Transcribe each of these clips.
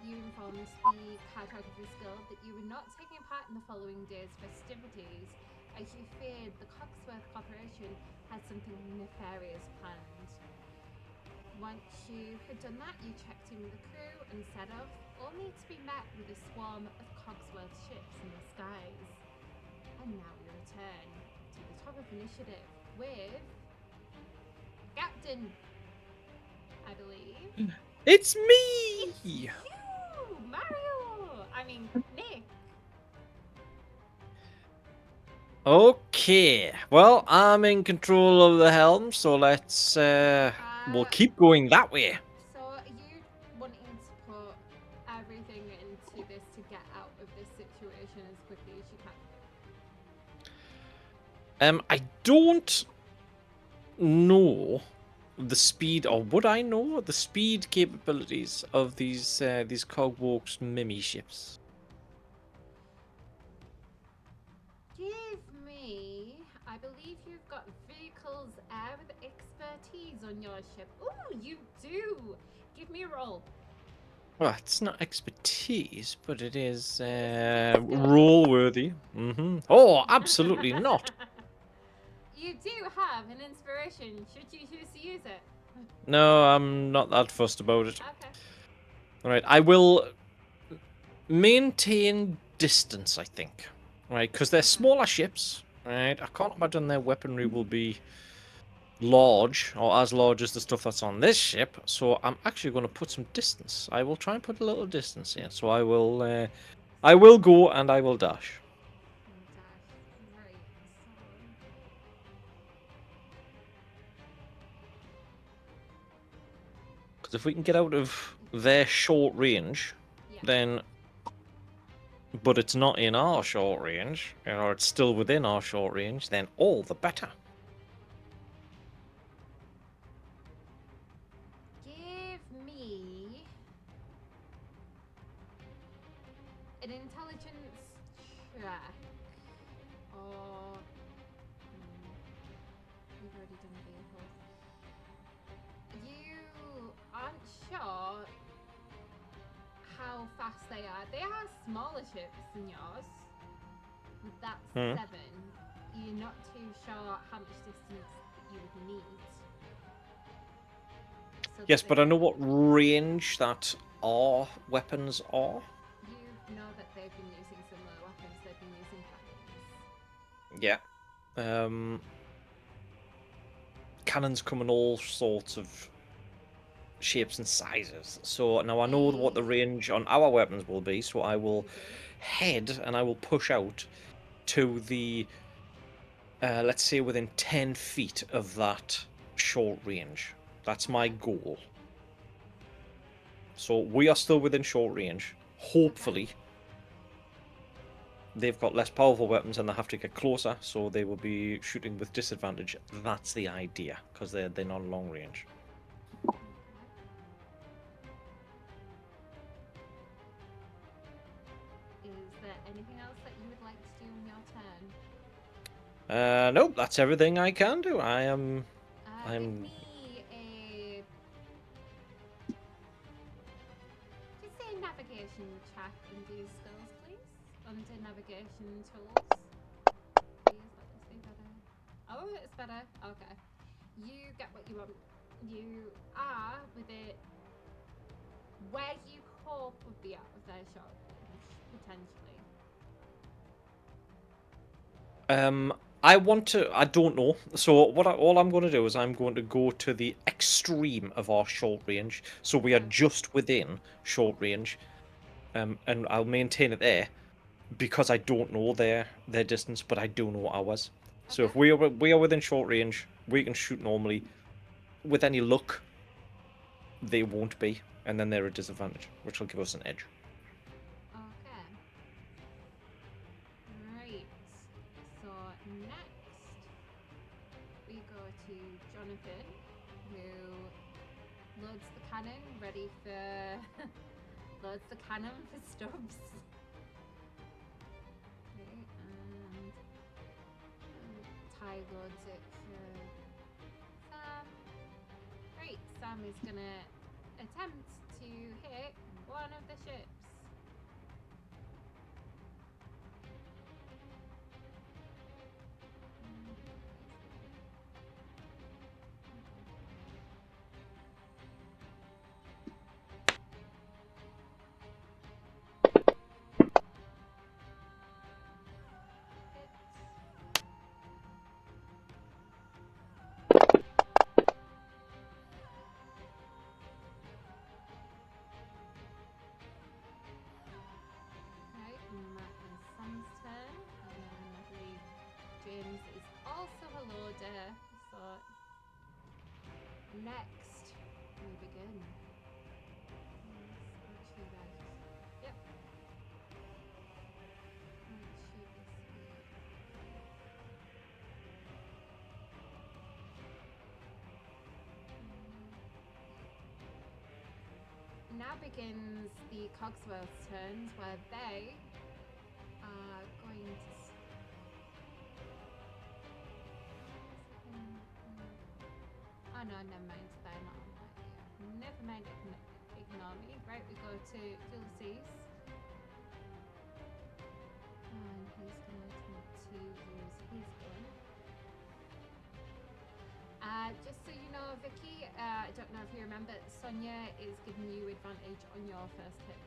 you informed the cartographer's guild that you were not taking part in the following day's festivities, as you feared the Cogsworth Corporation had something nefarious planned. Once you had done that, you checked in with the crew and set off, only to be met with a swarm of Cogsworth ships in the skies. And now we return to the top of initiative with Captain, I believe. It's It's me! you, Mario! I mean, Nick. Okay, well, I'm in control of the helm, so let's, we'll keep going that way. So are you wanting to put everything into this to get out of this situation as quickly as you can? I don't know the speed, or would I know the speed capabilities of these Cogwalk's Mimi ships? Give me. I believe you've got vehicles air with expertise on your ship. Ooh, you do. Give me a roll. Well, it's not expertise, but it is skill. roll worthy. Oh, absolutely not. You do have an inspiration. Should you choose to use it? No, I'm not that fussed about it. Okay. All right, I will maintain distance, I think. Right, because they're smaller ships. Right, I can't imagine their weaponry will be large or as large as the stuff that's on this ship. So I'm actually going to put some distance. I will try and put a little distance here. So I will go and I will dash. Right. Because if we can get out of their short range, Yeah. then, but it's not in our short range, or it's still within our short range, then all the better. Give me an intelligence check. Or we've already done vehicles. You aren't sure how fast they are. They are smaller ships than yours. With that 7, you're not too sure how much distance that you would need. So Yes, but I know what range that our weapons are. You know that they've been using similar weapons. They've been using cannons. Yeah. Cannons come in all sorts of shapes and sizes. So now I know what the range on our weapons will be, so I will head and I will push out to the, let's say, within 10 feet of that short range. That's my goal. So we are still within short range. Hopefully, they've got less powerful weapons and they have to get closer, so they will be shooting with disadvantage. That's the idea, because they're not long range. Is there anything else that you would like to do in your turn? Nope, that's everything I can do. I'm. Give me a. Just say navigation check and do skills, please. Under navigation tools. Please let this be better. Oh, it's better. Okay. You get what you want. You are with it where you hope would be out of their shot range, potentially. I want to. I don't know. So all I'm going to do is I'm going to go to the extreme of our short range. So we are just within short range, and I'll maintain it there because I don't know their distance, but I do know ours. So if we are within short range, we can shoot normally. With any luck, they won't be, and then they're a disadvantage, which will give us an edge. Okay. Right. So next we go to Jonathan, who loads the cannon, ready for loads the cannon for Stubbs. Okay, and Ty loads it for Sam. Great, Sam is gonna attempt to hit one of the ships. Sam's turn, and then I believe James is also a loader, so next we begin. Actually, right. Yep. Now begins the Cogsworth's turns, where they are going to. Oh no, never mind. They're not on that yet. Never mind. Ignore me. Right, we go to Ulysses. And he's going to attempt to use his gun. Just so you know, Vicky, I don't know if you remember, Sonia is giving you advantage on your first hit.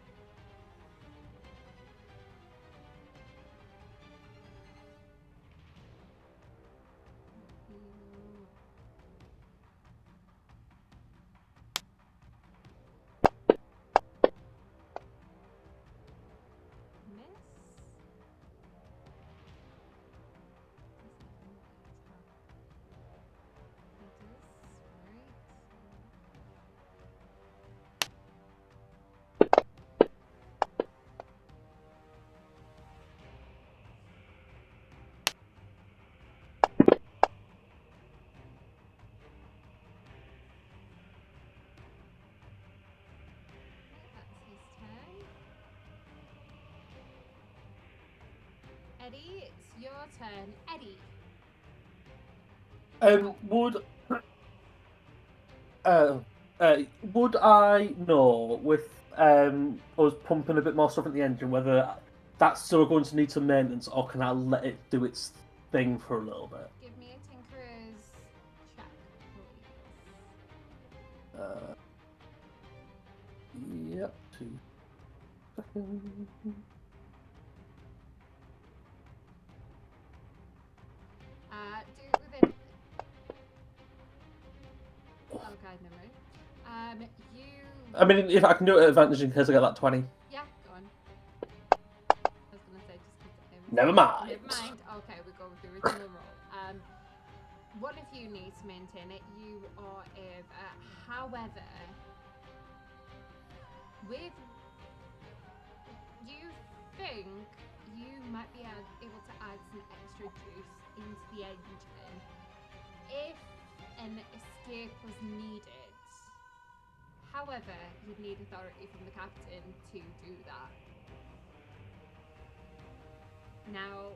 Eddy, it's your turn. Eddy. Would I know with us pumping a bit more stuff in the engine whether that's still going to need some maintenance, or can I let it do its thing for a little bit? Give me a tinkerer's check, please. Yep. 2 seconds. Do it within. Oh god, never mind. You. I mean, if I can do it at advantage in case I get that 20. Yeah, go on. I was gonna say just. Never mind. Never mind. Okay, we go with the original roll. One of you needs to maintain it. You or Ava. However, with you think you might be able to add some extra juice into the engine if an escape was needed. However, you'd need authority from the captain to do that. Now,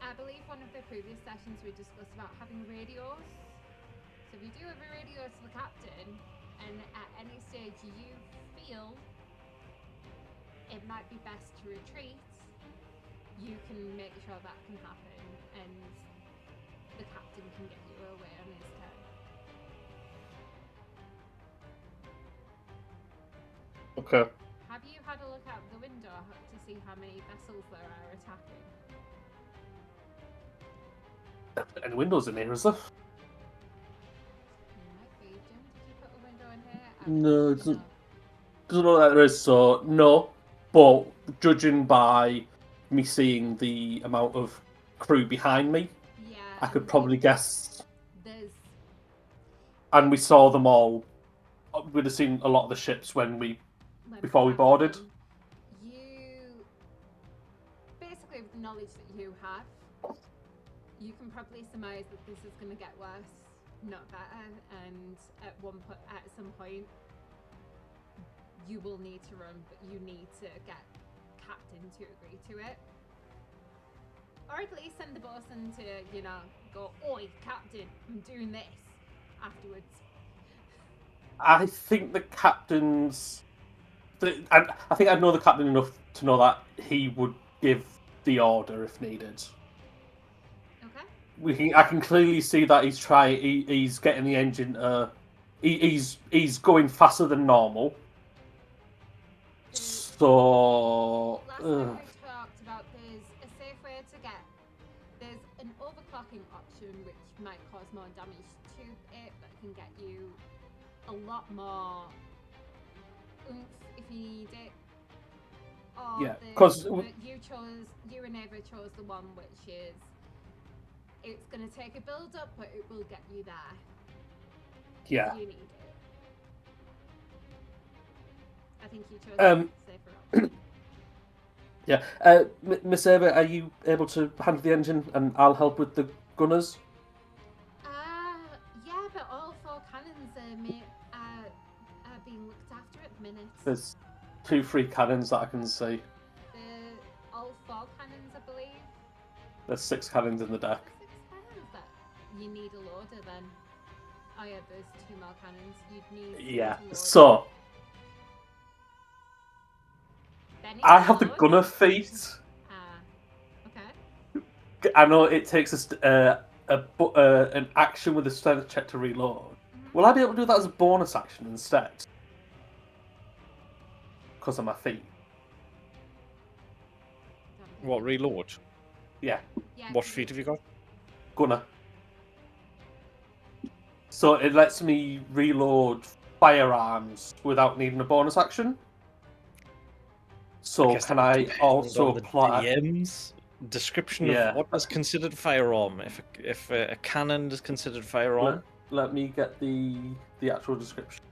I believe one of the previous sessions we discussed about having radios. So if you do have a radio to the captain, and at any stage you feel it might be best to retreat, you can make sure that can happen, and the captain can get you away on his turn. Okay. Have you had a look out the window to see how many vessels there are attacking? Any windows in here, is there? Might be. Jim, did you put a window in here? No, it doesn't look like there is, so no. But judging by me seeing the amount of crew behind me, Yeah, I could probably guess. There's. And we saw them all. We'd have seen a lot of the ships before we boarded. You basically, with the knowledge that you have, you can probably surmise that this is going to get worse, not better, and at some point you will need to run, but you need to get captain to agree to it, or at least send the bosun to go, "Oi, captain, I'm doing this," afterwards. I think the captain's I think I'd know the captain enough to know that he would give the order if needed. Okay. I can clearly see that he's trying. He's getting the engine. He's going faster than normal. So. Last time we talked about there's a safe way to get. There's an overclocking option which might cause more damage to it, but can get you a lot more oomph if you need it. Or Yeah, because you and Ava chose the one which is it's going to take a build up, but it will get you there. Yeah. If you need it. I think you chose the safer option. Yeah. Miss Ava, are you able to handle the engine and I'll help with the gunners? Yeah, but all 4 cannons are being looked after at the minute. There's 2 free cannons that I can see. All 4 cannons, I believe. There's 6 cannons in the deck. 6 cannons that you need a loader then. Oh yeah, there's 2 more cannons. You'd need. Yeah. So I have the gunner feat. Okay. I know it takes an action with a strength check to reload. Will I be able to do that as a bonus action instead? Because of my feet. What, reload? Yeah. What feat have you got? Gunner. So it lets me reload firearms without needing a bonus action. So can I also apply DM's description of what is considered firearm? If a cannon is considered firearm. Let me get the actual description.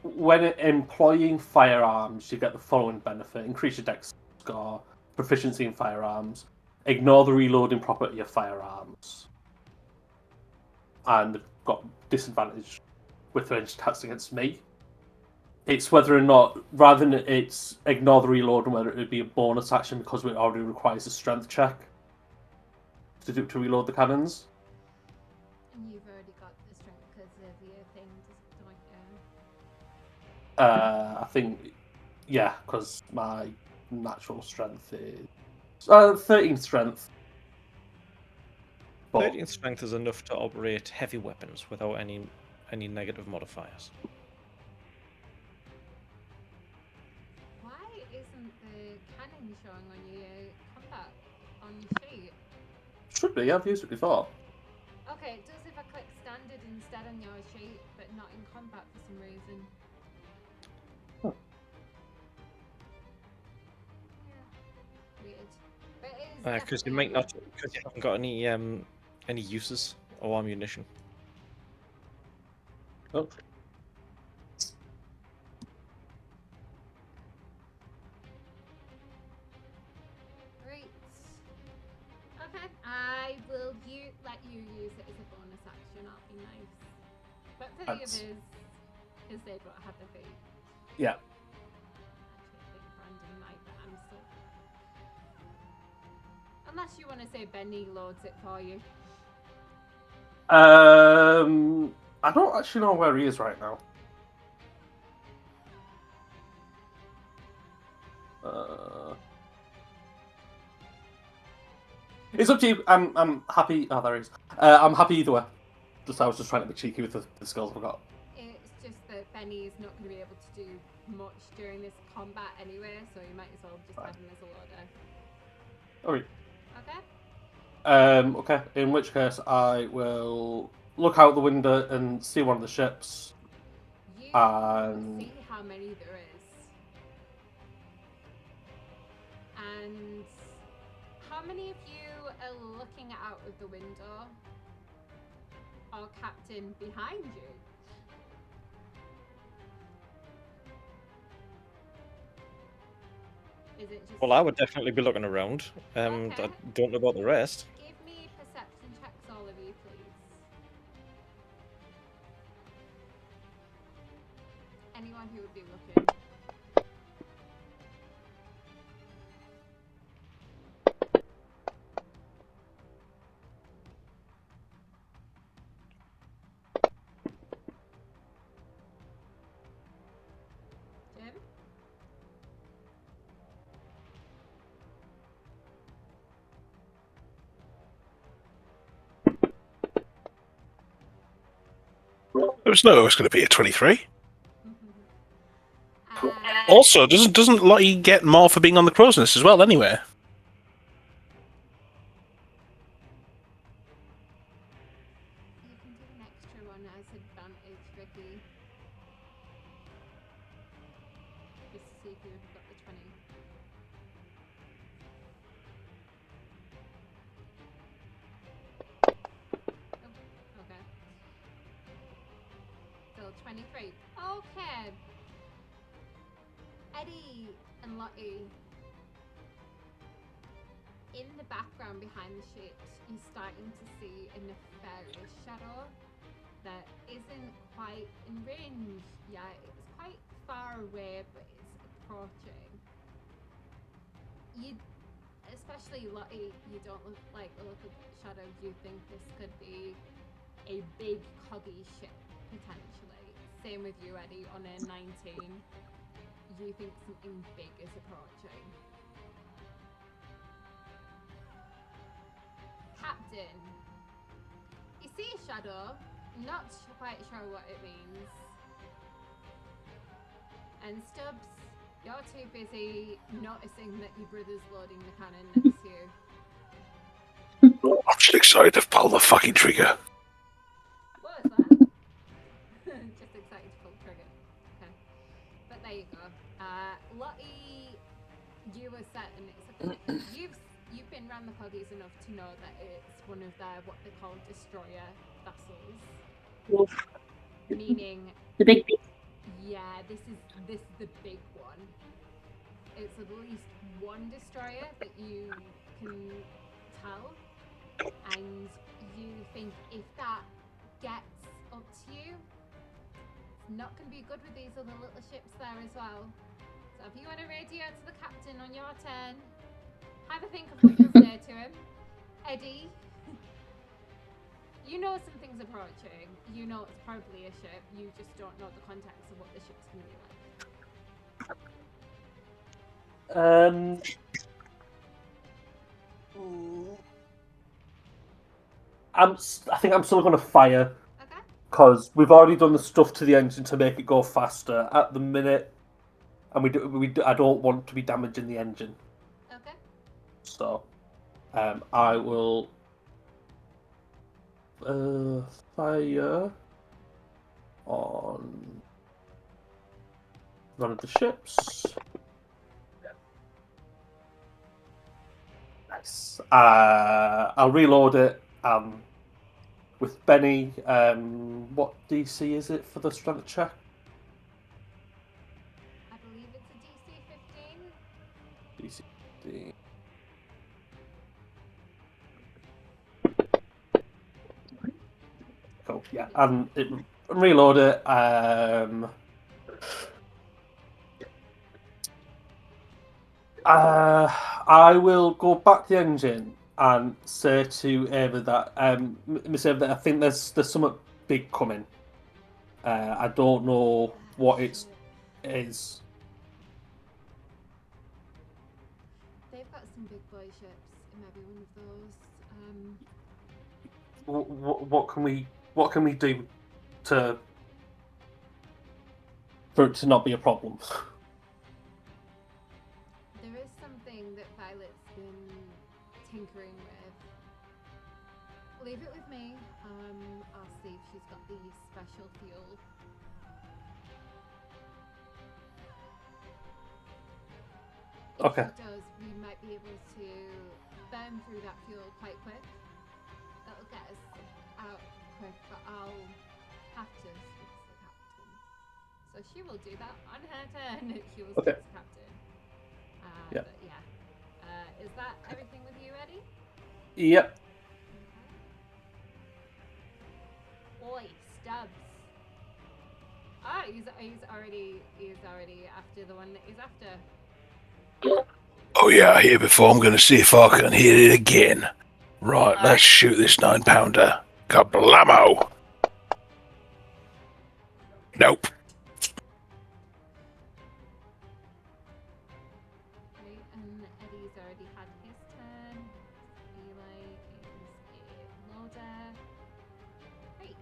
When employing firearms, you get the following benefit: increase your dex score, proficiency in firearms, ignore the reloading property of firearms, and got disadvantage with range attacks against me. It's whether or not, rather than it's ignore the reload, and whether it would be a bonus action because it already requires a strength check to reload the cannons. And you've already got the strength because of your thing, don't you? I think, yeah, because my natural strength is 13 strength. 13 strength is enough to operate heavy weapons without any negative modifiers. Why isn't the cannon showing on your combat on your sheet? Should be, I've used it before. Okay, it does if I click standard instead on your sheet, but not in combat for some reason. Huh. Yeah. Weird. But it is Because you might not, because you haven't got any uses or ammunition. Oh. Right. Okay. I will let you use it as a bonus action. That'll be nice. But for the others, because they don't have the feet. Yeah. Actually, I think Brandon might, but I'm still. Unless you want to say Benny loads it for you. I don't actually know where he is right now. It's up to you. I'm happy. Oh, there he is. I'm happy either way. I was just trying to be cheeky with the skills I've got. It's just that Benny is not going to be able to do much during this combat anyway, so you might as well just have him as a loader. Alright. Okay. Okay. In which case, I will look out the window and see one of the ships. You See how many there is. And how many of you are looking out of the window? Or captain behind you? Is it just... Well, I would definitely be looking around. Okay. I don't know about the rest. Give me perception checks, all of you, please. Anyone who would be looking. There was no, it's going to be a 23. Uh, Also, doesn't Lottie get more for being on the crow's nest as well, anyway? You can do an extra one as advantage, Vicky. Just to see if you've got the 20. Oh, okay. So 23. Okay. Eddy and Lottie. In the background behind the ships, you're starting to see a nefarious shadow that isn't quite in range yet. It's quite far away, but it's approaching. You, especially Lottie, you don't look like a look of shadow. You think this could be a big coggy ship, potentially. Same with you, Eddy, on a 19. You think something big is approaching. Captain, you see a shadow, not quite sure what it means. And Stubbs, you're too busy noticing that your brother's loading the cannon next to you. I'm just excited to pull the fucking trigger. What was that? Just excited to pull the trigger. Okay. But there you go. Lottie, you were certain you've been around the coggies enough to know that it's one of their what they call destroyer vessels. Wolf. Meaning, The big beast. yeah, this is the big one. It's at least one destroyer that you can tell, and you think if that gets up to you, it's not going to be good with these other little ships there as well. So if you want to radio to the captain on your turn, have a think of what you'll say to him. Eddy, you know something's approaching. You know it's probably a ship. You just don't know the context of what the ship's going to be I think I'm still going to fire like. Okay. because we've already done the stuff to the engine to make it go faster at the minute, and I don't want to be damaging the engine. Okay. So, I will fire on one of the ships. Nice. I'll reload it. With Benny, what DC is it for the strength check? I believe it's a DC 15. DC 15. Cool. Yeah, and reload it. I will go back to the engine and say to Ava that, Miss Ava, that I think there's something big coming. I don't know what it is. They've got some big boy ships. It might be one of those. What can we do for it to not be a problem? There is something that Violet's been tinkering with. Leave it with me. I'll see if she's got the special fuel. If Okay. she does, we might be able to burn through that fuel quite quick. That'll get us out quick, but I'll have to speak to the captain. So she will do that on her turn. She will Okay. speak to the captain. Yeah. But yeah. Is that everything with you, Eddy? Yep. Oi, Stubbs. Ah, he's already after the one that he's after. Oh yeah, I hear before. I'm going to see if I can hear it again. Right, let's shoot this 9-pounder. Kablamo! Nope. Right, and Eddy's already had his turn. Eli is a loader. Great.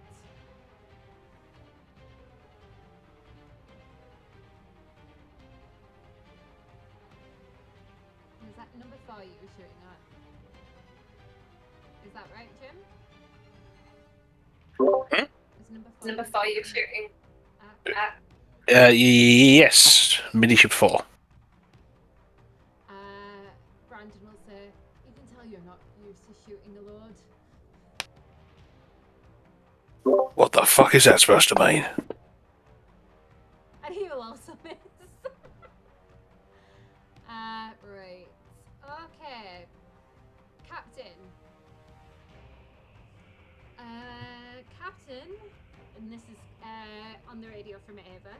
number 4 you were shooting at. Is that right, Jim? It's number 4 you're shooting at. Yes. Midship 4. Brandon will say, you can tell you're not used to shooting a load. What the fuck is that supposed to mean? And he will also miss. Right. Okay. Captain. Captain, and this is on the radio from Ava.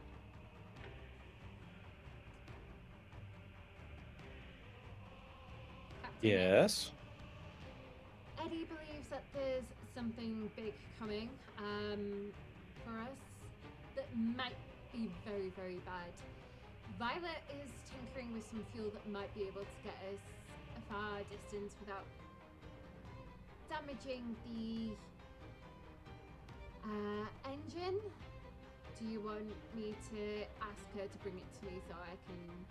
Captain, Yes. Eddy believes that there's something big coming for us that might be very, very bad. Violet is tinkering with some fuel that might be able to get us a far distance without damaging the engine. Do you want me to ask her to bring it to me so I can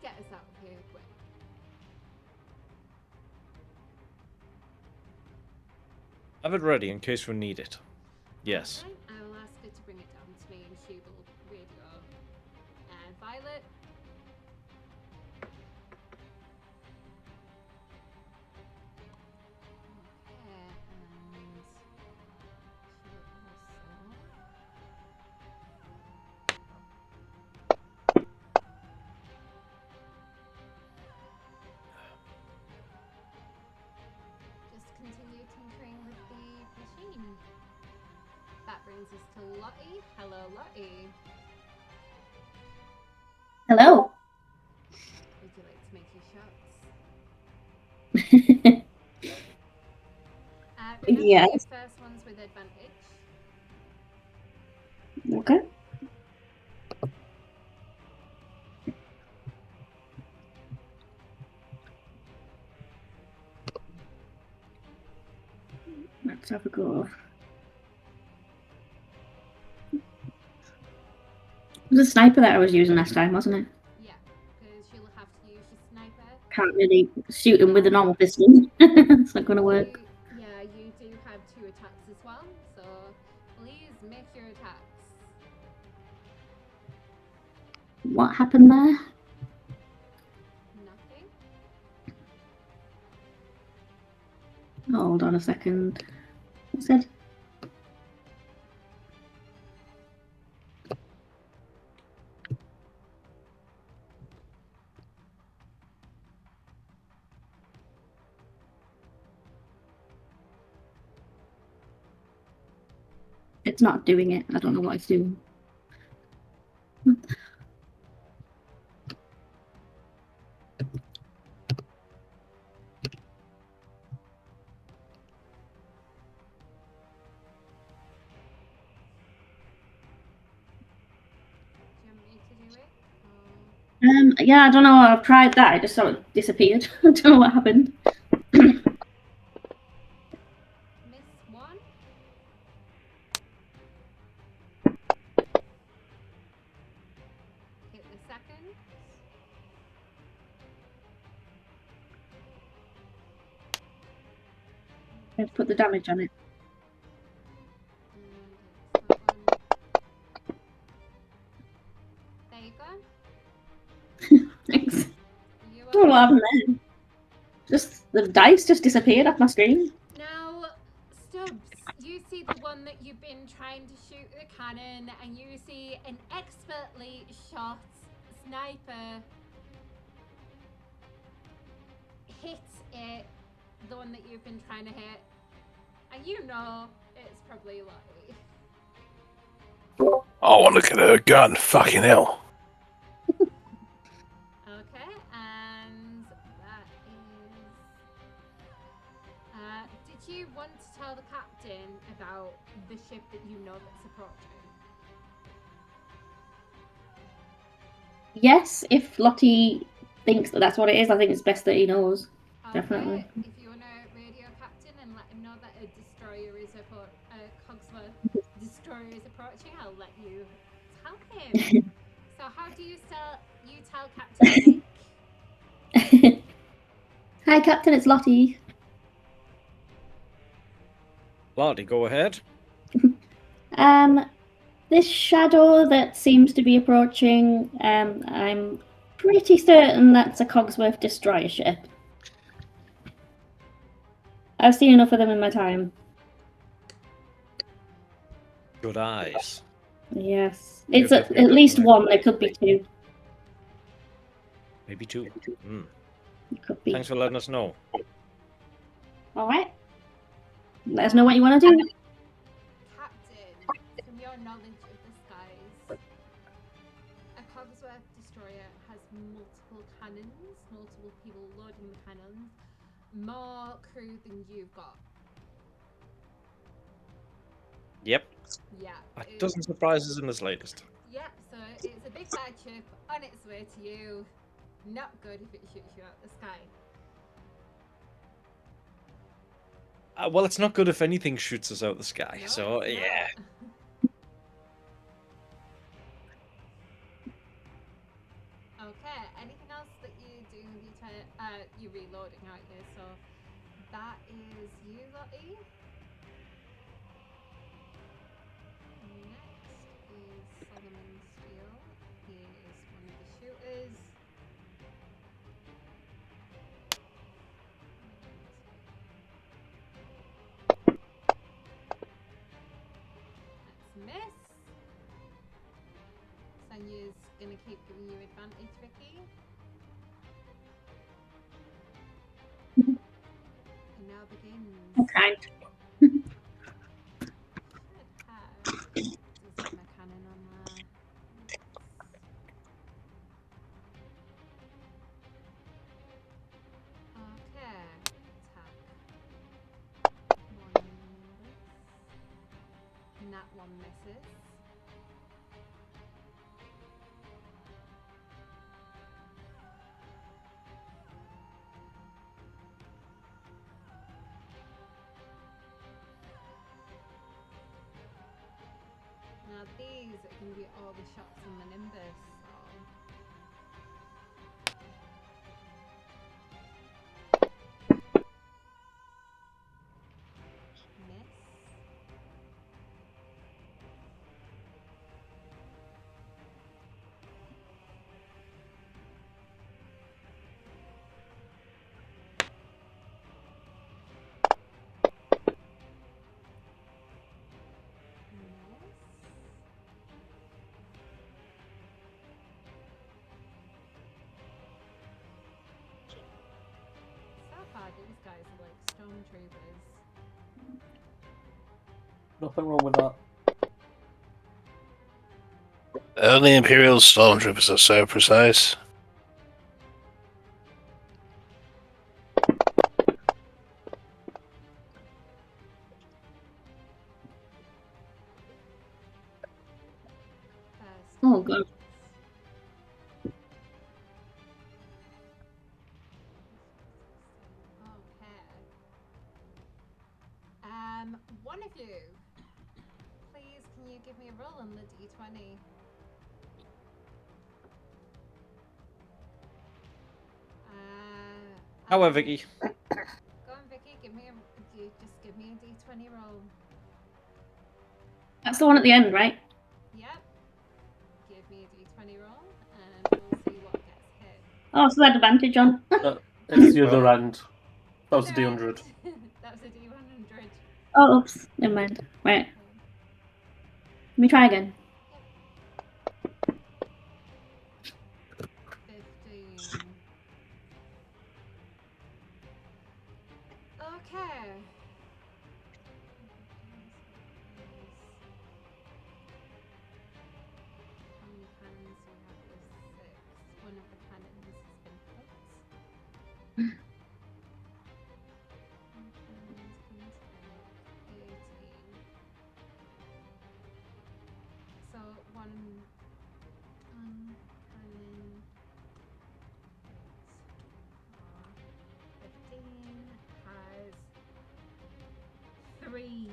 get us out of here quick? Have it ready in case we need it. Yes. Okay, I will ask her to bring it down to me and she will radio Violet. Okay, and she just continue tinkering with the machine. That brings us to Lottie. Hello, Lottie. Hello. Would you like to make your shots? Remember Yes. your first ones with advantage. Okay. Let's have a go. It was a sniper that I was using last time, wasn't it? Yeah, because you'll have to use your sniper. Can't really shoot him with a normal pistol. It's not gonna work. You do have 2 attacks as well, so please make your attacks. What happened there? Nothing. Hold on a second. What's that? It's not doing it. I don't know what it's doing. Do you want me to do it? Yeah, I don't know. I've tried that. It just sort of disappeared. I don't know what happened. Miss 1. Hit the second. Let's put the damage on it. And it's that one. There you go. Thanks. You I don't know what happened there. Just the dice just disappeared off my screen. Now, Stubbs, you see the one that you've been trying to shoot the cannon, and you see an expertly shot sniper hit it, the one that you've been trying to hit, and you know it's probably Lottie. I want to look at her gun. Fucking hell. Okay, and that is. Did you want to tell the captain about the ship that you know that's approaching? Yes, if Lottie thinks that that's what it is, I think it's best that he knows. Definitely. If you want to radio captain and let him know that a destroyer is Cogsworth destroyer is approaching, I'll let you tell him. So how do you tell Captain Nick? Hi, Captain. It's Lottie. Lottie, go ahead. This shadow that seems to be approaching, I'm pretty certain that's a Cogsworth destroyer ship. I've seen enough of them in my time. Good eyes. Yes. You're It's at definitely least right. one. There could be two. Maybe two. It could be. Thanks for letting us know. Alright. Let us know what you want to do. Captain, from your knowledge of the skies, a Cogsworth destroyer has multiple cannons, multiple people loading the cannons, more crew than you've got. Yep. Yeah. That doesn't surprise us in the slightest. Yeah, so it's a big bad ship on its way to you. Not good if it shoots you out the sky. Well, it's not good if anything shoots us out the sky. No, So it's yeah. not. Okay, anything else that you do with your you're reloading, aren't you? So that is you, Lottie. Next is Solomon Steele. He is one of the shooters. That's a miss. Sanya's gonna keep giving you advantage, Vicky. And now begins. Okay. Just get my cannon on there. Okay, attack. One miss. And that one misses. Now these are going to be all the shots on the Nimbus. Miss. So far, these guys are like stormtroopers. Nothing wrong with that. Only Imperial stormtroopers are so precise. First. Oh, God. Okay. One of you, please, can you give me a roll on the d20? However, Vicky. Go on, Vicky. Just give me a d20 roll. That's the one at the end, right? Yep. Give me a d20 roll, and we'll see what gets hit. Oh, so that advantage on. It's the other end. That was a D100. That was a d100. Oh, oops. Never mind. Right. Let me try again. 15. Okay. How many cannons do we have? There's 6. One of the cannons has been hit. One cannon's been hit. 18. So one cannon. 15 has 3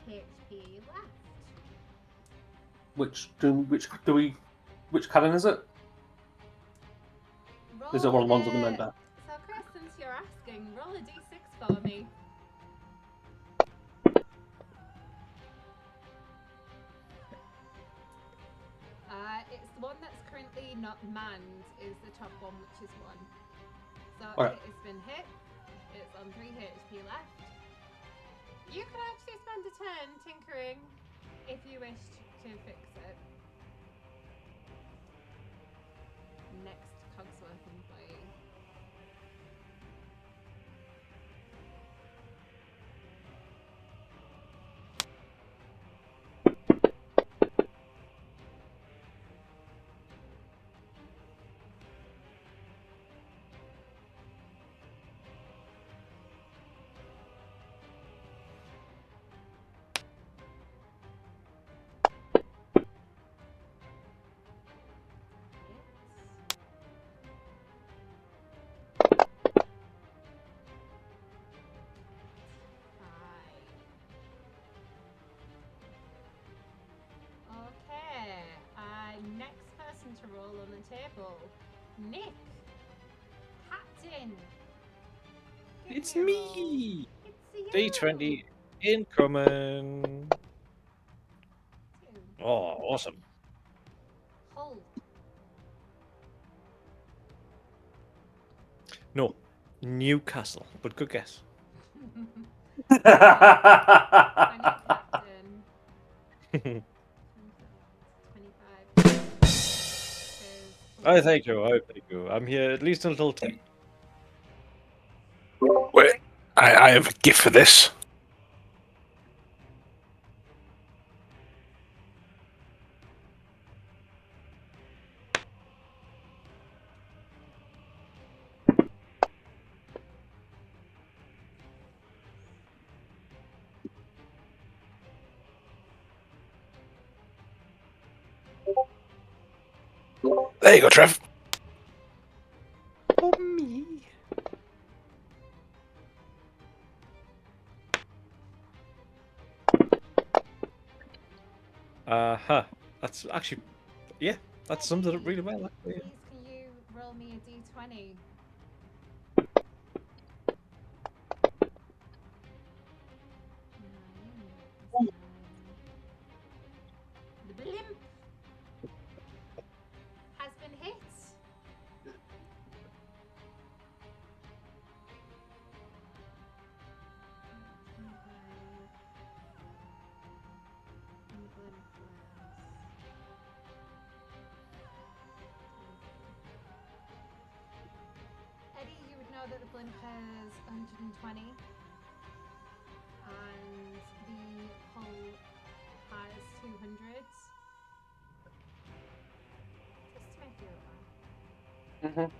HP left. Which cannon is it? Roll Is it one of the ones on the member? So Chris, since you're asking, roll a d6 for me. It's the one that's currently not manned is the top one, which is 1. So Alright. it's been hit. It's on 3 HP left. You can actually spend a turn tinkering if you wish to fix it. Next Cogsworth employee. Okay, next person to roll on the table, Nik, Captain. Give It's me a roll. me! It's you. D20 incoming. 2. Oh, awesome. Hold. No, Newcastle, but good guess. I need Captain. 25. I thank you, I thank you. I'm here at least until 10. Wait, I have a gift for this. There you go, Trev. Oh, me. Huh. That's actually, yeah, that sums it up really well. Actually. Please, can you roll me a d20? The blimp has been hit. Eddie, you would know that the blimp has 120 and the hull has 200. Just to make you aware.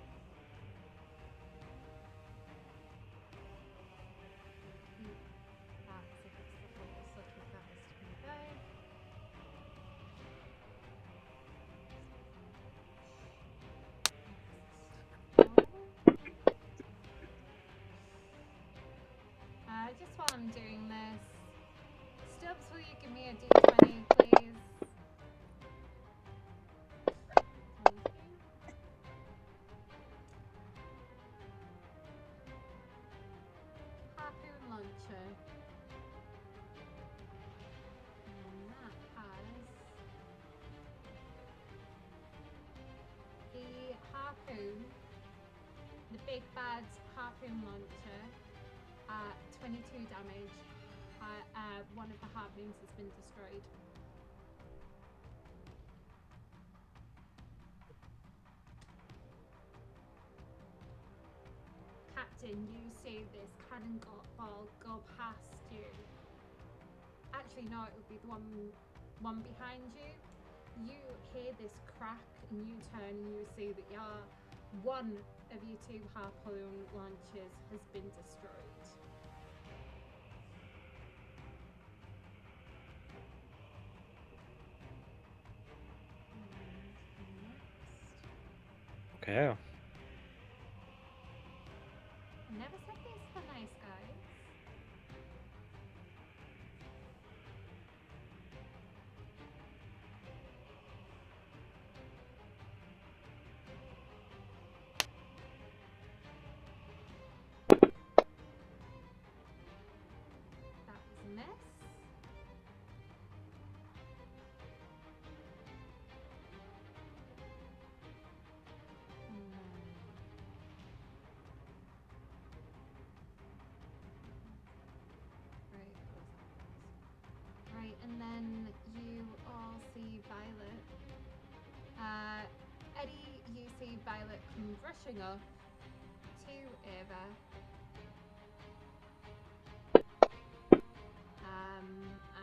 That's if it's the full, so keep that as 25. Just while I'm doing this, Stubbs, will you give me a d20, please? Thank you. Harpoon launcher. And that has the harpoon, the big bad harpoon launcher, 22 damage. One of the harpoons has been destroyed. Captain, you see this cannonball go past you. Actually, no, it would be the one behind you. You hear this crack and you turn and you see that one of your 2 harpoon launchers has been destroyed. Okay. Never said this for nice guys. rushing up to Ava.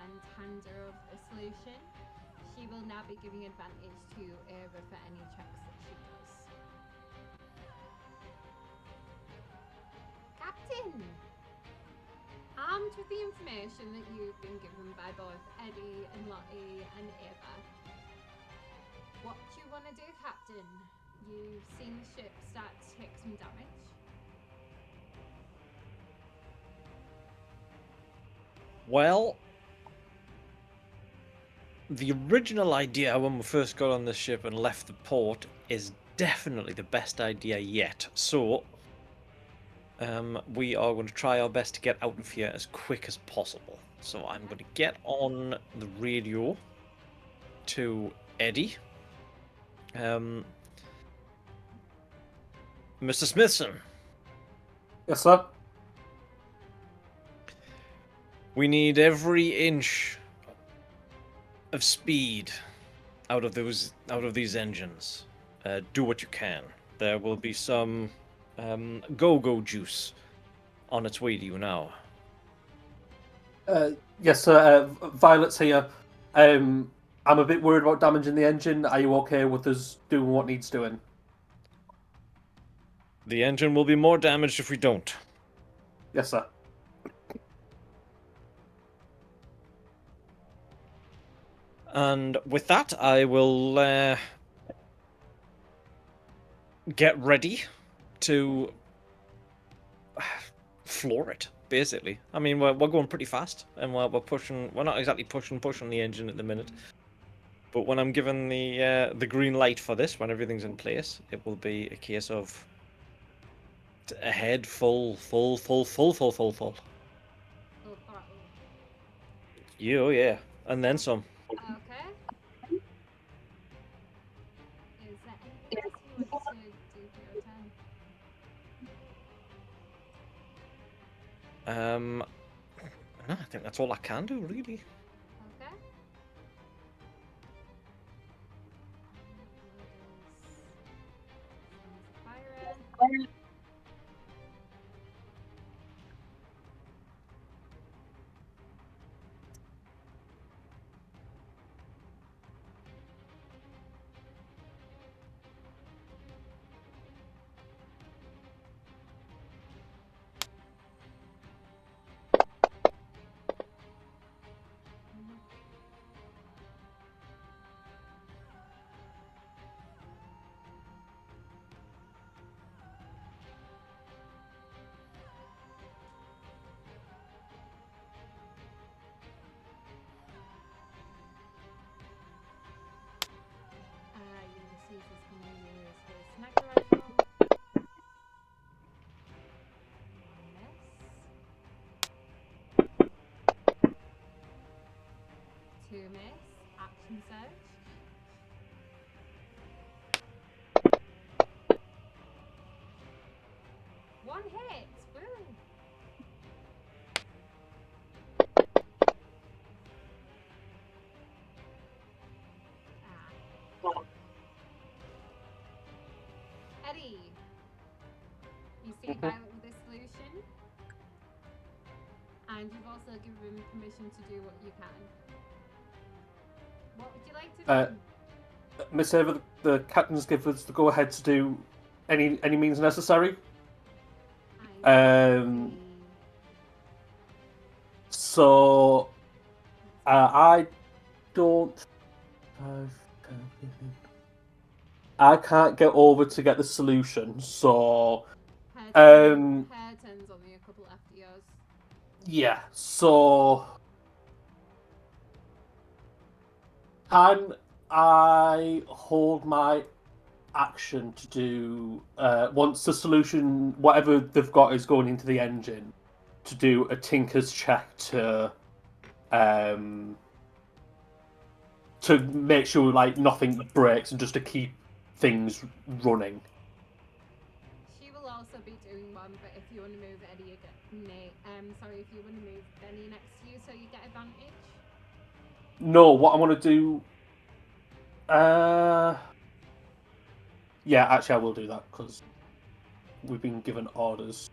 And hand her over the solution. She will now be giving advantage to Ava for any checks that she does. Captain! Armed with the information that you've been given by both Eddy and Lottie and Ava, what do you want to do, Captain? You've seen the ship start to take some damage. Well, the original idea when we first got on the ship and left the port is definitely the best idea yet. So, we are going to try our best to get out of here as quick as possible. So I'm going to get on the radio to Eddy. Mr. Smithson. Yes, sir. We need every inch of speed out of these engines. Do what you can. There will be some go-go juice on its way to you now. Yes, sir. Violet's here. I'm a bit worried about damaging the engine. Are you okay with us doing what needs doing? The engine will be more damaged if we don't. Yes, sir. And with that, I will get ready to floor it, basically. I mean, we're going pretty fast, and we're pushing. We're not exactly pushing the engine at the minute. But when I'm given the green light for this, when everything's in place, it will be a case of ahead, full. Full throttle. Yeah, and then some. Okay. Is there anything else you want to do for your turn? No, I think that's all I can do, really. Okay. Fire. Ulysses is going to use his sniper rifle. Miss. 2 miss. Action surge. 1 hit. Woo. Eddy, you see Violet with this solution, and you've also given him permission to do what you can. What would you like to do? Miss Ava, the captain's given us the go-ahead to do any means necessary. So, I don't. I can't get over to get the solution, so. Hair turns only a couple after yours. Yeah, so. Can I hold my action to do once the solution, whatever they've got, is going into the engine, to do a tinker's check to make sure like nothing breaks and just to keep things running. She will also be doing one, but if you want to move Eddy again, if you want to move Benny next to you so you get advantage. No, what I want to do. Yeah, actually, I will do that because we've been given orders.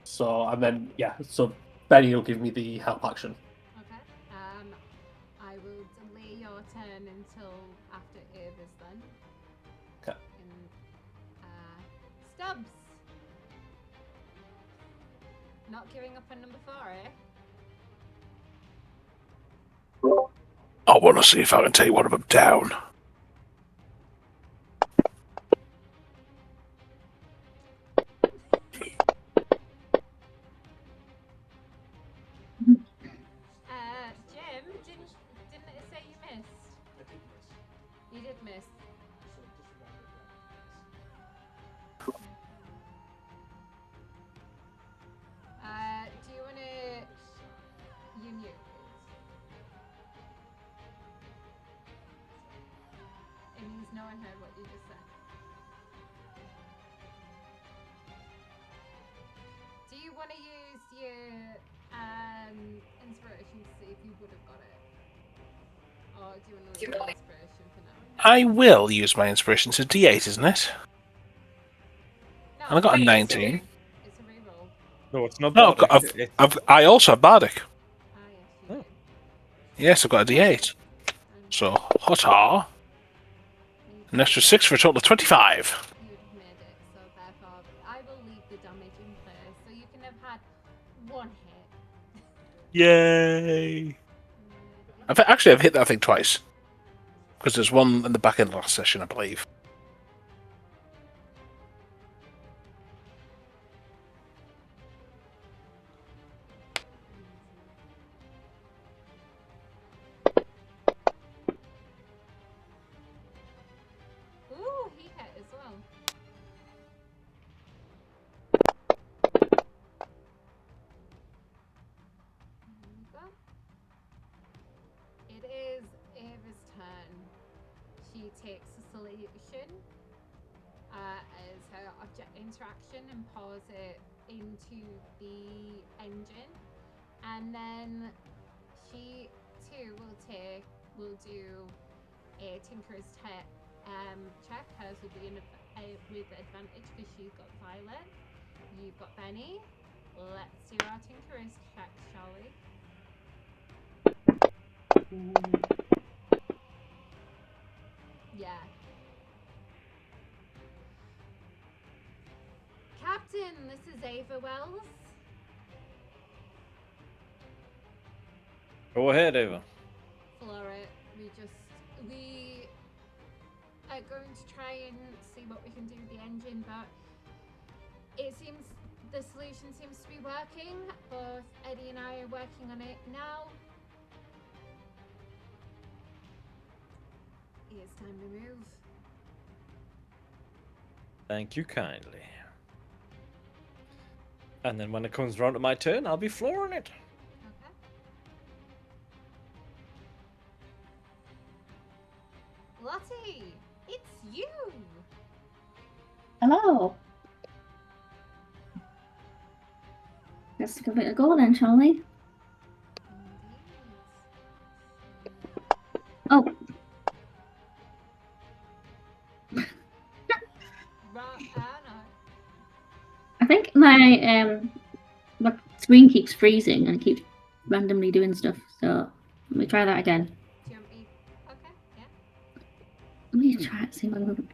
So, and then, yeah, so Benny will give me the help action. Okay. I will delay your turn until after Ava's then. Okay. And, Stubbs! Not giving up on number 4, eh? I want to see if I can take one of them down. Jim, didn't it say you missed? I did miss. You did miss. So just round it Do you want to... You knew. It means no one heard what you just said. Do you want to use your inspiration to see if you would have got it? Or do you want to leave your inspiration for now? I will use my inspiration. It's a D8, isn't it? No, And I got a it's 19. It's a reroll. No, it's not. No, Bardic. I also have Bardic. Ah, yes, you Oh. did. Yes, I've got a D8. And So, hot an extra 6 for a total of 25. you'd have made it, so therefore I will leave the damage in place. So you can have had 1 hit. Yay! I've hit that thing twice. Because there's one in the back end last session, I believe. Ooh, he hit as well. There we go. It is Ava's turn. She takes a solution as her object interaction and pours it into the engine, and then she too will do a Tinker's check. Hers will be with advantage because she's got Violet. You've got Benny. Let's do our Tinker's check, shall we? Yeah. Captain, this is Ava Wells. Go ahead, Ava. Flora, we are going to try and see what we can do with the engine, but it seems the solution seems to be working. Both Eddy and I are working on it now. It's time to move. Thank you kindly. And then when it comes round to my turn, I'll be flooring it. Okay. Lottie, it's you. Hello. Let's give it a go then, shall we? Oh, I think my screen keeps freezing and it keeps randomly doing stuff. So let me try that again. Do you want me? Okay, yeah. Let me try it. See if I can.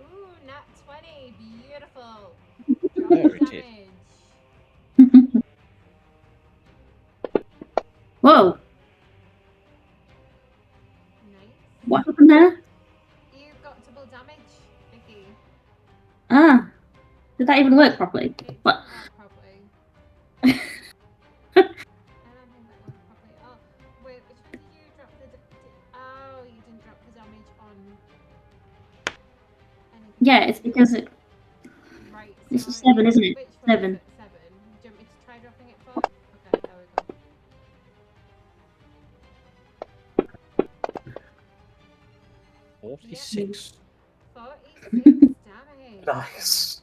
Ooh, nat 20, beautiful. Drop the Very tasty. damage. Whoa! Nice. What happened there? You've got double damage, Vicky. Ah, did that even work properly? It didn't What? work properly. I don't think that worked properly. Oh, wait, which one did you drop oh, you didn't drop the damage on anything. Yeah, it's because it. Right, This is so 7, isn't it? which one is 7. it? 7. Do you want me to try dropping it for? Okay, there we go. 46. 46 damage. Nice.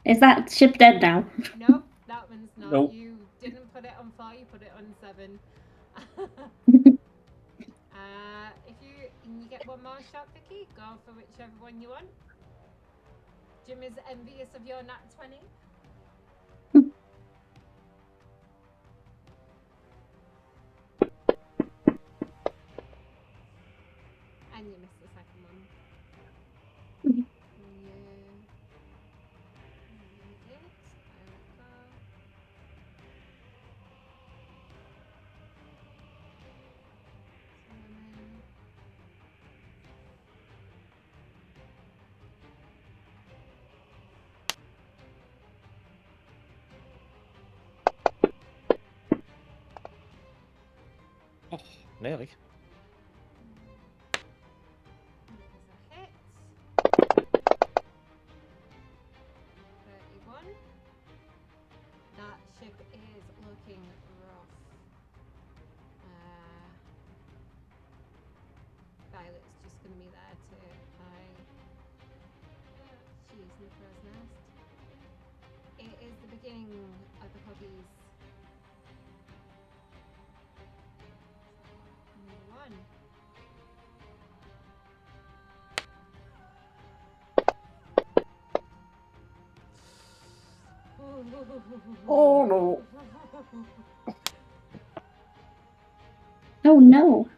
Is that ship dead now? Nope, that one's not. Nope. You didn't put it on 4, you put it on 7. one more shot, Vicky. Go for whichever one you want. Jim is envious of your nat 20. And you missed the second one. Mhm. Yeah. You did. There we go. Cinnamon. Oh, nearly. That is a hit. 31. That ship is looking rough. Violet's just going to be there to hide. She's in the crow's nest. It is the beginning of the puppies. Number 1. Oh no. Oh no.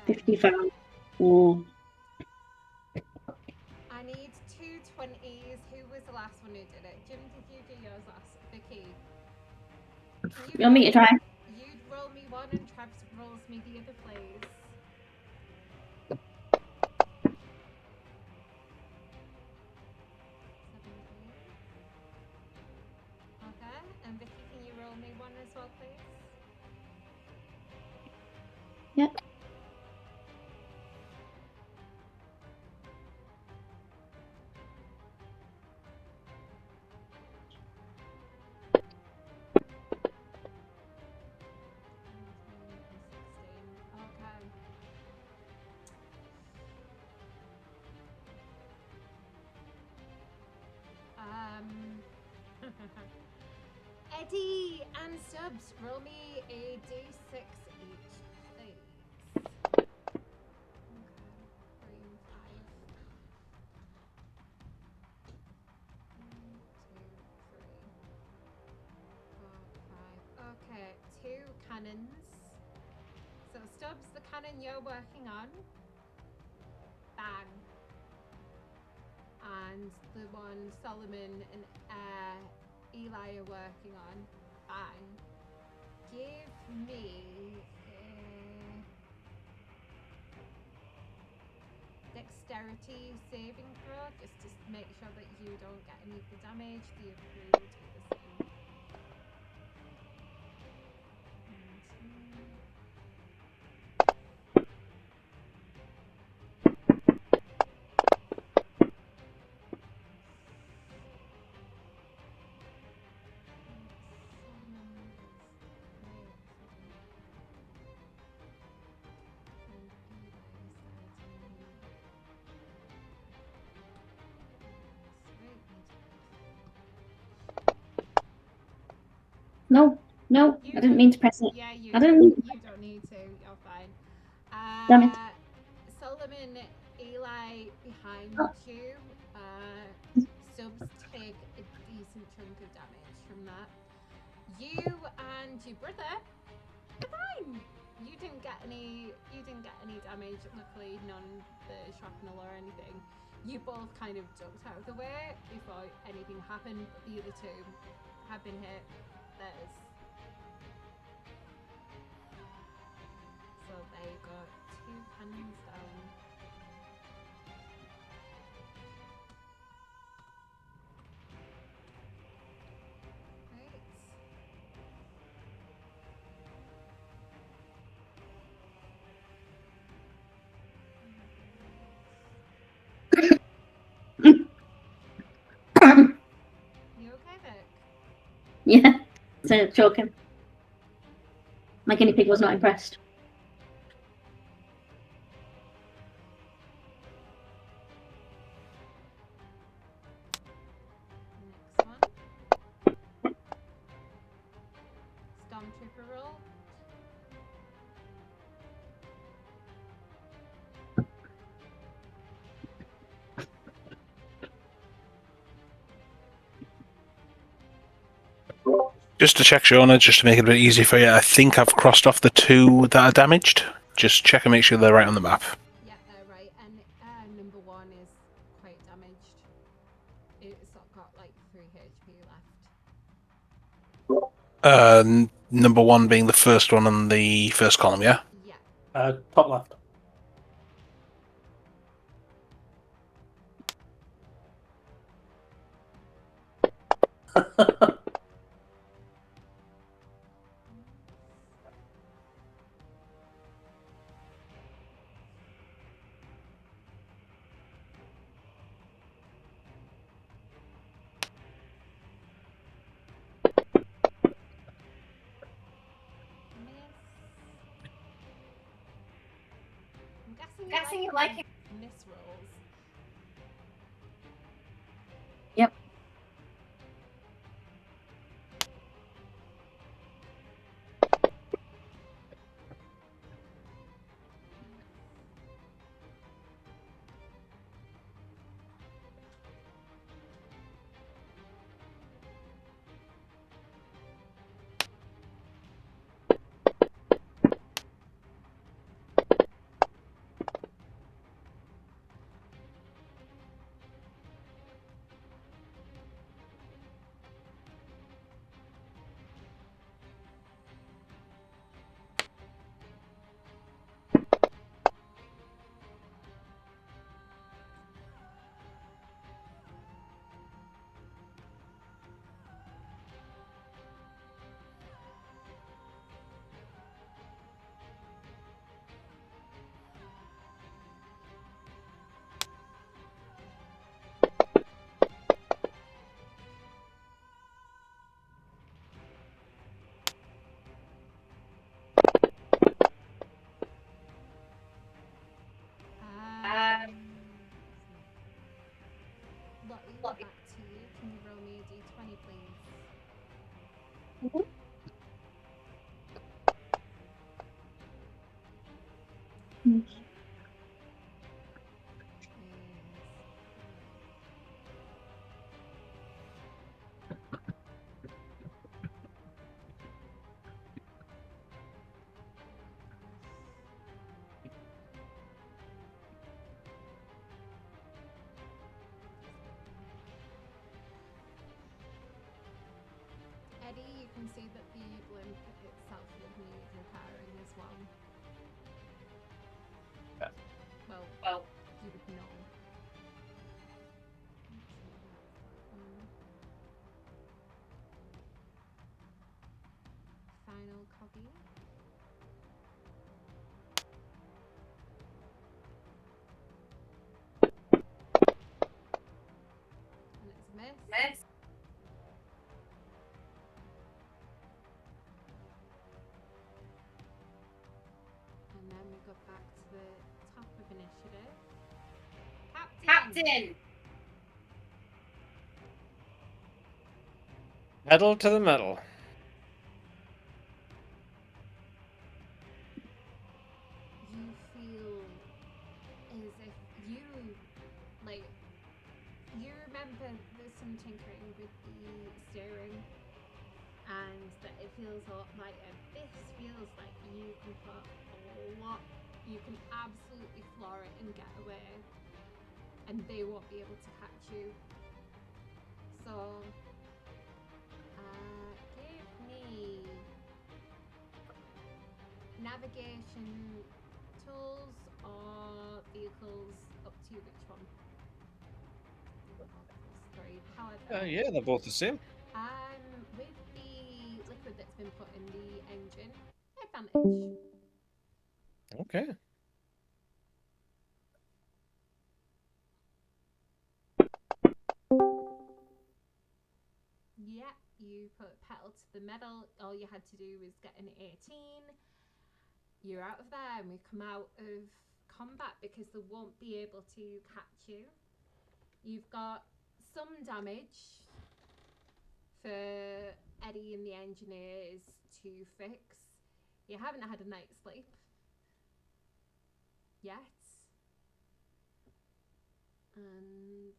Okay. 55. Oh. I need 2 20s. Who was the last one who did it? Jim, did you do yours last? Vicky. Can You want me to try? You'd roll me one and Trev rolls me the other, please. Okay, and Vicky, can you roll me one as well, please? Yep. Okay. Eddy and Stubbs, roll me a d6 each, please. Okay, 3 and 5. 1, 2, 3, 4, 5. Okay, 2 cannons. So Stubbs, the cannon you're working on, bang. And the one Solomon and Eli are working on, bang. Give me a dexterity saving throw just to make sure that you don't get any of the damage. The other three will do the same. No, no, You I didn't don't- mean to press it. Yeah, you I don't, didn't. you don't need to. You're fine. Damn it. Solomon, Eli behind Oh. you. Stubbs take a decent chunk of damage from that. You and your brother are fine. You didn't get any. You didn't get any damage. Luckily, none the shrapnel or anything. You both kind of ducked out of the way before anything happened. But the other two have been hit. There's So there you go, 2 cannons down. Right. You okay, Vic? Yeah, so choking. My guinea pig was not impressed. Next one. Stomp trooper roll. Just to check, Shona, just to make it a bit easy for you, I think I've crossed off the 2 that are damaged. Just check and make sure they're right on the map. Yeah, right. And number 1 is quite damaged. It's got like 3 HP left. Number 1 being the first one on the first column, yeah? Yeah. Top left. I'm guessing you like miss rolls. Yep. Lottie, back to you. Can you roll me a d20, please? Mm. Eddy, you can see that the blimp itself would need repairing as well. Yeah. Well, you would know. Final copy. And it's a miss. And then we go back to the top of initiative. Captain! Pedal to the metal. You feel as if you remember there's some tinkering with the steering and that it feels a lot lighter. This feels like you can put a lot, you can absolutely floor it and get away and they won't be able to catch you. So, give me navigation tools or vehicles, up to you which one. Sorry, however. Yeah, they're both the same. With the liquid that's been put in the engine, advantage. Okay. Yeah, you put pedal to the metal. All you had to do was get an 18. You're out of there, and we come out of combat because they won't be able to catch you. You've got some damage for Eddy and the engineers to fix. You haven't had a night's sleep yet. And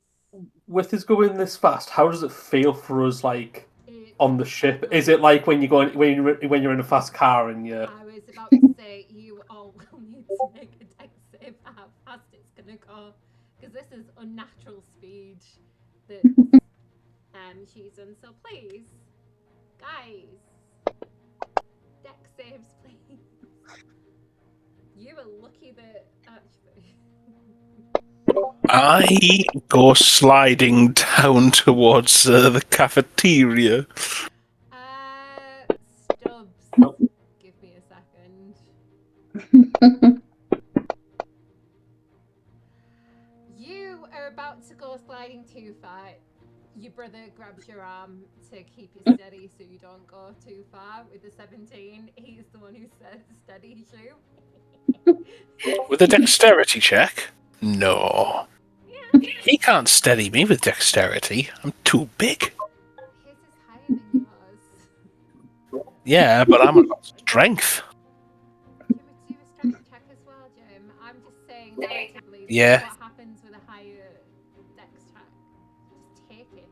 With us going this fast, how does it feel for us, like, it, on the ship? Is it like when you're in a fast car and you're... I was about to say you all will need to make a dex save for how fast it's gonna go, because this is unnatural speed that she's done. So please, guys, dex saves, please. You were lucky that actually. I go sliding down towards the cafeteria. Stubbs. Nope. Give me a second. You are about to go sliding too far. Your brother grabs your arm to keep you steady so you don't go too far. With the 17, he's the one who says steady you. With a dexterity check? No. Yeah. He can't steady me with dexterity. I'm too big. His is higher than yours. Yeah, but I'm a strength. Do you want to do a strength check as well, Jim? I'm just saying negatively. Yeah. What happens with a higher dex check? Just take it.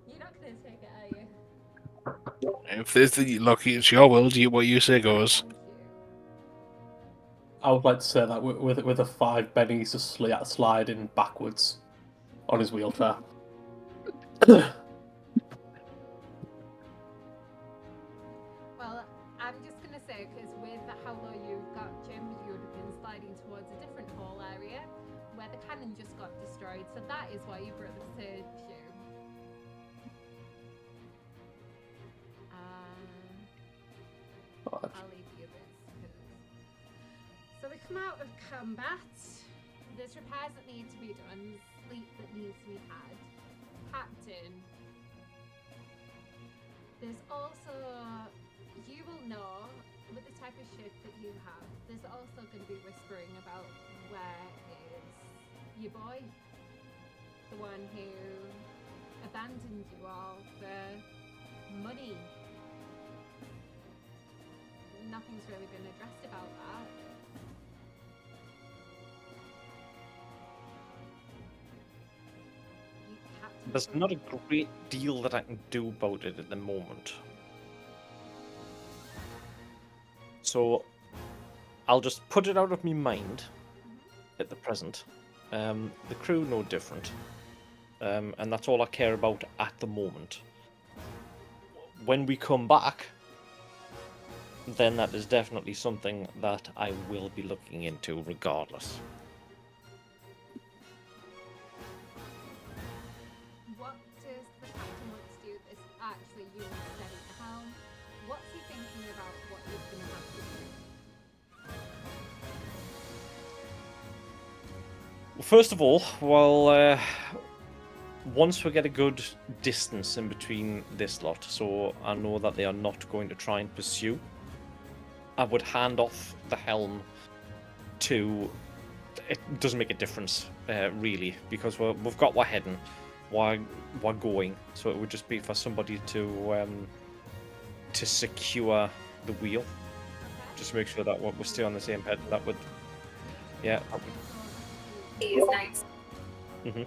You're not going to take it, are you? If there's the lucky, it's your will. What you say goes. Thank you. I would like to say that with a 5, Benny's just sliding backwards on his wheelchair. Well, I'm just going to say, because with how low you got, Jim, you would have been sliding towards a different hole area where the cannon just got destroyed. So that is why your brother saved you. I'll leave you this. So we come out of combat. There's repairs that need to be done, sleep that needs to be had. Captain. There's also, you will know, with the type of ship that you have, there's also going to be whispering about where is your boy, the one who abandoned you all for money. Nothing's really been addressed about that. You captain There's not a great deal that I can do about it at the moment. So I'll just put it out of my mind at the present. The crew no different. And that's all I care about at the moment. When we come back, then that is definitely something that I will be looking into regardless. What does the captain want to do? Is actually you steady the helm. What's he thinking about what he's going to have to do? Well, first of all, well, once we get a good distance in between this lot, so I know that they are not going to try and pursue, I would hand off the helm to... It doesn't make a difference, really, because we've got we're heading, we're going, so it would just be for somebody to secure the wheel, Okay. just to make sure that we stay on the same head. That would, yeah. That would, He is nice. Mhm.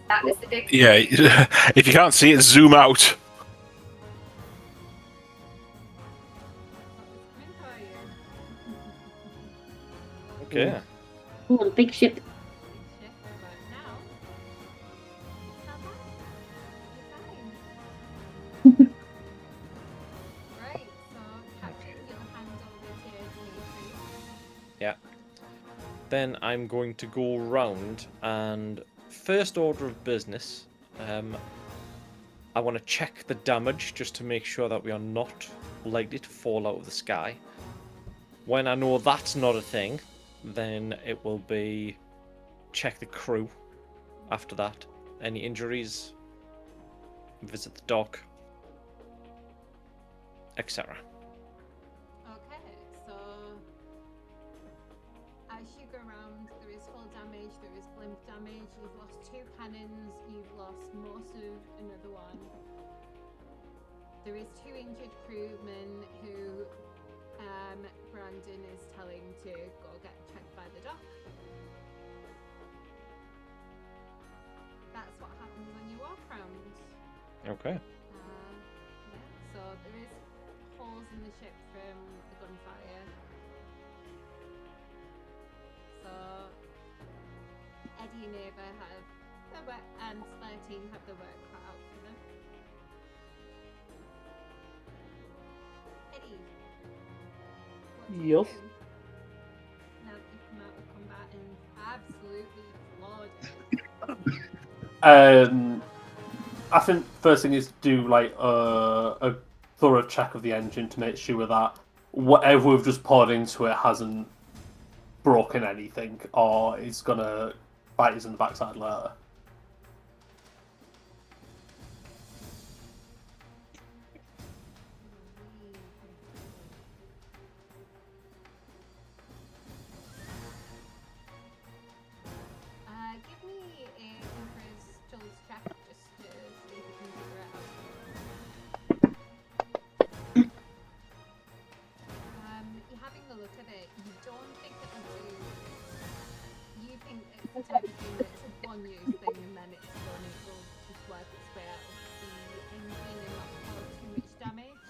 That is the big. Yeah, if you can't see it, zoom out. okay. Oh, the big ship. Right, so Captain, you'll hand over to Dimitri. Yeah. Then I'm going to go round and first order of business, I want to check the damage just to make sure that we are not likely to fall out of the sky. When I know that's not a thing, then it will be check the crew after that. Any injuries, visit the dock, etc. around. There is hull damage, there is blimp damage. You've lost 2 cannons, you've lost most of another one. There is 2 injured crewmen who Brandon is telling to go get checked by the dock. That's what happens when you walk around. Okay. Yeah, so there is holes in the ship from the gunfire. So Eddy and Ava have the work, and Slayer team have the work cut out for them. Eddy, what do you Yes. do now that you've come out of combat and absolutely floored it? I think first thing is do like a thorough check of the engine to make sure that whatever we've just poured into it hasn't broken anything or it's gonna bite us in the backside later. Give me a crystals check just to see if you can figure it out. You're having a look at it. You don't think it'll do. You think it's the type of thing that's a one-use thing and then it's done. It will just work its way out of the engine and not cause too much damage.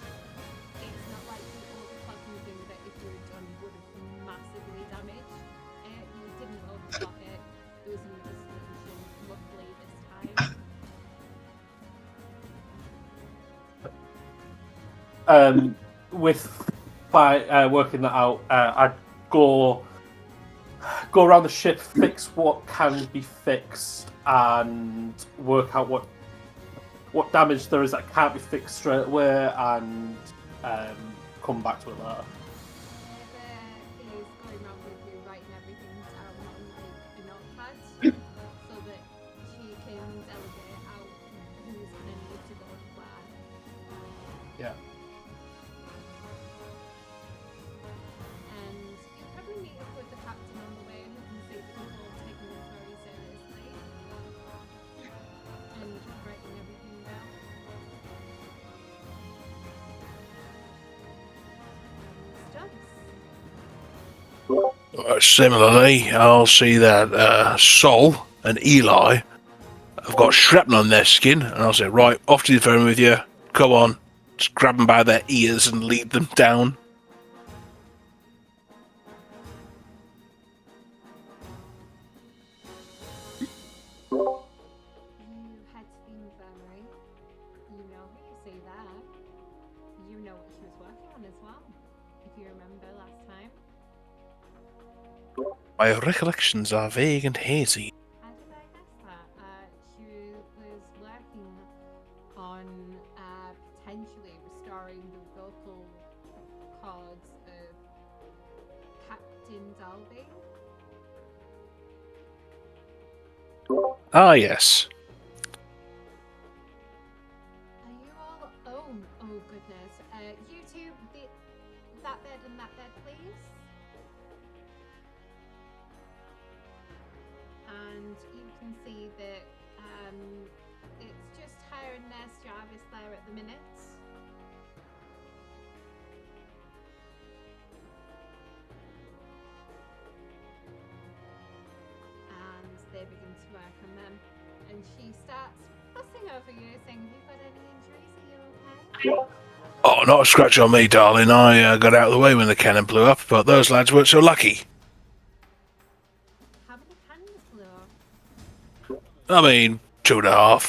It's not like the overclocking thing that if you had done would have massively damaged it. You didn't overclock it. There was another solution, luckily this time. By working that out, I'd go around the ship, fix what can be fixed, and work out what damage there is that can't be fixed straight away, and come back to it later. Eva is going around with you, writing everything down on like a notepad, so that she can delegate out who's going to need to go to where. Yeah. And you'll probably meet up with the captain on the way, who can see that you've all taken this very seriously. And writing everything down. Stubbs. Similarly, I'll see that Sol and Eli have got shrapnel on their skin, and I'll say, right, off to the phone with you. Come on. Just grab them by their ears and lead them down. You head to the infirmary. You know who you see there. You know what she was working on as well, if you remember last time. My recollections are vague and hazy. How did I guess that? She was working on potentially restoring the vocal cords of Captain Dalby. Ah, yes. Are you all? Oh goodness. You two, that bed and that bed, please. And you can see that it's just her and Nurse Jarvis there at the minute. And they begin to work on them. And she starts fussing over you, saying, "Have you got any injuries? Are you okay?" Oh, not a scratch on me, darling. I got out of the way when the cannon blew up, but those lads weren't so lucky. How many cannons blew up? I mean, 2.5. Are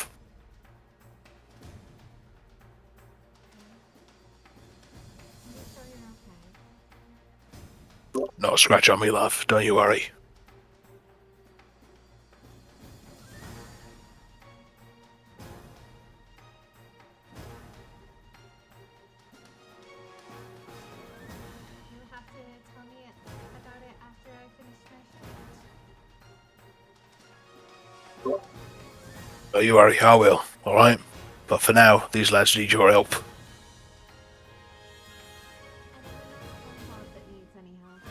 you sure you're okay? Not a scratch on me, love. Don't you worry. You'll have to tell me about it after I finish my shift. Don't you worry, I will. All right. But for now, these lads need your help. Anyone else on board that needs any help?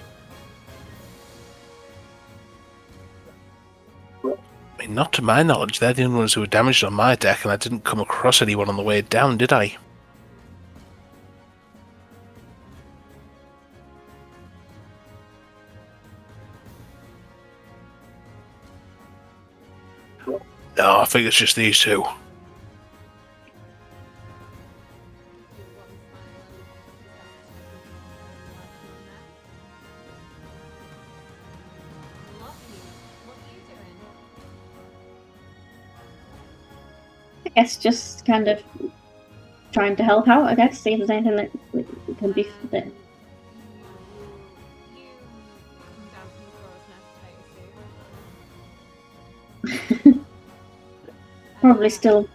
mean, not to my knowledge, they're the only ones who were damaged on my deck, and I didn't come across anyone on the way down, did I? No, I think it's just these two. I guess just kind of trying to help out, I guess, see if there's anything that can be there. You come down from the crow's nest, I assume. Probably still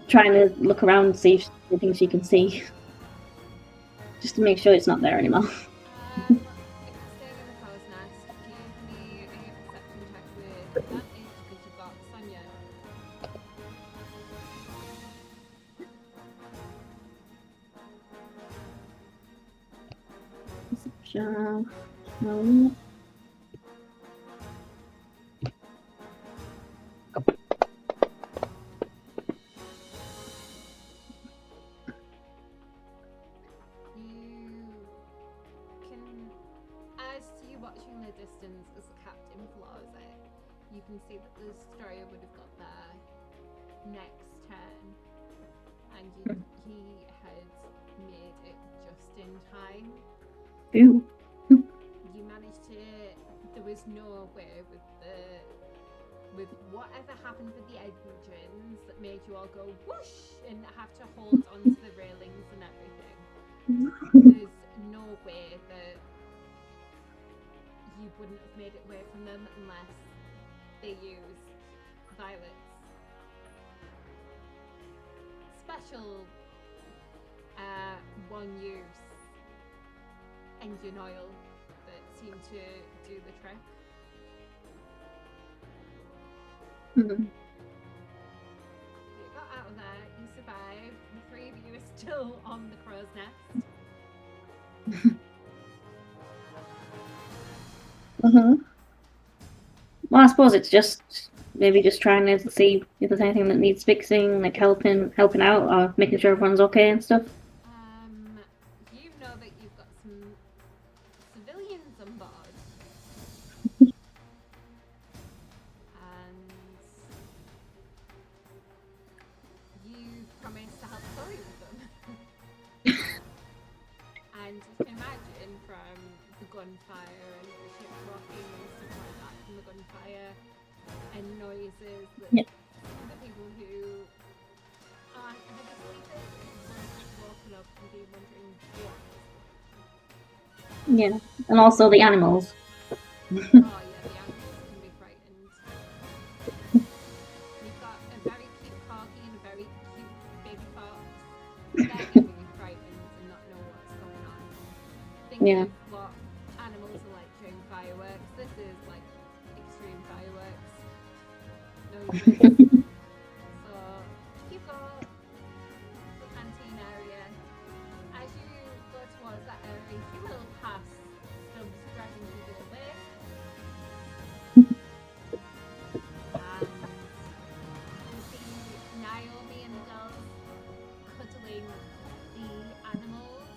trying to look around and see if there's anything she can see. Just to make sure it's not there anymore. If you're staying in the crow's nest, give me a perception check with advantage because you've got Sonia. Sure. You can, as you're watching the distance as the captain floors it, you can see that the destroyer would have got there next turn, and he had made it just in time. Ooh. You managed to. There was no way with whatever happened with the engines that made you all go whoosh and have to hold onto the railings and everything. There's no way that you wouldn't have made it away from them unless they used Violet's special one-use engine oil that seemed to do the trick. Mhm. You got out of there, you survived, the three of you are still on the crow's nest. Well, I suppose it's just maybe just trying to see if there's anything that needs fixing, like helping out, or making sure everyone's okay and stuff. You know that you've got some civilians on board. And you promised to help Chloe with them. And you can imagine from the gunfire and the ship rocking and stuff like that, from the gunfire and noises that Yeah. the people who aren't heavy sleepers will keep walking up and be wondering what is Yeah, and also the animals. Oh yeah, the animals can be frightened. You've got a very cute corgi and a very cute baby fox. They're going to be frightened and not know what's going on. Think Yeah. of what animals are like during fireworks. This is like extreme fireworks. Noises. So you've got the canteen area. As you go towards that area, you will pass Stubbs dragging you the other way. And you see Naomi and the girls cuddling the animals.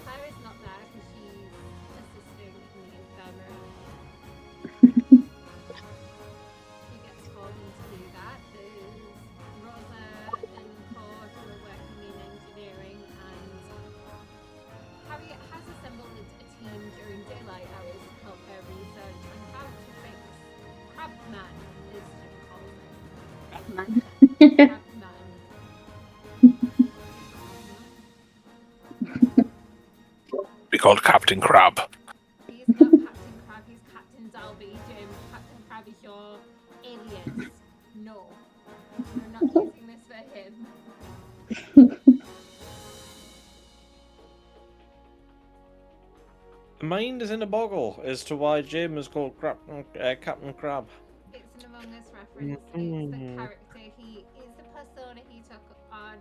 Clara's not there because she's assisting in the infirmary. She gets called in to do that. There's Rosa and Paul who are working in engineering, and Harriet has assembled a team during daylight hours to help her research on how to fix Crabman, as Jim calls it. Crabman. Be called Captain Crab. He's not Captain Crab, he's Captain Dalby, Jim. Captain Crab is your alias. No. We're not using this for him. Mind is in a boggle as to why Jim is called Captain Crab. It's an Among Us reference. It's the character he is the persona he took on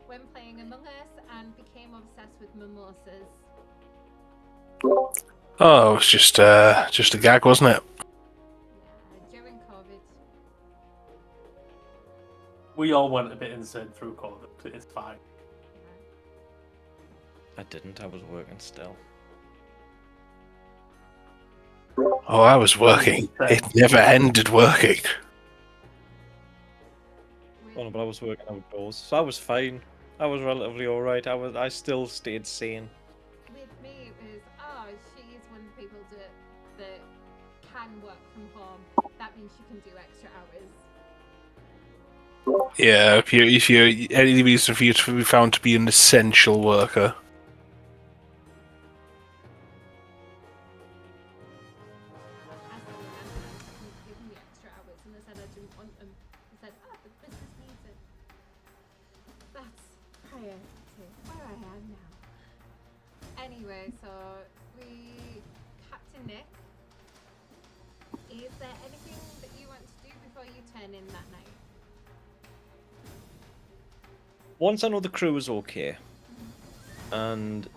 when playing Among Us and became obsessed with mimosas. Oh, it was just a gag, wasn't it? we all went a bit insane through COVID. It's fine. I didn't. I was working still. Oh, I was working. It never ended working. Oh, no, but I was working outdoors, so I was fine. I was relatively alright. I still stayed sane. With me, it was, oh, she is one of the people that can work from home. That means she can do extra hours. Yeah, if you any reason for you to be found to be an essential worker. As I remember, she gave me extra hours, and I said I didn't want them. I said, oh, the business needs it. That's prior to where I am now. Anyway, so Captain Nik, is there anything that you want to do before you turn in that night? Once I know the crew is okay, and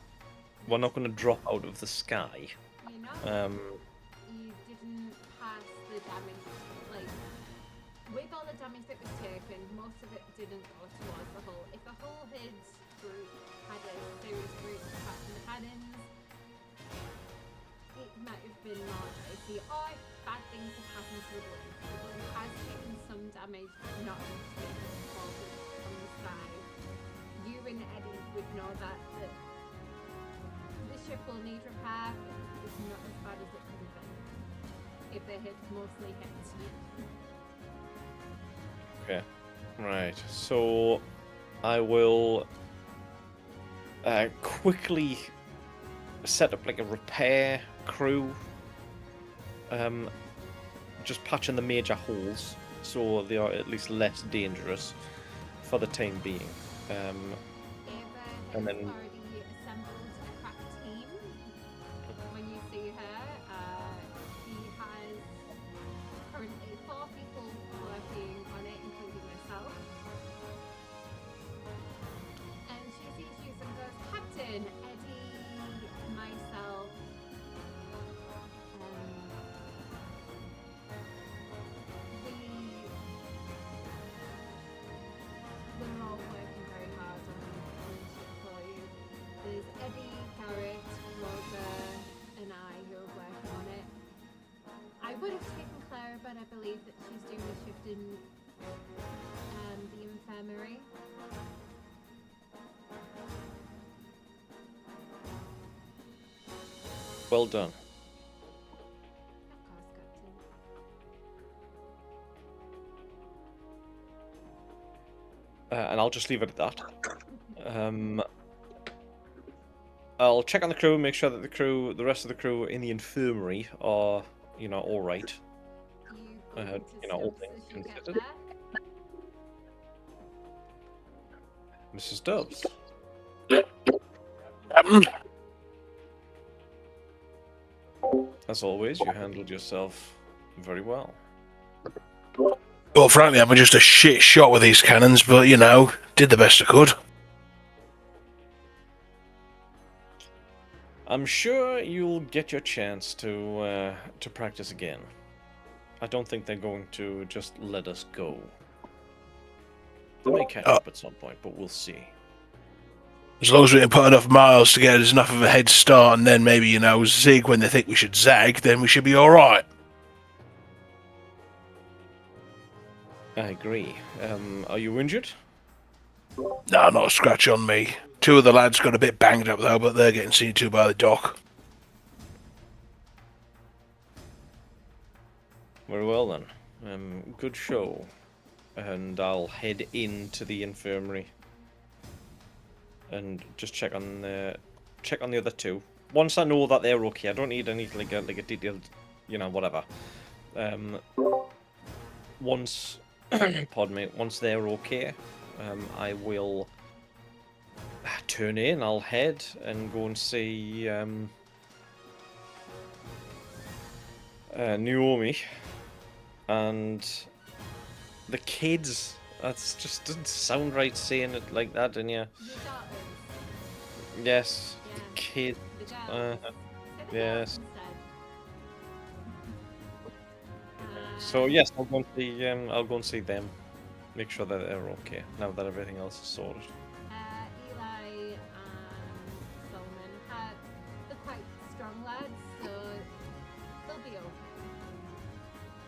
we're not going to drop out of the sky. You know, Um, you didn't pass the damage, like, with all the damage that was taken, most of it didn't go towards the hull. If the hull had had a serious bruise attack from the cannons, it might have been more dicey, or if bad things have happened to the balloon. The balloon has taken some damage, but not enough to make it fall from the sky. You and Eddie would know that the ship will need repair, but it's not as bad as it could have been if they had mostly hit you. okay. Right. So I will quickly set up like a repair crew. Just patching the major holes so they are at least less dangerous for the time being. Ava And has then- already assembled a crack team. When you see her, she has currently 4 people working on it, including herself. And she sees you and goes, Captain, Eddie, myself, we're all working very hard on the ship for you. There's Eddie, Garrett, Rosa, and I who are working on it. I would have taken Clara, but I believe that she's doing the shift in the infirmary. Well done. Of course, Captain. And I'll just leave it at that. I'll check on the crew, make sure that the rest of the crew in the infirmary are, all right. You go into all Stubbs things as you get considered. there. Mrs. Stubbs. As always, you handled yourself very well. Well, frankly, I'm just a shit shot with these cannons, but did the best I could. I'm sure you'll get your chance to practice again. I don't think they're going to just let us go. They may catch up at some point, but we'll see. As long as we can put enough miles to get us enough of a head start, and then maybe, zig when they think we should zag, then we should be alright. I agree. Are you injured? No, not a scratch on me. 2 of the lads got a bit banged up, though, but they're getting seen to by the dock. Very well then. Good show. And I'll head into the infirmary and just check on the other 2. Once I know that they're okay, I don't need anything like a detailed, whatever. Once, pardon me, once they're okay, I will turn in. I'll head and go and see Naomi and the kids. That's just doesn't sound right saying it like that, and yeah. Your daughters. Yes, Yeah. the kid. The girls. Uh, Say the yes. girls instead. So yes, I'll go and see them make sure that they're okay now that everything else is sorted. Eli and Solomon they're quite strong lads, so they'll be okay.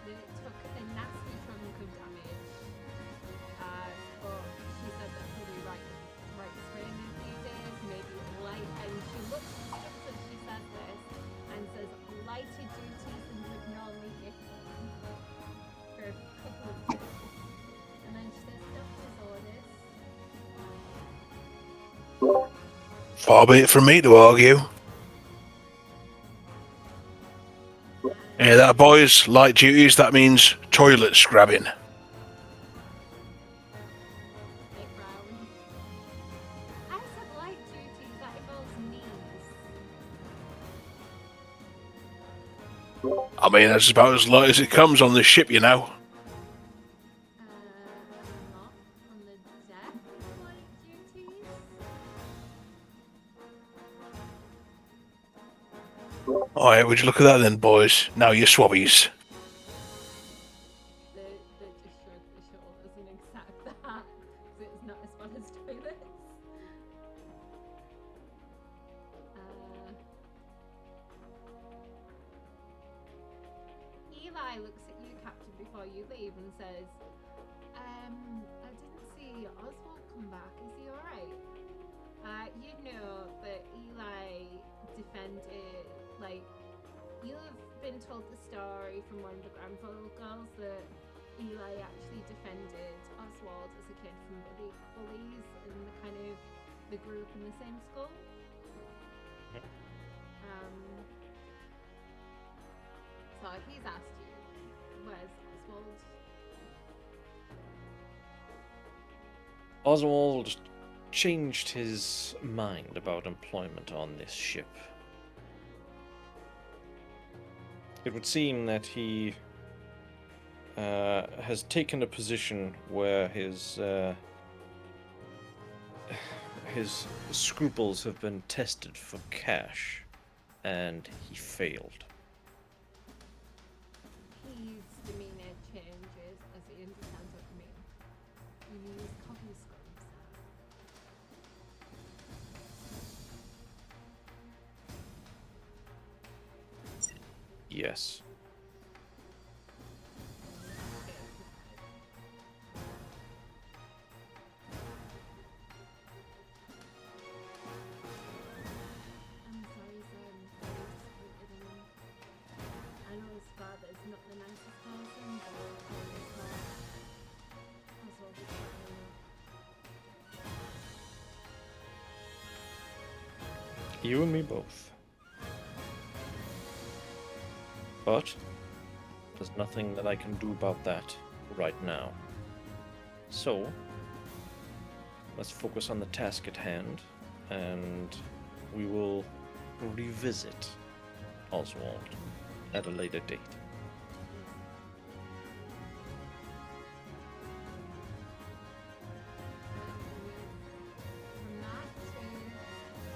They took a nasty chunk of damage, but she said that they'll be right this way in a few days, maybe light. And she looks at Stubbs as she says this and says, lighter duties and to ignore me if for a couple of days. And then she says, doctor's orders. Far be it from me to argue. Yeah, that boys, light duties, that means toilet scrubbing. Nick Brown. I said light duties, that involves knees. I mean, that's about as light as it comes on this ship, you know. Not on the deck, light duties. Alright, would you look at that then, boys? Now you swabbies. They just shrug the shoulders and accept that, because it's not as fun as toilets. Eli looks at you, Captain, before you leave and says, I didn't see Oswald come back. Is he alright? You know that Eli defended, like, you've been told the story from one of the grandfather girls that Eli actually defended Oswald as a kid from bullies and they grew up in the same school. So he's asked you, where's Oswald? Oswald changed his mind about employment on this ship. It would seem that he has taken a position where his scruples have been tested for cash, and he failed. His demeanor changes as he understands what you mean. You use copy scrubs. Yes. I'm sorry, sir. I'm very disappointed in him. I know his father's not the nicest person, but his father. Oswald is fine. You and me both. But there's nothing that I can do about that right now. So let's focus on the task at hand, and we will revisit Oswald at a later date. From that to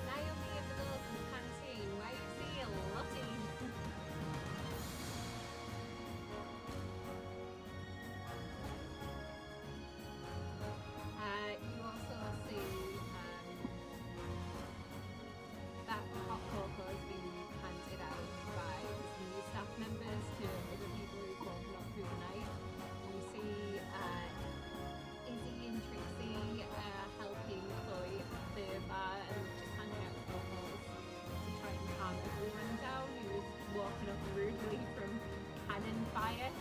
Naomi and the girls in the canteen. Why you see a Lottie? You also see that hot cocoa has been handed out by some new staff members to other people who've woken up through the night. You see Izzy and Trixie helping Chloe at the bar and just handing out cocos to try and calm everyone down who's walking up rudely from cannon fire.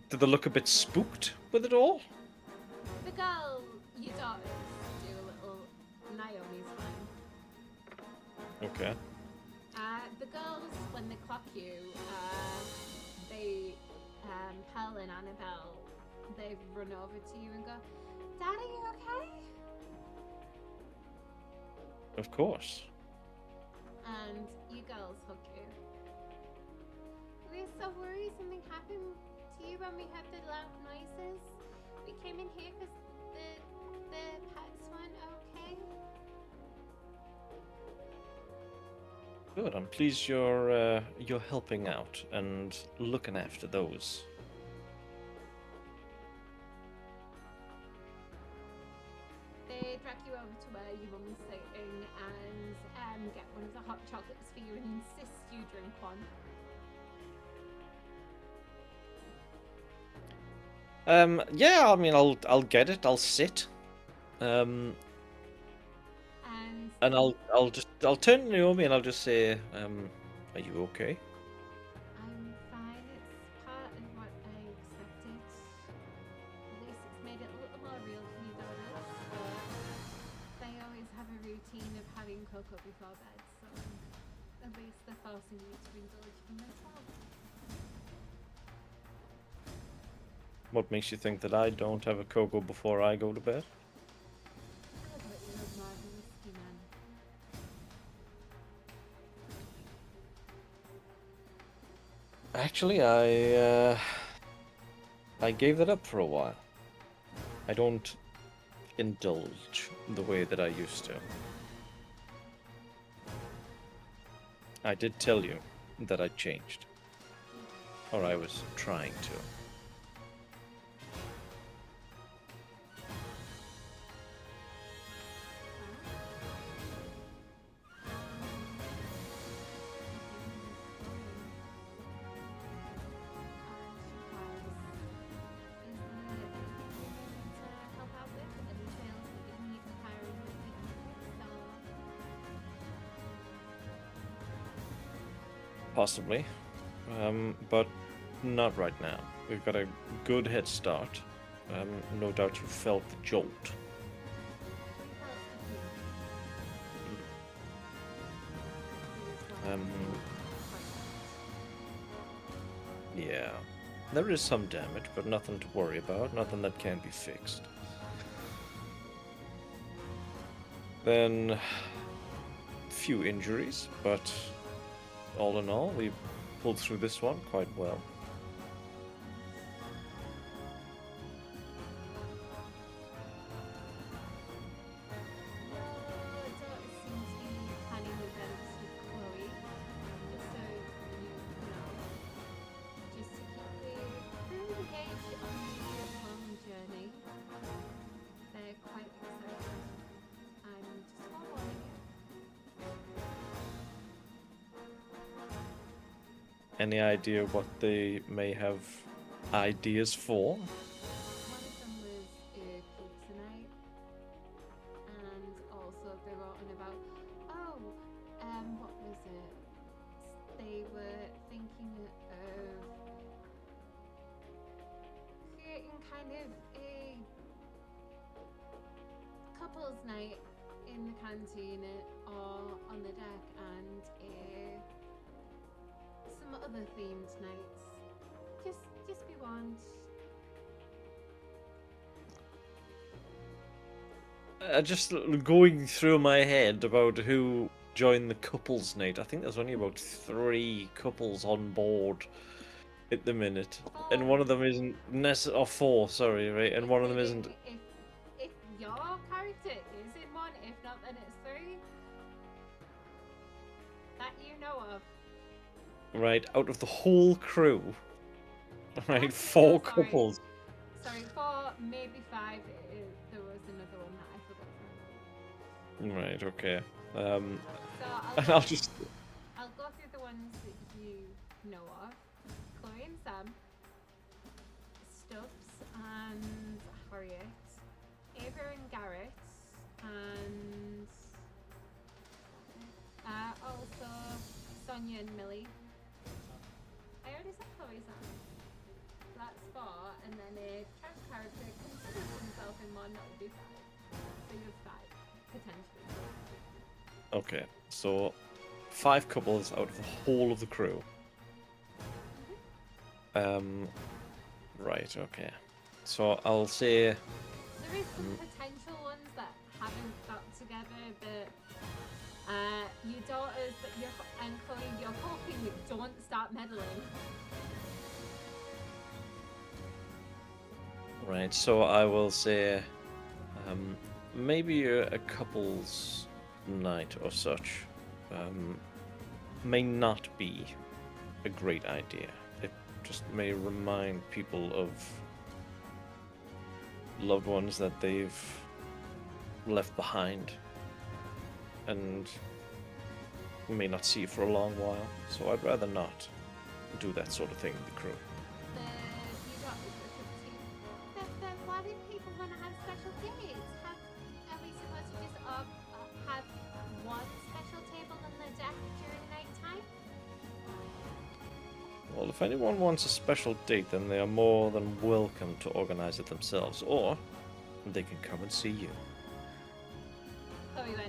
Did they look a bit spooked with it all? The girl, your daughters, do a little. Naomi's fine. Okay. The girls, when they clock you, they, Pearl and Annabelle, they run over to you and go, Dad, are you okay? Of course. And you girls hug you. We're so worried something happened to you when we heard the loud noises. We came in here because the pets weren't okay. Good. I'm pleased you're helping out and looking after those. They drag you over to where your mum is sitting and get one of the hot chocolates for you and insist you drink one. Yeah, I mean, I'll get it. I'll sit. And And I'll turn to Naomi and I'll just say, are you okay? I'm fine. It's part of what I expected. At least it's made it a little more real for you daughters. But they always have a routine of having cocoa before bed, so at least they're forcing you to indulge in themselves. What makes you think that I don't have a cocoa before I go to bed? I thought you were more of a whiskey man. Actually, I gave that up for a while. I don't indulge the way that I used to. I did tell you that I changed. Or I was trying to. Possibly. But not right now. We've got a good head start. No doubt you felt the jolt. Yeah. There is some damage, but nothing to worry about. Nothing that can't be fixed. Then, few injuries, but all in all, we pulled through this one quite well. Any idea what they may have ideas for? One of them was a kryptonite, and also they were on about, what was it? They were thinking of creating kind of a couples night in the canteen or on the deck, and some other themed nights. Just be warned. Just going through my head about who joined the couples night. I think there's only about 3 couples on board at the minute, and one of them isn't or 4. Sorry, right? And one of them isn't. If your character is in one, if not, then it's 3 that you know of. Right, out of the whole crew. Right, 4 couples. Sorry, 4, maybe 5. There was another one that I forgot. Right, okay. So I'll just. I'll go through the ones that you know of. Chloe and Sam, Stubbs and Harriet, Ava and Garrett, and also Sonia and Millie. I already said Chloe's on. That's 4, and then if Trev's character considers himself in one, that would be 5. So you have 5, potentially. Okay, so 5 couples out of the whole of the crew. Right, okay. So I'll say. There is some potential ones that haven't got together, but you daughters and Chloe, you're hoping that don't start meddling. Right, so I will say. Maybe a couple's night or such. may not be a great idea. It just may remind people of loved ones that they've left behind and may not see for a long while. So I'd rather not do that sort of thing with the crew. Then why do people want to have special dates? Are we supposed to just have one special table on the deck during nighttime? Well, if anyone wants a special date, then they are more than welcome to organize it themselves, or they can come and see you. So we went, you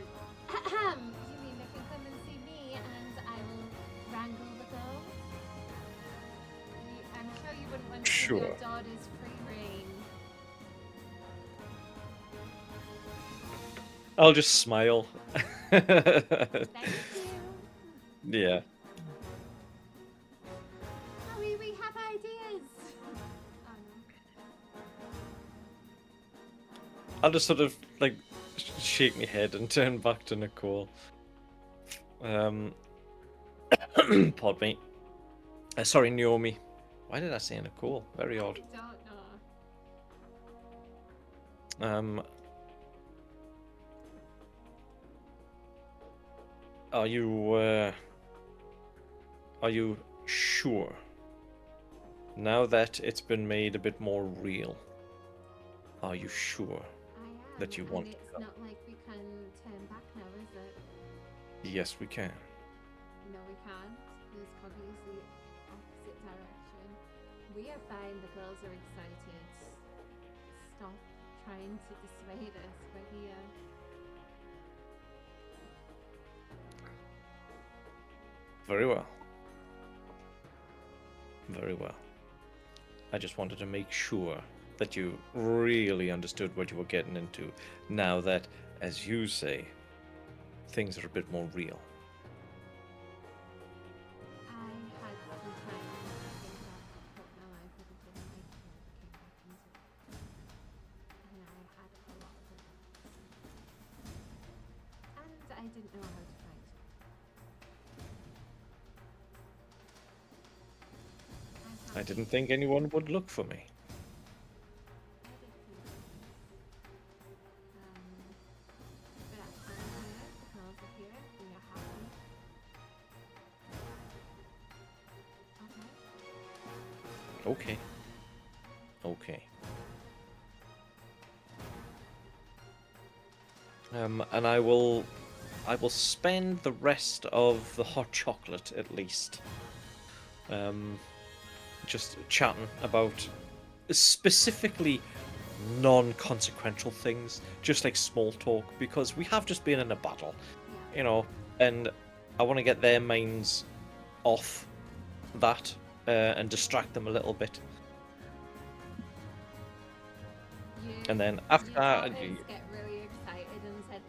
mean they can come and see me and I will wrangle the girls? I'm sure you wouldn't want to give your Sure. daughters free reign. I'll just smile. Thank you. Yeah. Oh, we have ideas. Oh, I'll just sort of like shake my head and turn back to Nicole. Pardon me. Sorry, Naomi. Why did I say Nicole? Very no. odd. I don't know. Are you sure? Now that it's been made a bit more real, are you sure I am. that you want and to it's go? not like we can turn back now, is it? Yes, we can. No, we can't. There's obviously opposite direction. We are fine. The girls are excited. Stop trying to dissuade us. We're here. Very well. Very well. I just wanted to make sure that you really understood what you were getting into, now that, as you say, things are a bit more real. I had some time to think about what my life would have been like if I came back into it. And I had a lot of regrets. And I didn't know how to fight. I didn't think anyone would look for me. But I'm here, the girls are here, we are happy. Okay. Okay. And I will spend the rest of the hot chocolate at least, just chatting about specifically non-consequential things, just like small talk, because we have just been in a battle, Yeah. you know, and I want to get their minds off that and distract them a little bit. And then after your that, daughters get really excited and said,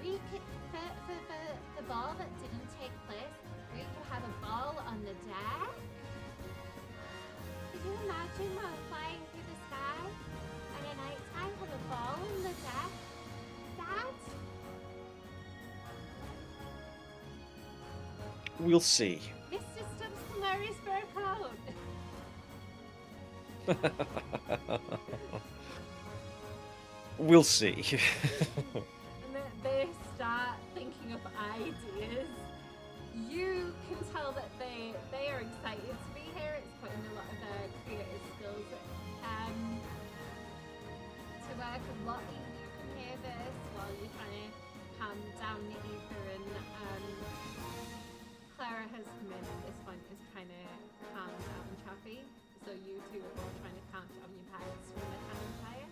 we could, for the ball that didn't take place, we could have a ball on the deck. Could you imagine while flying through the sky and at night time have a ball on the deck? Dad? we'll see. Mr. Stubbs can wear his fur coat. We'll see. And they start thinking of ideas. You can tell that they are excited to be here. It's putting a lot of their creative skills to work. And Lottie, you can hear this while you're trying to calm down the ether. And Clara has come in at this point, is trying to calm down Chaffee. So you two are both trying to calm down your parents from the cannon fire.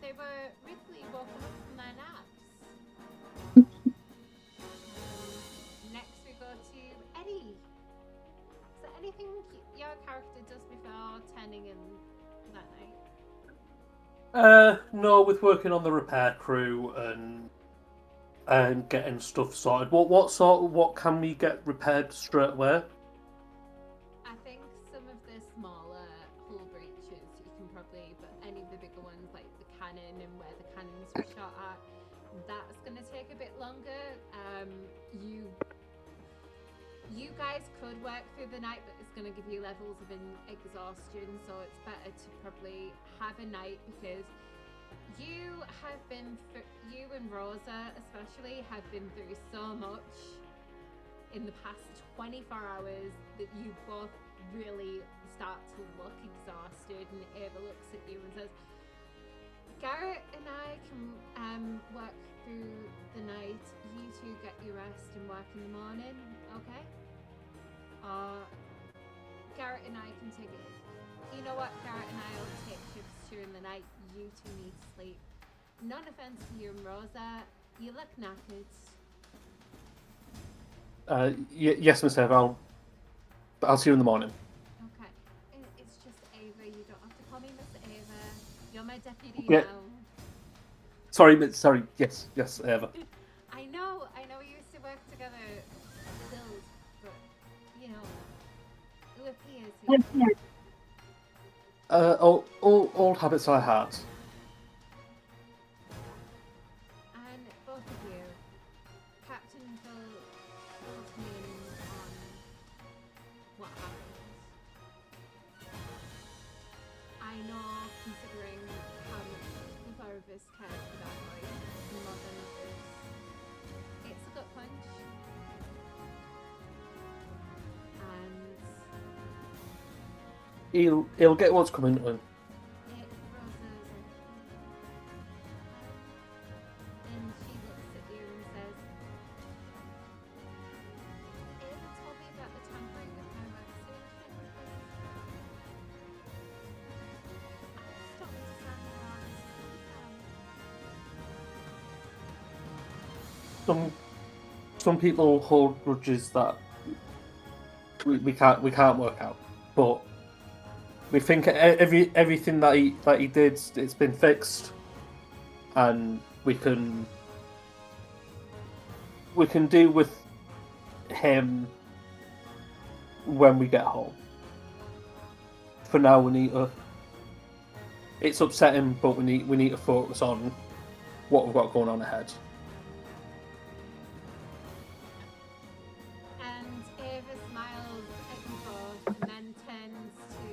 They were really woken up from their naps. Next we go to Eddy. Is there anything your character does before turning in that night? No, with working on the repair crew and getting stuff sorted. What can we get repaired straight away? I think some of the smaller hull breaches you can probably, but any of the bigger ones like the cannon and where the cannons were shot at, that's going to take a bit longer. You You guys could work through the night, but it's going to give you levels of exhaustion, so it's better to probably have a night because you and Rosa especially have been through so much in the past 24 hours that you both really start to look exhausted, and Ava looks at you and says, Garrett and I can work through the night. You two get your rest and work in the morning, okay? Garrett and I can take it. You know what? Garrett and I will take shifts during the night. You two need sleep. None offense to you and Rosa. You look knackered. Yes, Miss Ava. I'll see you in the morning. Okay. It's just Ava. You don't have to call me Miss Ava. You're my deputy Yeah. now. Sorry. Yes, Ava. I know. We used to work together still, but you know, who appears here? Old habits I had. And both of you, Captain filled me in on what happened. I know, considering how much the four of us cared for that boy more than others, it's a gut punch. And He'll get what's coming to him. and she looks at you and says, Ava told me about the tampering with my vaccine. I just don't understand where all this is coming from. Some people hold grudges that we can't work out, but we think everything that he did, it's been fixed, and we can deal with him when we get home. For now, we need to. It's upsetting, but we need to focus on what we've got going on ahead. And Ava smiles at you both and then turns to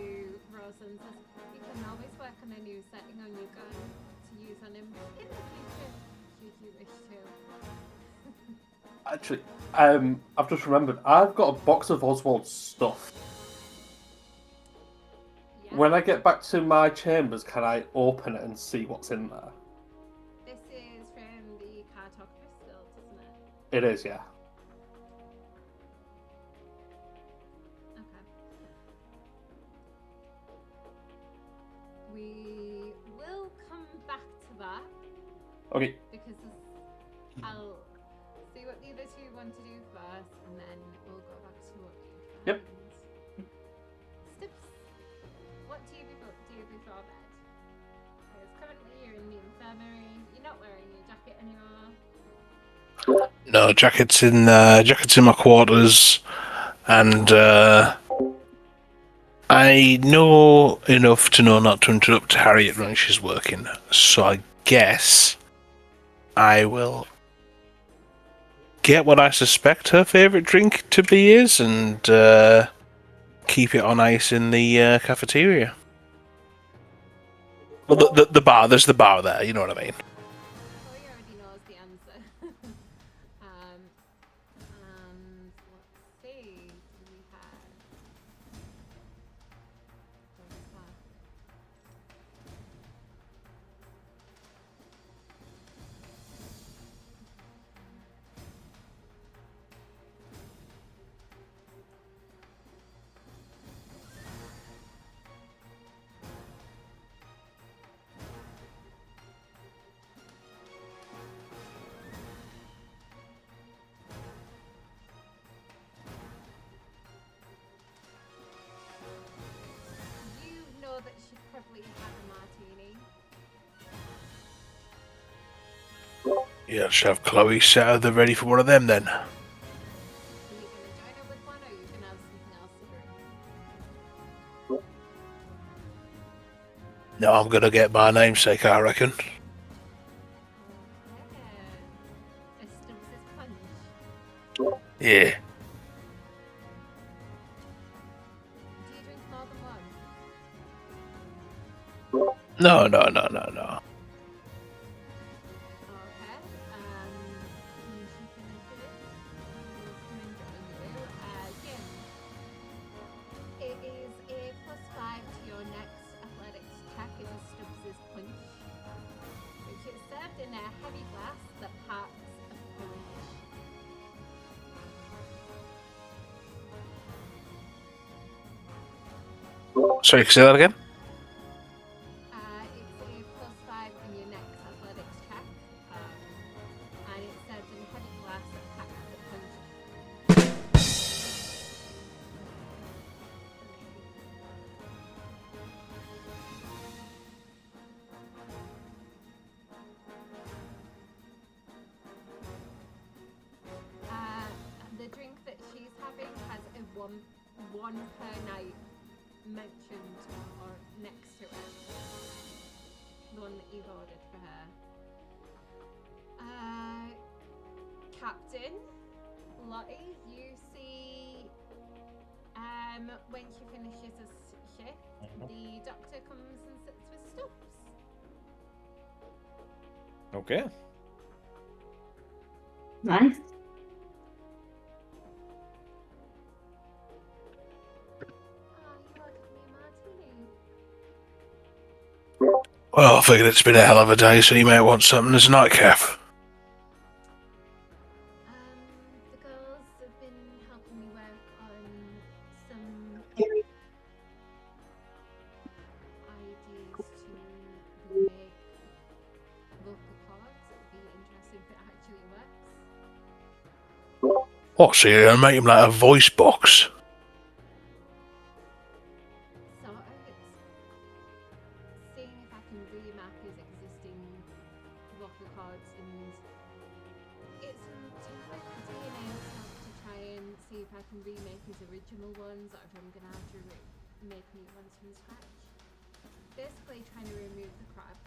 Rosa and says, you can always work on a new setting on your gun to use on him in the future, should you wish to. Actually, I've just remembered, I've got a box of Oswald's stuff. Yeah. When I get back to my chambers, can I open it and see what's in there? This is from the cartographer's guild, isn't it? It is, yeah. Okay. We will come back to that Okay. because I'll see what the other two want to do first, and then we'll go back to what you found. Yep. Stubbs, what do you do before bed? Because currently you're in the infirmary. You're not wearing your jacket anymore. No, jacket's in my quarters, and I know enough to know not to interrupt Harriet when she's working. So I guess I will get what I suspect her favourite drink to be is, and keep it on ice in the cafeteria. Well, the bar. There's the bar there. You know what I mean. Chloe already knows the answer. And let's see. Do we have? Where's that? You know that she probably had a martini. Yeah, should have Chloe set her the ready for one of them then. Are you going to join her with one, or are you going to have something else to drink? No, I'm gonna get my namesake, I reckon. A Stubbs' punch. Yeah. No. Okay. When she finishes, we'll come and join you. Jim, it is a +5 to your next athletics check as a Stubbs' punch, which is served in a heavy glass that parts a punch. Sorry, can you say that again? It's a +5 on your next athletics check, and it serves in a heavy glass that packs the punch. The drink that she's having has a one per night mentioned or next to it. The one that you've ordered for her. Captain Lottie, you see when she finishes a shift, the doctor comes and sits with Stubbs. Okay. Nice. You ordered me a martini. Well, I figured it's been a hell of a day, so you may want something as a nightcap. The girls have been helping me work on some ideas to remake vocal cords. It'd be interesting if it actually works. What, so you're going to make him like a voice box? Sort of. It's seeing if I can remap his existing vocal cords, and it's to like DNA stuff to try and see if I can remake his original ones, or if I'm gonna have to make new ones from scratch. Basically, trying to remove the crab.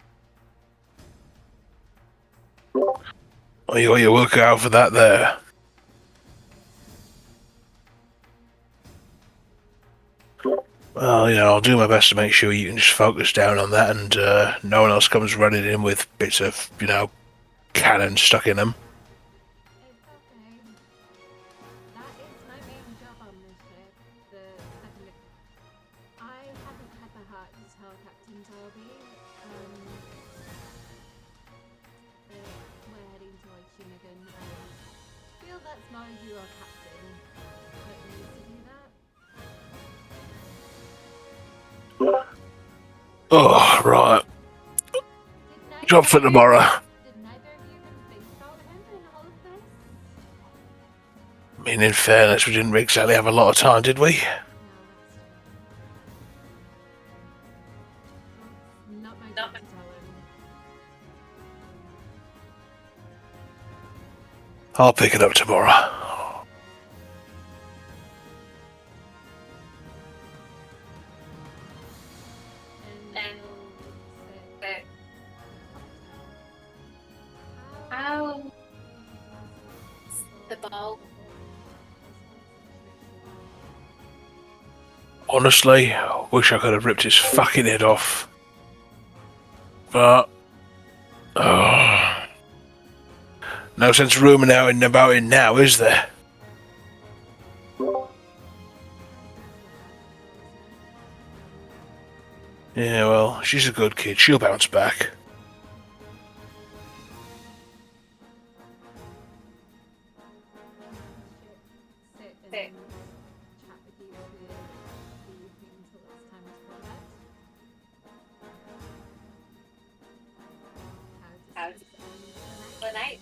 Well, you got your work out for that there. Well, I'll do my best to make sure you can just focus down on that and no one else comes running in with bits of, cannon stuck in them. It's okay. That is my main job on this ship. The second I haven't had the heart to tell Captain Darby. We're heading towards Shinigan. I feel that's more your captain that needs to do that. Oh, right. Did Job for tomorrow. Did neither of you even think about him in all of this? I mean, in fairness, we didn't exactly have a lot of time, did we? No, that's true. It's not my job to tell him. I'll pick it up tomorrow. And we'll sit. Ow. The ball. Honestly, I wish I could have ripped his fucking head off. But... no sense ruminating about it now, is there? Yeah, well, she's a good kid. She'll bounce back. Sit and chat with you for the evening until it's time to go to bed. How does this end The night.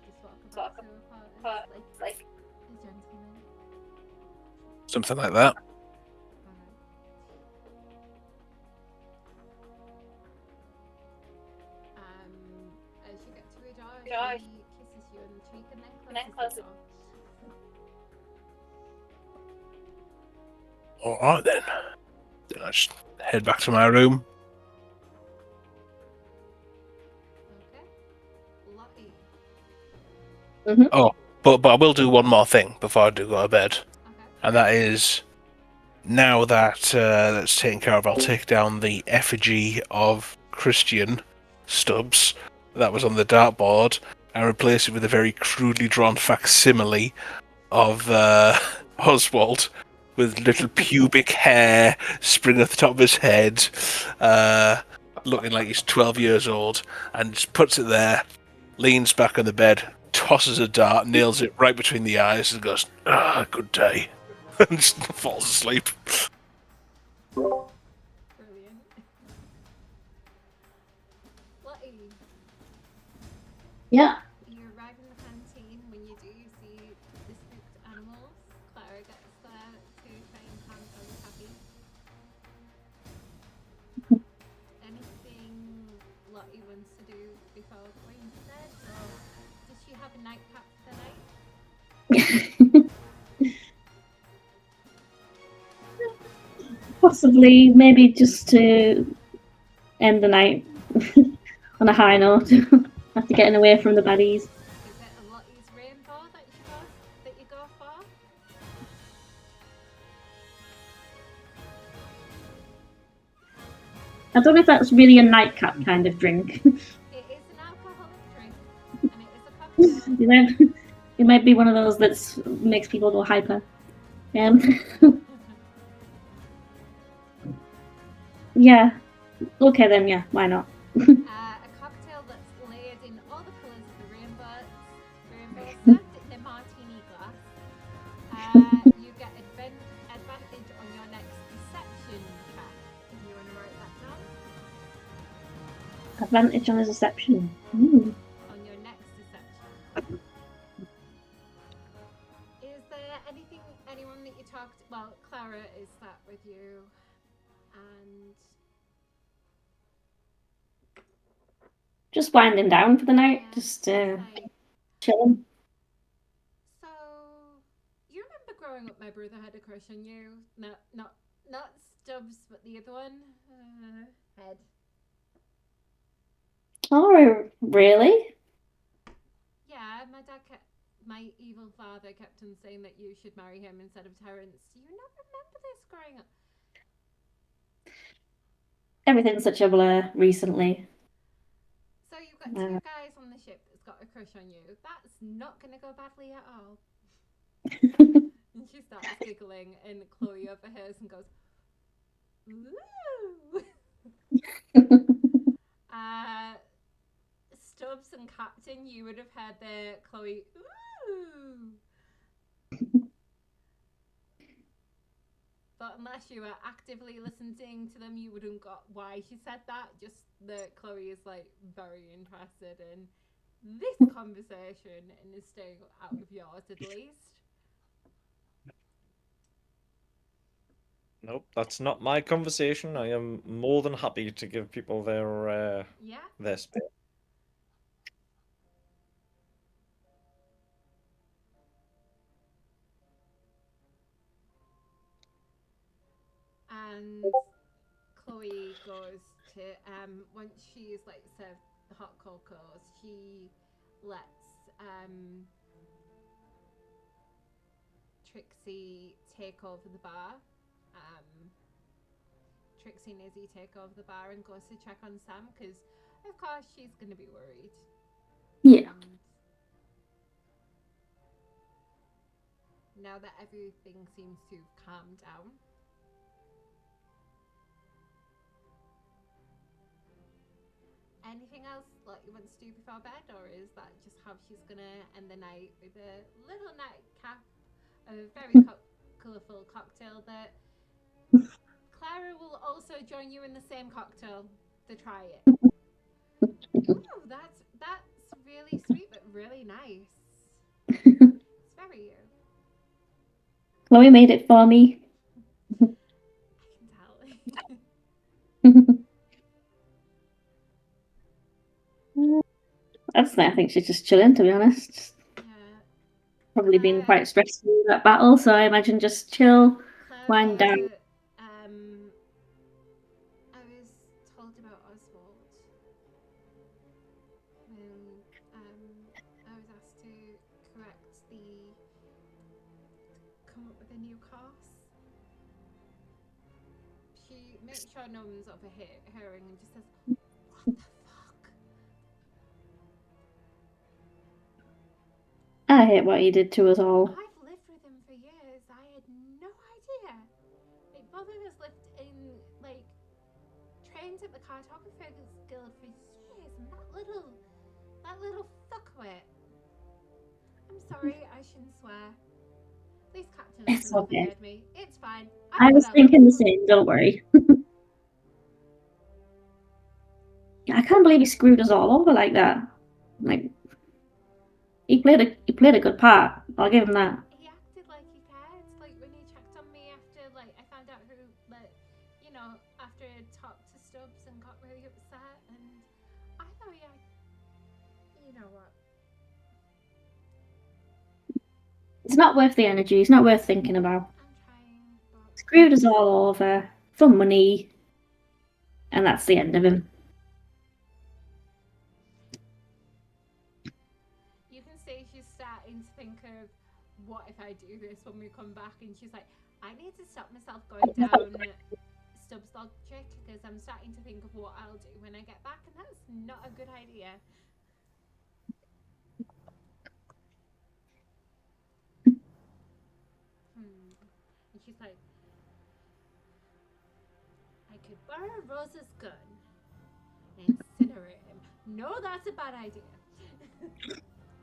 Just walk about to a part Like, a gentleman. Something like that. As you get to a door, Door. she kisses you on the cheek and then then closes the closes. door. Alright then. Then I just head back to my room. Okay. Lottie. Mm-hmm. But I will do one more thing before I do go to bed. Okay. And that is... now that that's taken care of, I'll take down the effigy of Christian Stubbs that was on the dartboard and replace it with a very crudely drawn facsimile of Oswald with little pubic hair springing at the top of his head, looking like he's 12 years old, and just puts it there, leans back on the bed, tosses a dart, nails it right between the eyes, and goes, "Ah, good day," and just falls asleep. Brilliant. Lottie, Yeah. you arrive in the canteen. When you do, you see the spooked animals. Clara gets there to try and calm down Happy. Anything Lottie wants to do before going to bed, or does she have a nightcap for the night? Possibly, maybe just to end the night on a high note. After getting away from the baddies. Is it a Lottie's rainbow that you go for? I don't know if that's really a nightcap kind of drink. It is an alcoholic drink, and it is a cocktail. It might be one of those that makes people go hyper. Yeah. Okay then, yeah, why not? A cocktail that's layered in all the colours of the rainbow, served in a martini glass. You get advantage on your next deception check. If you want to write that down. Advantage on his deception. Ooh. On your next deception. Is there anyone that you talked? Well, Clara is sat with you, and Just winding down for the night, just Hi. chilling. So, you remember growing up, my brother had a crush on you? Not Stubbs, but the other one, Head. Oh, really? Yeah, my evil father kept on saying that you should marry him instead of Terence. Do you not remember this growing up? Everything's such a blur recently. So you've got two guys on the ship that's got a crush on you. That's not going to go badly at all. And she starts giggling, and Chloe overhears and goes, "Ooh!" Stubbs and Captain, you would have heard the Chloe, "Ooh!" But unless you were actively listening to them, you wouldn't got why she said that. Just that Chloe is like very interested in this conversation and is staying out of yours at least. Nope, that's not my conversation. I am more than happy to give people their space. And Chloe goes to once she's like served the hot cocos, she lets Trixie take over the bar. Trixie and Izzy take over the bar and goes to check on Sam because of course she's gonna be worried. Yeah. Now that everything seems to have calmed down. Anything else like you want to do before bed, or is that just how she's gonna end the night with a little nightcap of a very colourful cocktail that Clara will also join you in the same cocktail to try it. Ooh, that's really sweet but really nice. It's very you. Chloe made it for me. I can tell. I think she's just chilling, to be honest. Yeah. Probably been quite stressed through that battle, so I imagine just chill, wind down. I was told about Oswald when I was asked to come up with a new course. she makes sure no one's overhearing and just says, "What the fuck?" I hate what he did to us all. I've lived with him for years. I had no idea. Like, both of us lived in, like, trained at the Cartographer Guild for years, and that little fuckwit. I'm sorry, I shouldn't swear. Please, Captain, It's hasn't okay. overheard me. It's fine. I was thinking the same, don't worry. I can't believe he screwed us all over like that. Like, he played a good part. I'll give him that. He acted like he cared. Like, when he checked on me after, like, I found out who, like, you know, after I talked to Stubbs and got really upset, and I thought, yeah, you know what? It's not worth the energy. It's not worth thinking about. I'm trying, but Screwed us all over for money, and that's the end of him. you can see she's starting to think of, what if I do this when we come back? And she's like, I need to stop myself going down Stubbs logic, because I'm starting to think of what I'll do when I get back, and that's not a good idea. And she's like, I could borrow Rosa's gun and incinerate him. No, that's a bad idea.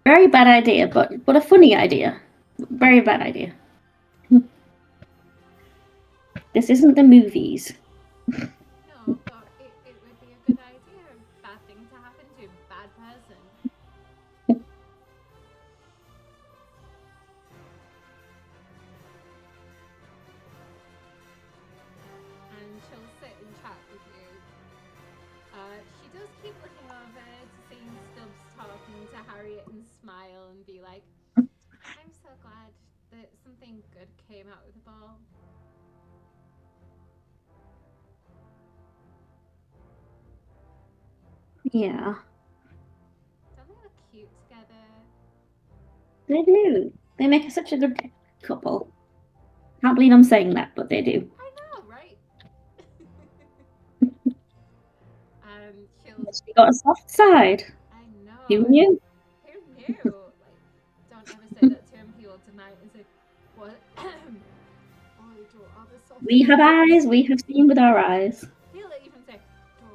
Very bad idea, but a funny idea. Very bad idea. This isn't the movies. No, but it would be a good idea. Bad thing to happen to a bad person. And she'll sit and chat with you. She does keep looking over to seeing Stubbs talking to Harriet and smile and be like, I'm so glad that something good came out of the ball. Yeah, Don't they look cute together? they do. They make such a good couple. Can't believe I'm saying that, but they do. I know, right? She'll. She got a soft side. I know. Who knew? Who knew? Like, don't ever say that to him. He will deny it and say, "What? I draw other soft We have sides." eyes. We have seen with our eyes. He'll even say, "Draw a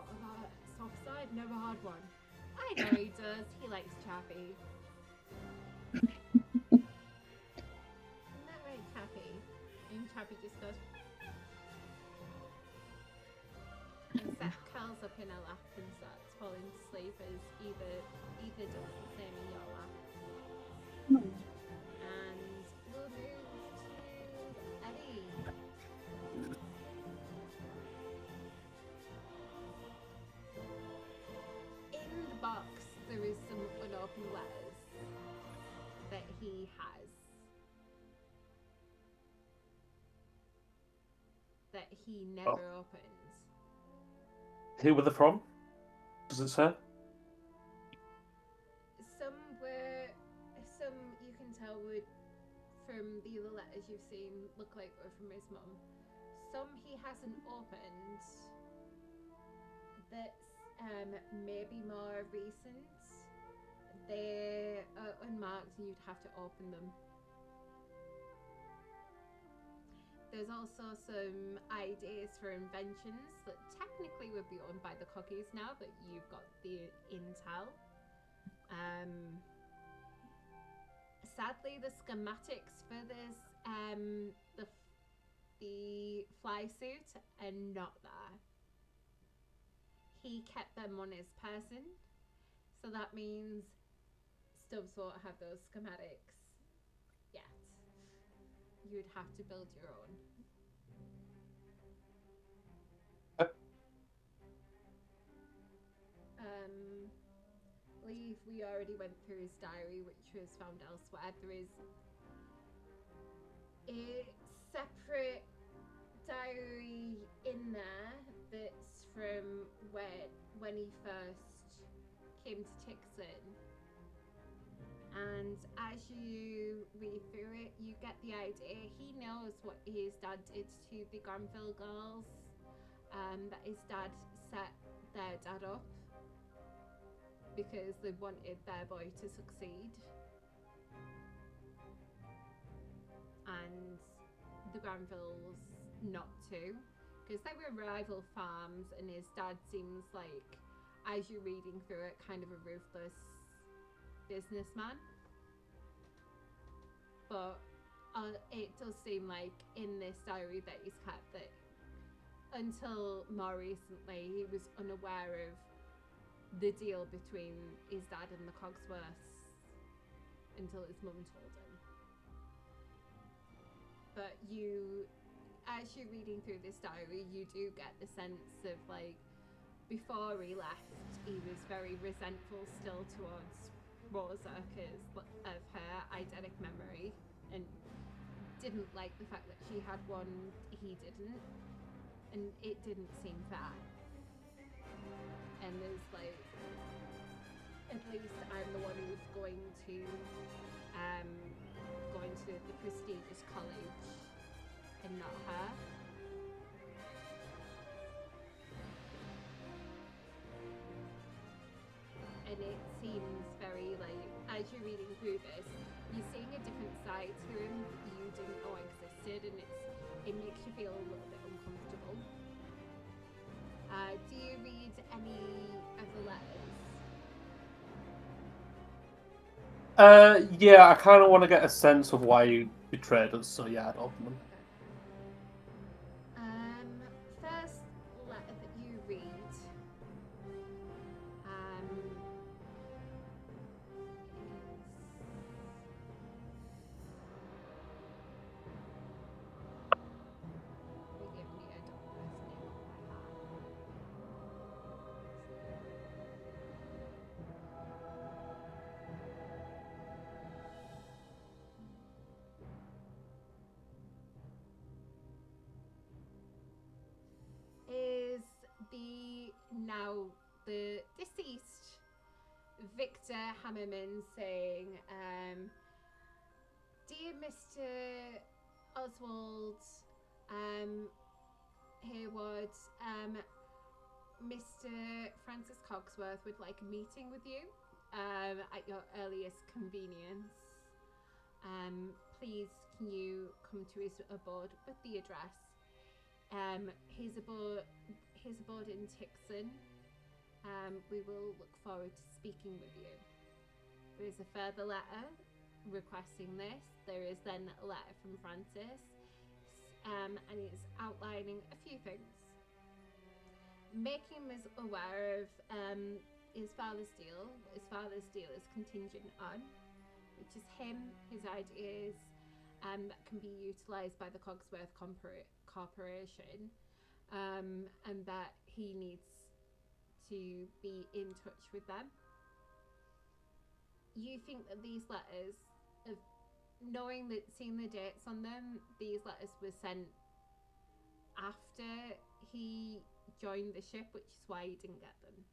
soft side. Never had one." I know he does. He likes Chappy. Isn't that right, Chappy? And Chappy just goes. And Seth curls up in her lap and starts falling to sleep as either does the same in your lap. And we'll move to Eddy. In the box, there is some unopened letters that he has. That he never opened. Who were they from? Does it say? Some you can tell would, from the other letters you've seen, look like were from his mum. Some he hasn't opened. That's maybe more recent. They are unmarked and you'd have to open them. There's also some ideas for inventions that technically would be owned by the cookies now, but you've got the intel. Sadly, the schematics for this, the fly suit are not there. He kept them on his person, so that means Stubbs won't have those schematics yet. You'd have to build your own. Leave, we already went through his diary, which was found elsewhere. There is a separate diary in there that's from when he first came to Tixon. And as you read through it, you get the idea. He knows what his dad did to the Granville girls that his dad set their dad up because they wanted their boy to succeed. And the Granvilles not to, because they were rival farms, and his dad seems like, as you're reading through it, kind of a ruthless businessman. But it does seem like in this diary that he's kept that until more recently he was unaware of the deal between his dad and the Cogsworths until his mum told him. But as you're reading through this diary, you do get the sense of, like, before he left, he was very resentful still towards Rosa because of her eidetic memory, and didn't like the fact that she had one he didn't, and it didn't seem fair. And there's like, at least I'm the one who's going to the prestigious college and not her. And it seems very, like, as you're reading through this, you're seeing a different side to him that you didn't know existed, and it makes you feel a little bit uncomfortable. Do you read any of the letters? Yeah, I kind of want to get a sense of why you betrayed us, so yeah, I'd open them. First letter that you read, forgive me, I don't know his name off by heart. Is the deceased Victor Hammerman saying, "Dear Mr. Oswald Hayward, Mr. Francis Cogsworth would like a meeting with you at your earliest convenience. Please, can you come to his abode with the address? His abode in Tixon. We will look forward to speaking with you." There is a further letter requesting this. There is then a letter from Francis, and it's outlining a few things. Making him as aware of his father's deal. His father's deal is contingent on, which is him, his ideas, that can be utilised by the Cogsworth Corporation, and that he needs to be in touch with them. You think that these letters, seeing the dates on them, these letters were sent after he joined the ship, which is why he didn't get them.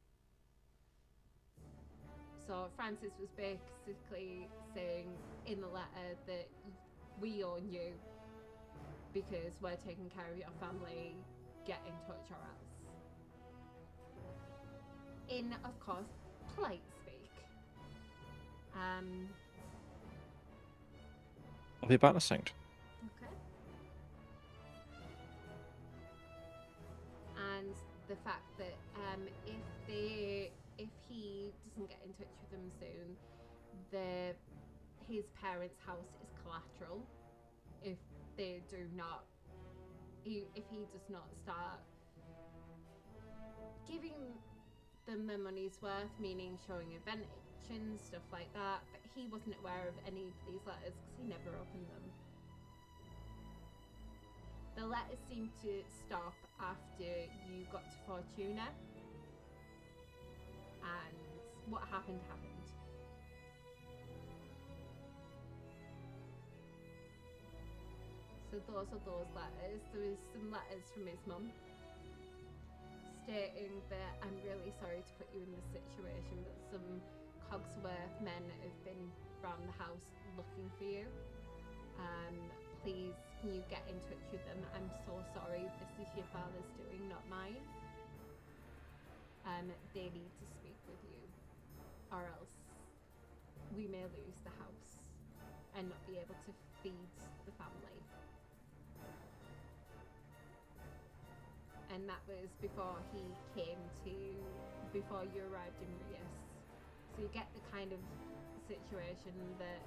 So Francis was basically saying in the letter that we own you because we're taking care of your family, get in touch or else. In, of course, polite speak. I'll be back in a second. Okay. And the fact that if he doesn't get in touch with them soon, his parents' house is collateral. If he does not start giving them their money's worth, meaning showing inventions, stuff like that, but he wasn't aware of any of these letters because he never opened them. The letters seemed to stop after you got to Fortuna, and what happened. So those are those letters. There was some letters from his mum stating that I'm really sorry to put you in this situation, but some Cogsworth men have been around the house looking for you. Please can you get in touch with them? I'm so sorry, this is your father's doing, not mine. They need to speak with you, or else we may lose the house and not be able to feed the family. And that was before before you arrived in Rias. So you get the kind of situation that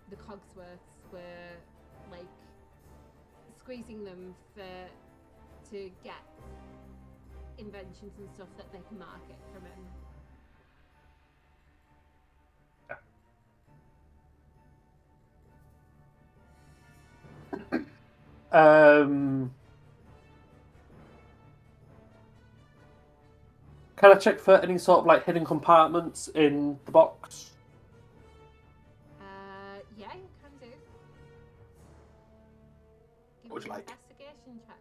the Cogsworths were like squeezing them to get inventions and stuff that they can market from him. Can I check for any sort of like hidden compartments in the box? Yeah, you can do. Give What would me you an like? investigation check.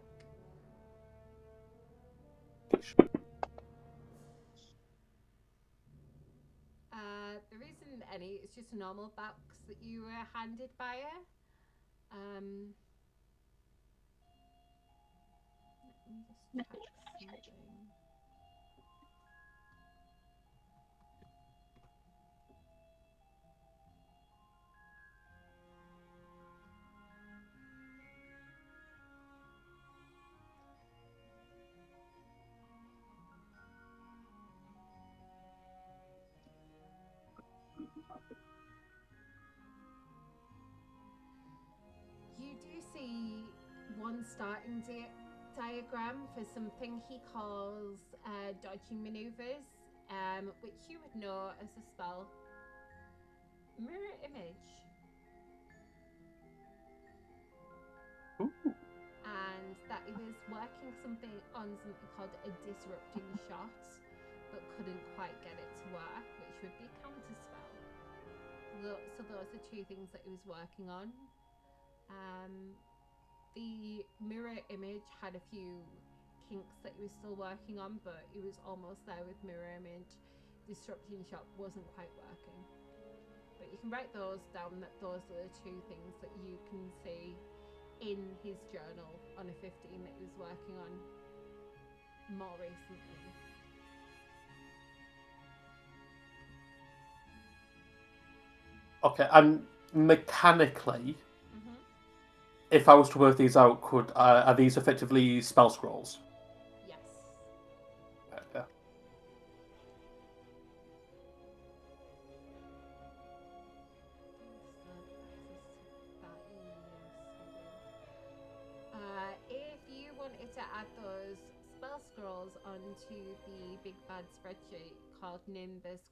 There isn't any. It's just a normal box that you were handed by her. Let me just check something. You do see one starting diagram for something he calls dodging maneuvers, which you would know as a spell. Mirror image. Ooh. And that he was working on something called a disrupting shot, but couldn't quite get it to work, which would be counterspell. So those are two things that he was working on. The mirror image had a few kinks that he was still working on, but he was almost there with mirror image. Disrupting shot wasn't quite working. But you can write those down, that those are the two things that you can see in his journal on a 15 that he was working on more recently. Okay, and mechanically, if I was to work these out, are these effectively spell scrolls? Yes. Okay. If you wanted to add those spell scrolls onto the big bad spreadsheet called Nimbus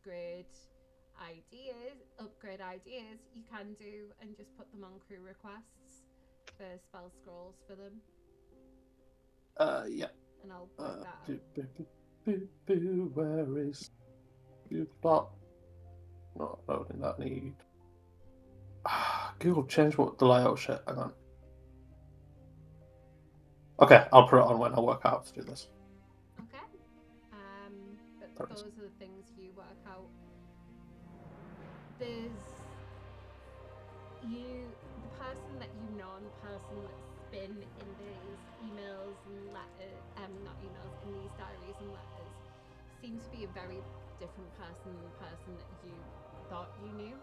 upgrade ideas, you can do, and just put them on crew requests for spell scrolls for them. Yeah. And I'll work that out. Where is you spot? Not loading that need. Google changed what the layout shit. Hang on. Okay, I'll put it on when I work out how to do this. Okay. But those are the things you work out. The person that you know and the person that's been in these emails and letters, not emails, in these diaries and letters, seems to be a very different person than the person that you thought you knew.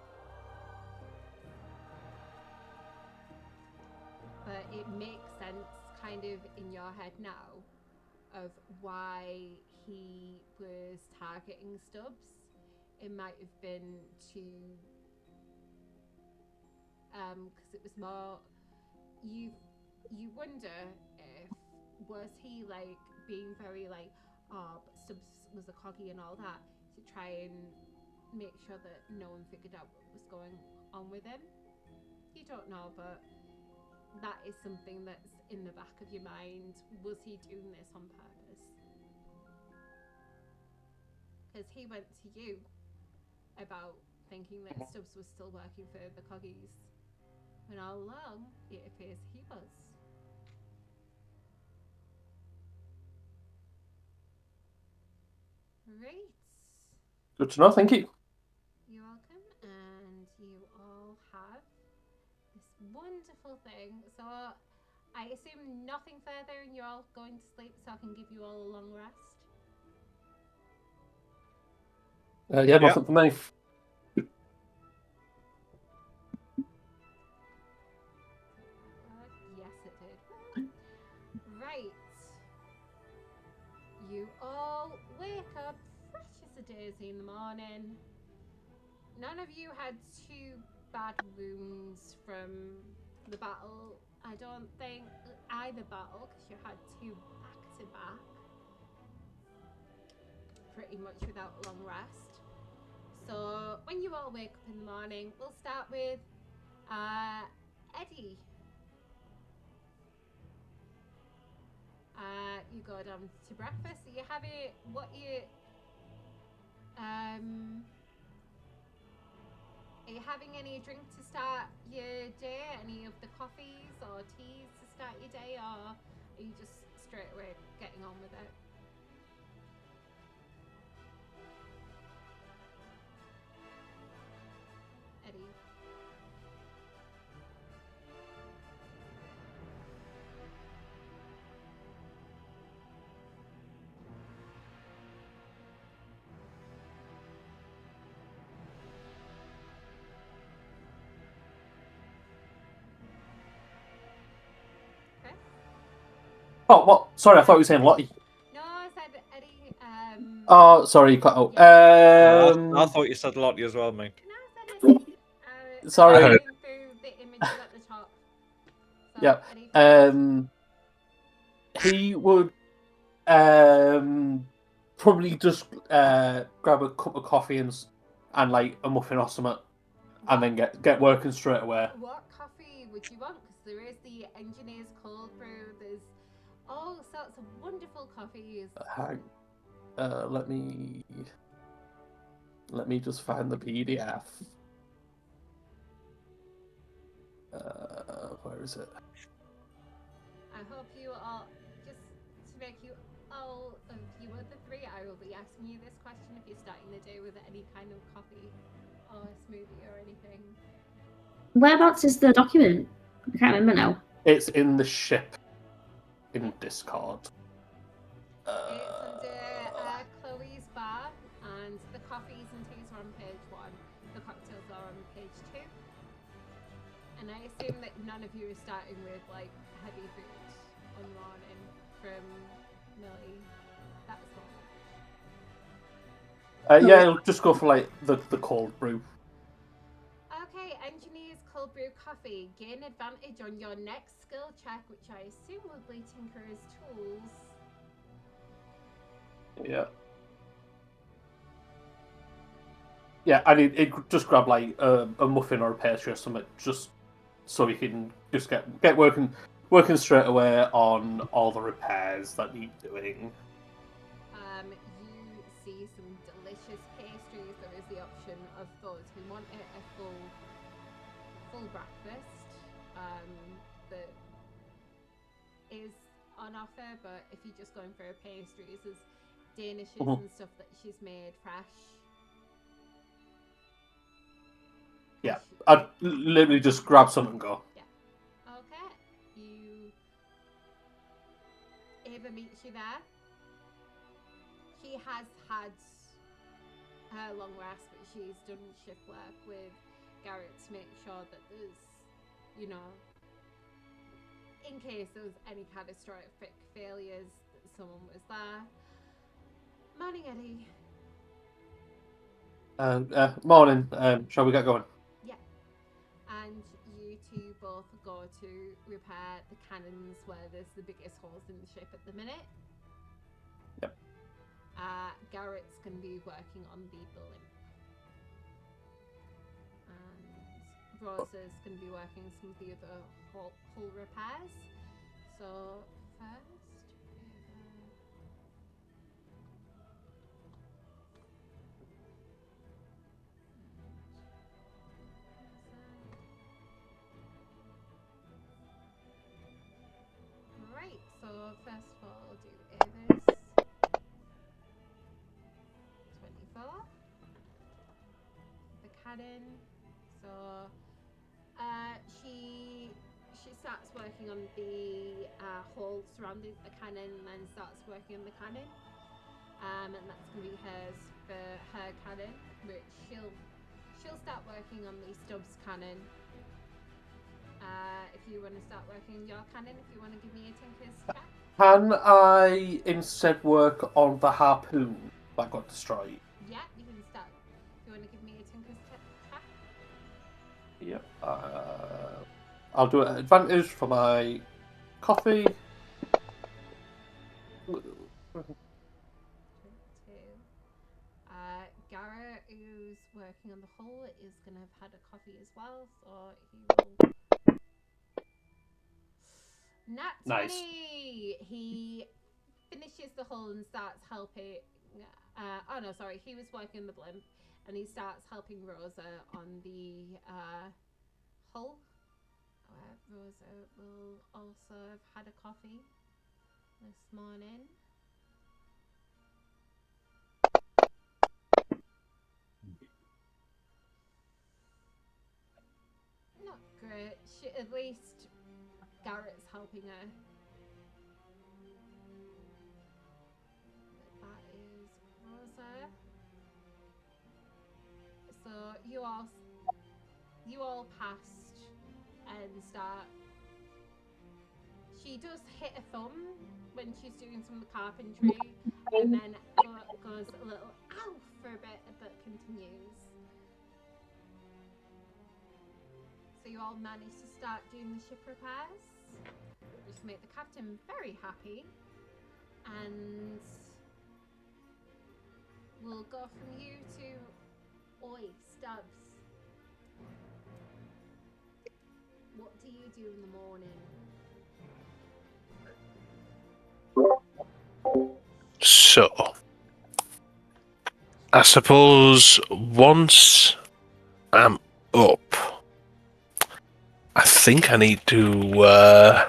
But it makes sense kind of in your head now of why he was targeting Stubbs. It might have been to because it was more you wonder if was he like being very like, oh, but Stubbs was a coggy and all that, to try and make sure that no one figured out what was going on with him. You don't know, but that is something that's in the back of your mind. Was he doing this on purpose? Because he went to you about thinking that Stubbs was still working for the Coggies, when all along it appears he was. Right. Good to know, thank you. You're welcome, and you all have this wonderful thing. So I assume nothing further and you're all going to sleep so I can give you all a long rest? Yeah, nothing for me. Yes, it did. Right. You all wake up fresh as a daisy in the morning. None of you had too bad wounds from the battle. I don't think either battle, because you had two back to back. Pretty much without a long rest. So when you all wake up in the morning, we'll start with Eddy. You go down to breakfast. So you have it. What you are you having any drink to start your day? Any of the coffees or teas to start your day, or are you just straight away getting on with it? Eddy. Okay. Oh, what? Sorry, I thought you were saying Lottie. No, I said Eddy. Oh, sorry, you cut out. I thought you said Lottie as well, mate. No, I said Eddy. Sorry. I'm going through the images at the top. So, Yeah. Eddy first. He would probably just grab a cup of coffee and like a muffin or something, and then get working straight away. What coffee would you want? Because there is the engineer's cold brew. There's all sorts of wonderful coffees. Let me just find the PDF. Where is it? I hope you all, just to make you all of you other three, I will be asking you this question if you're starting the day with any kind of coffee or a smoothie or anything. Whereabouts is the document? I can't remember now. It's in the ship in Discord. It's under Chloe's bar, and the coffees and teas are on page 1. The cocktails are on page 2. And I assume that none of you are starting with like heavy food on the morning from Millie. That's not. Yeah, it'll just go for like the cold brew. Okay, engineer's cold brew coffee. Gain advantage on your next skill check, which I assume will be Tinkerer's tools. Yeah. Yeah, I mean, it could just grab like a muffin or a pastry or something, just so we can just get working straight away on all the repairs that need doing. You see some delicious pastries. There is the option of those who want a full breakfast that is on offer, but if you're just going for a pastries, there's danishes and stuff that she's made fresh. Yeah, I'd literally just grab some and go. Yeah. Okay. Ava meets you there. She has had her long rest, but she's done shift work with Garrett to make sure that there's, in case there was any catastrophic failures, that someone was there. Morning, Eddy. Morning. Shall we get going? Yeah. And you two both go to repair the cannons where there's the biggest holes in the ship at the minute. Yep. Garrett's going to be working on the blimp. And Rosa's going to be working some of the other hull repairs. So, first... Right, so first of all, I'll do Ava's 24. The cannon. So, she starts working on the hull surrounding the cannon, and then starts working on the cannon. And that's gonna be hers for her cannon, which she'll start working on the Stubbs cannon. If you want to start working on your cannon, if you want to give me a Tinker's check. Can I instead work on the harpoon that got destroyed? Yeah, you can start. If you want to give me a Tinker's check. Yep. I'll do an advantage for my coffee. Garrett, who's working on the hull, is going to have had a coffee as well, so he will. Nat 20! Nice. He finishes the hull and starts helping. Oh no, sorry, he was working on the blimp, and he starts helping Rosa on the hull. Rosa will also have had a coffee this morning. Not great. At least Garrett's helping her. But that is Rosa. So you all passed and start. She does hit a thumb when she's doing some of the carpentry, and then goes a little ow for a bit, but continues. So you all managed to start doing the ship repairs, which made the captain very happy. And we'll go from you to Oi, Stubbs. What do you do in the morning? So, I suppose once I'm up, I think I need to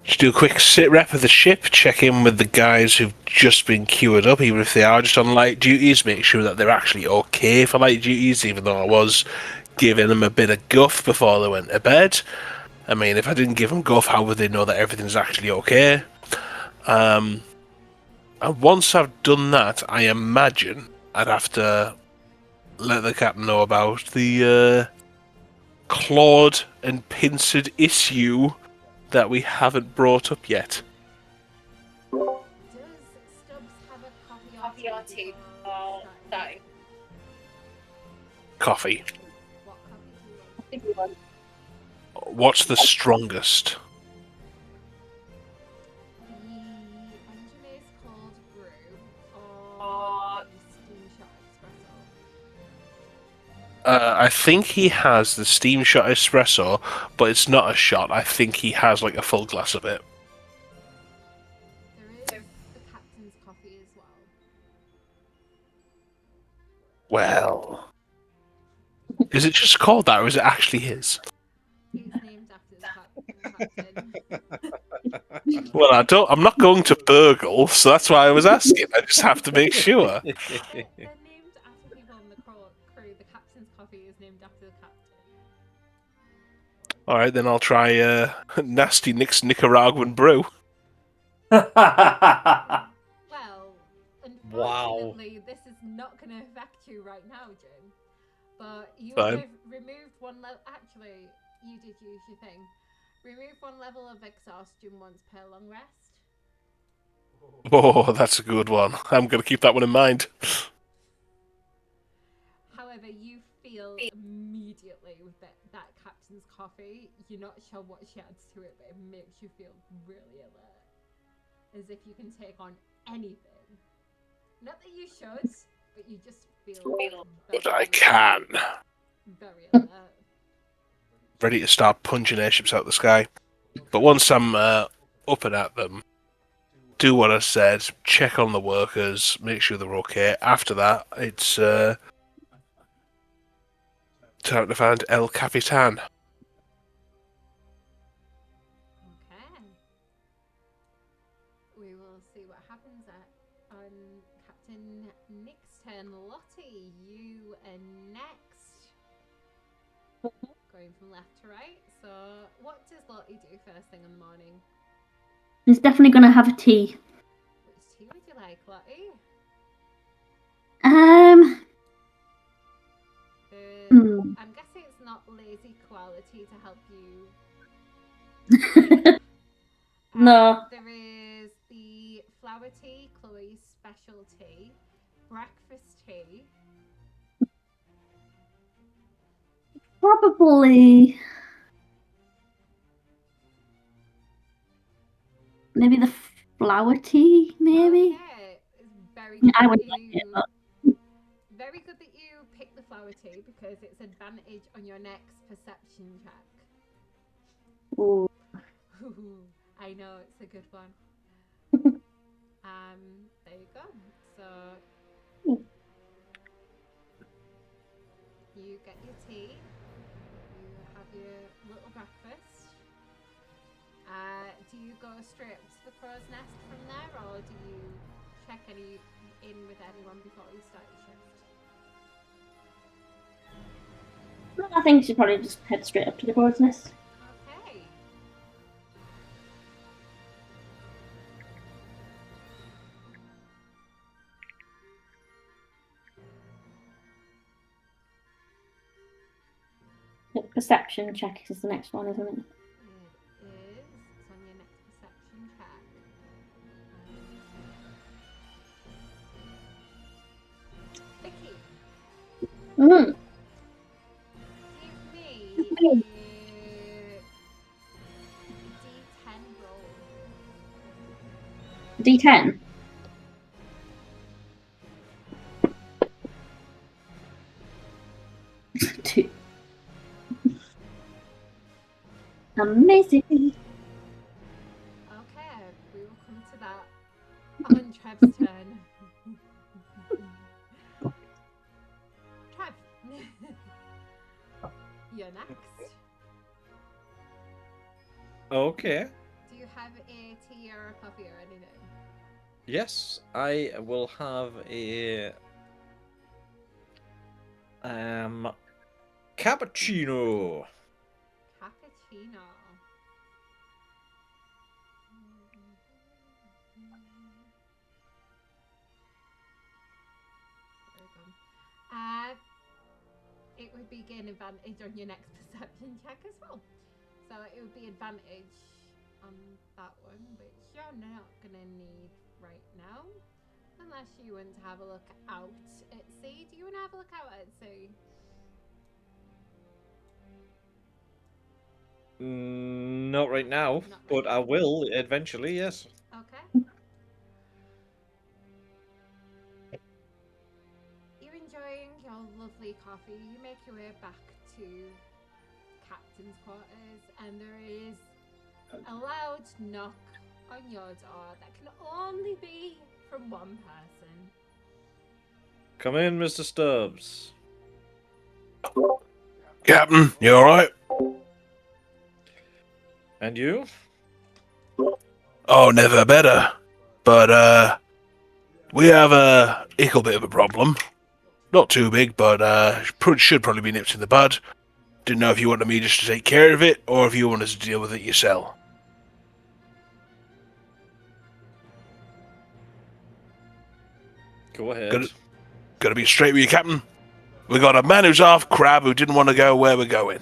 just do a quick sit rep of the ship, check in with the guys who've just been queued up, even if they are just on light duties, make sure that they're actually okay for light duties, even though I was giving them a bit of guff before they went to bed. I mean, if I didn't give them guff, how would they know that everything's actually okay? And once I've done that, I imagine I'd have to let the captain know about the clawed and pincered issue that we haven't brought up yet. Does Stubbs have a Coffee or tea before or starting? Coffee. What coffee do you want? If you want. What's the strongest? The engine is called Brew Or- the Steam Shot Espresso. I think he has the steam shot espresso, but it's not a shot. I think he has like a full glass of it. There is the captain's coffee as well. Well, is it just called that, or is it actually his? It's named after the captain. Well, I'm not going to burgle, so that's why I was asking. I just have to make sure. They're named after people on the crew. The captain's coffee is named after the captain. All right, then I'll try Nasty Nick's Nicaraguan brew. Well, Wow. unfortunately, this is not going to affect you right now, Jim. But you Fine. have removed one level. Actually, you did use your thing. Remove one level of exhaustion once per long rest. Oh, that's a good one. I'm going to keep that one in mind. However, you feel immediately with that captain's coffee. You're not sure what she adds to it, but it makes you feel really alert. As if you can take on anything. Not that you should, but you just feel But I can. very alert. Ready to start punching airships out of the sky. But once I'm up and at them, do what I said, check on the workers, make sure they're okay. After that, it's time to find El Capitan. Okay. We will see what happens on Captain Nick's turn. Lottie, you are next. Go going from left to right. So, what does Lottie do first thing in the morning? He's definitely going to have a tea. Which tea would you like, Lottie? I'm guessing it's not lazy quality to help you. No. There is the flower tea, Chloe's specialty, breakfast tea. Probably. Maybe the flower tea, maybe? Okay. It's very Yeah, good I would that like it, you but very good that you picked the flower tea because it's advantage on your next perception check. ooh. I know it's a good one. There you go. So you get your tea, you have your little breakfast. Do you go straight up to the crow's nest from there, or do you check in with anyone before you start your shift? I think she probably just head straight up to the bird's nest. Okay. The perception check is the next one, isn't it? It is. It's on your next perception check. Vicky, Mm. give me a D10 roll. D10. Two. Amazing. Okay, we will come to that on Trev's turn. Trev, you're next. Okay. Do you have a tea or a coffee or anything? Yes, I will have a cappuccino. Cappuccino. It would be gain advantage on your next perception check as well. So it would be advantage on that one, which you're not gonna need right now. Unless you want to have a look out at sea. Do you want to have a look out at sea? Not right now, Not right but I now. will eventually, yes. Okay. You're enjoying your lovely coffee. You make your way back to captain's quarters, and there is a loud knock on your door that can only be from one person. Come in, Mr. Stubbs. Captain, you alright? And you? Oh, never better. But, we have a little bit of a problem. Not too big, but, should probably be nipped in the bud. Didn't know if you wanted me just to take care of it, or if you wanted to deal with it yourself. Go ahead. Gotta be straight with you, Captain. We got a man who's half crab who didn't want to go where we're going.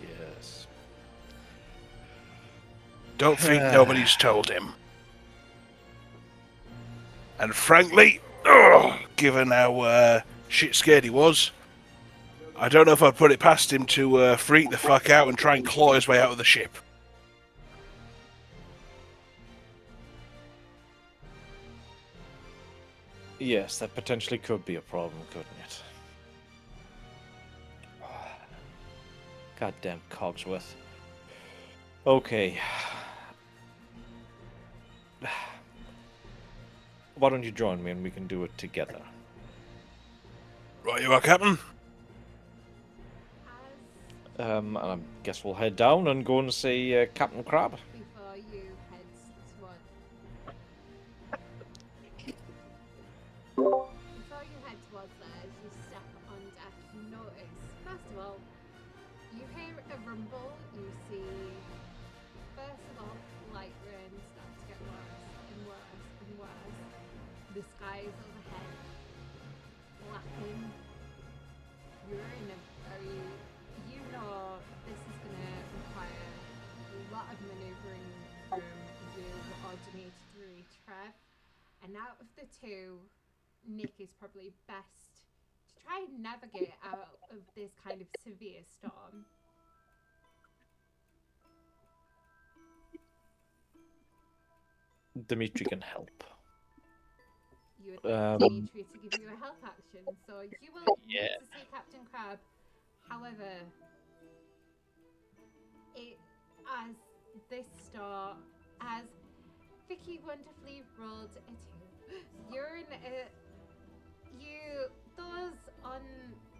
Yes. Don't think nobody's told him. And frankly, given how shit scared he was, I don't know if I'd put it past him to freak the fuck out and try and claw his way out of the ship. Yes, that potentially could be a problem, couldn't it? Goddamn Cogsworth. Okay. Why don't you join me and we can do it together? Right you are, Captain. As And I guess we'll head down and go and see Captain Crab. before you head towards there, as you step on deck, you notice the rumble, you see, first of all, light rain start to get worse and worse and worse. The skies overhead blacken. You're in a very, you know this is going to require a lot of manoeuvring from you or Dimitri, Trev. And out of the two, Nik is probably best to try and navigate out of this kind of severe storm. Dimitri can help. You would like Dimitri to give you a help action, so you will Yeah. need to see Captain Crab. However, as this start, as Vicky wonderfully rolled a 2, you're in a,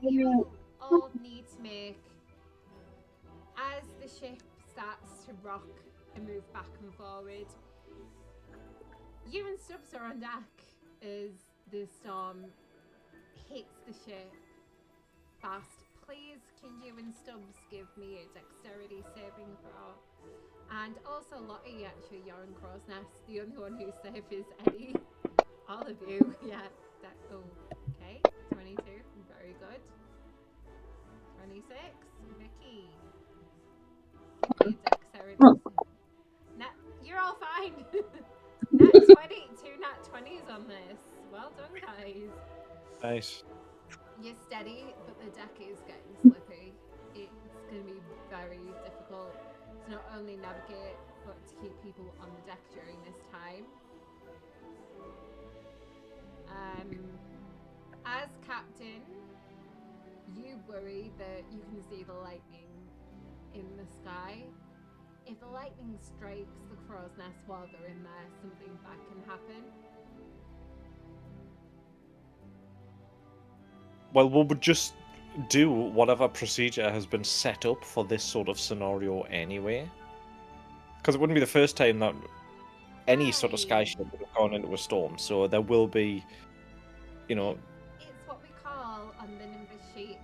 you all need to make, as the ship starts to rock and move back and forward, you and Stubbs are on deck as the storm hits the ship fast. Please, can you and Stubbs give me a dexterity saving throw? And also, Lottie, actually, you're in Crow's Nest. The only one who's safe is Eddy. All of you, yeah. Okay, 22, very good. 26, Vicky. Your dexterity. You're all fine. Nat 20, 2 nat 20s on this. Well done, guys. Nice. You're steady, but the deck is getting slippy. It's going to be very difficult to not only navigate, but to keep people on the deck during this time. As captain, you worry that you can see the lightning in the sky. If the lightning strikes the crow's nest while they're in there, something bad can happen. Well, we would just do whatever procedure has been set up for this sort of scenario anyway. Because it wouldn't be the first time that any sort of sky ship would have gone into a storm, so there will be, you know... It's what we call on the Nimbus sheet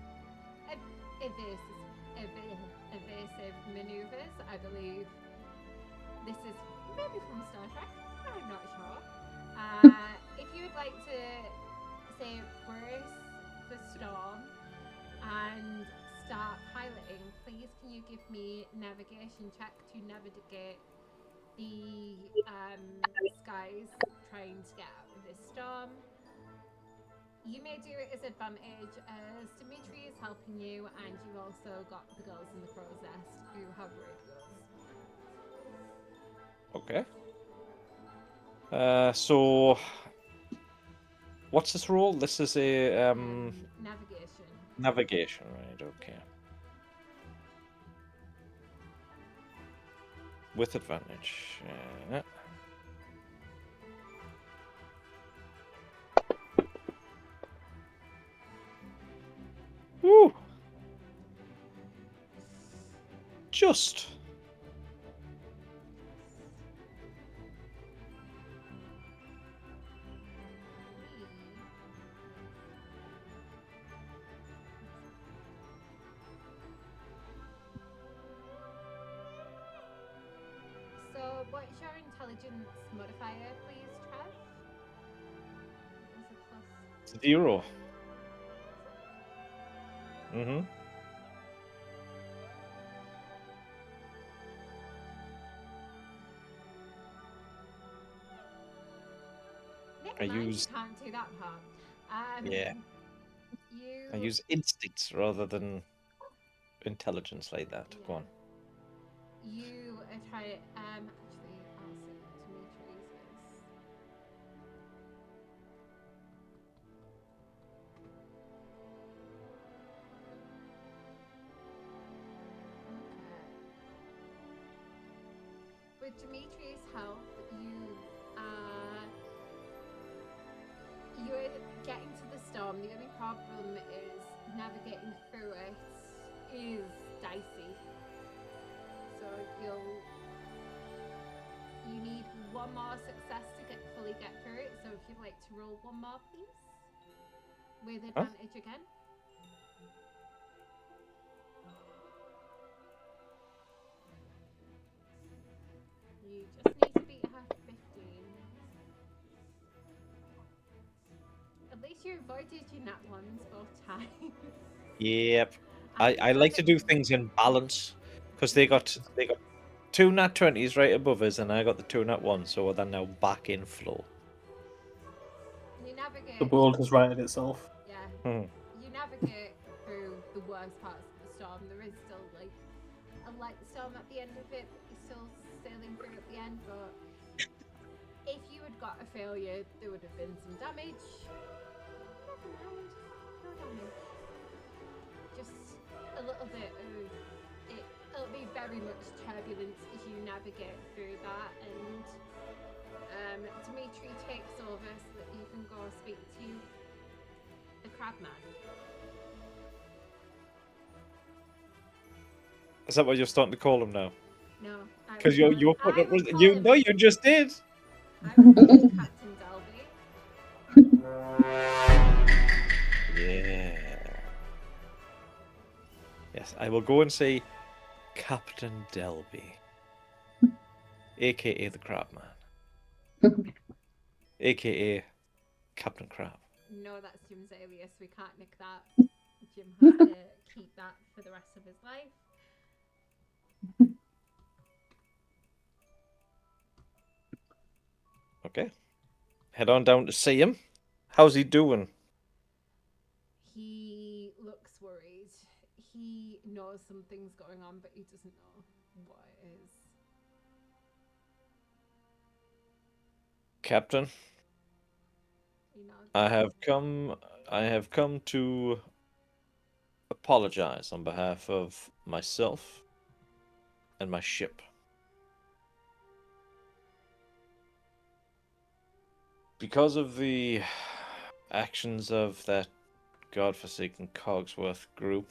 evasive maneuvers, I believe. This is maybe from Star Trek, I'm not sure. If you would like to say brace the storm and start piloting, please can you give me navigation check to navigate the skies trying to get out of this storm. You may do it as advantage as Dimitri is helping you, and you've also got the girls in the crow's nest who have radios. Okay. So... What's this role? This is a... Navigation. Navigation, right, okay. With advantage. Woo! Just. So, what's your intelligence modifier, please, Trev? Is it plus? 0. Mm-hmm. Never I mind, use- you can't do that part. Yeah. I use instincts rather than intelligence like that. Go on. You try. Actually, I'll say Dimitri's is. Okay. With Dimitri's help, you're getting to the storm. The only problem is navigating through it is dicey. So you need one more success to fully get through it. So if you'd like to roll one more, please, with advantage again. You just need to beat her 15. At least you avoided your nat ones both times. Yep. And I like to damn do it, things in balance because they got two nat 20s right above us, and I got the two nat ones, so they're now back in flow. You navigate. The world has righted itself. Yeah. Hmm. You navigate through the worst parts of the storm. There is still like a light storm at the end of it, but you're still sailing through at the end. But if you had got a failure, there would have been some damage. Never mind, no damage. Just a little bit of it. It'll be very much turbulence as you navigate through that, and Dimitri takes over so that you can go speak to the crabman. Is that what you're starting to call him now? No, Because you you just did. I would call him Captain Delby. Yeah. Yes, I will go and say Captain Delby, aka the Crabman, aka Captain Crab. No, that's Jim's alias. We can't nick that. Jim has to keep that for the rest of his life. Okay. Head on down to see him. How's he doing? He looks worried. He knows something's going on, but he doesn't know what it is. Captain, He nods. I have come to apologize on behalf of myself and my ship. Because of the actions of that godforsaken Cogsworth group,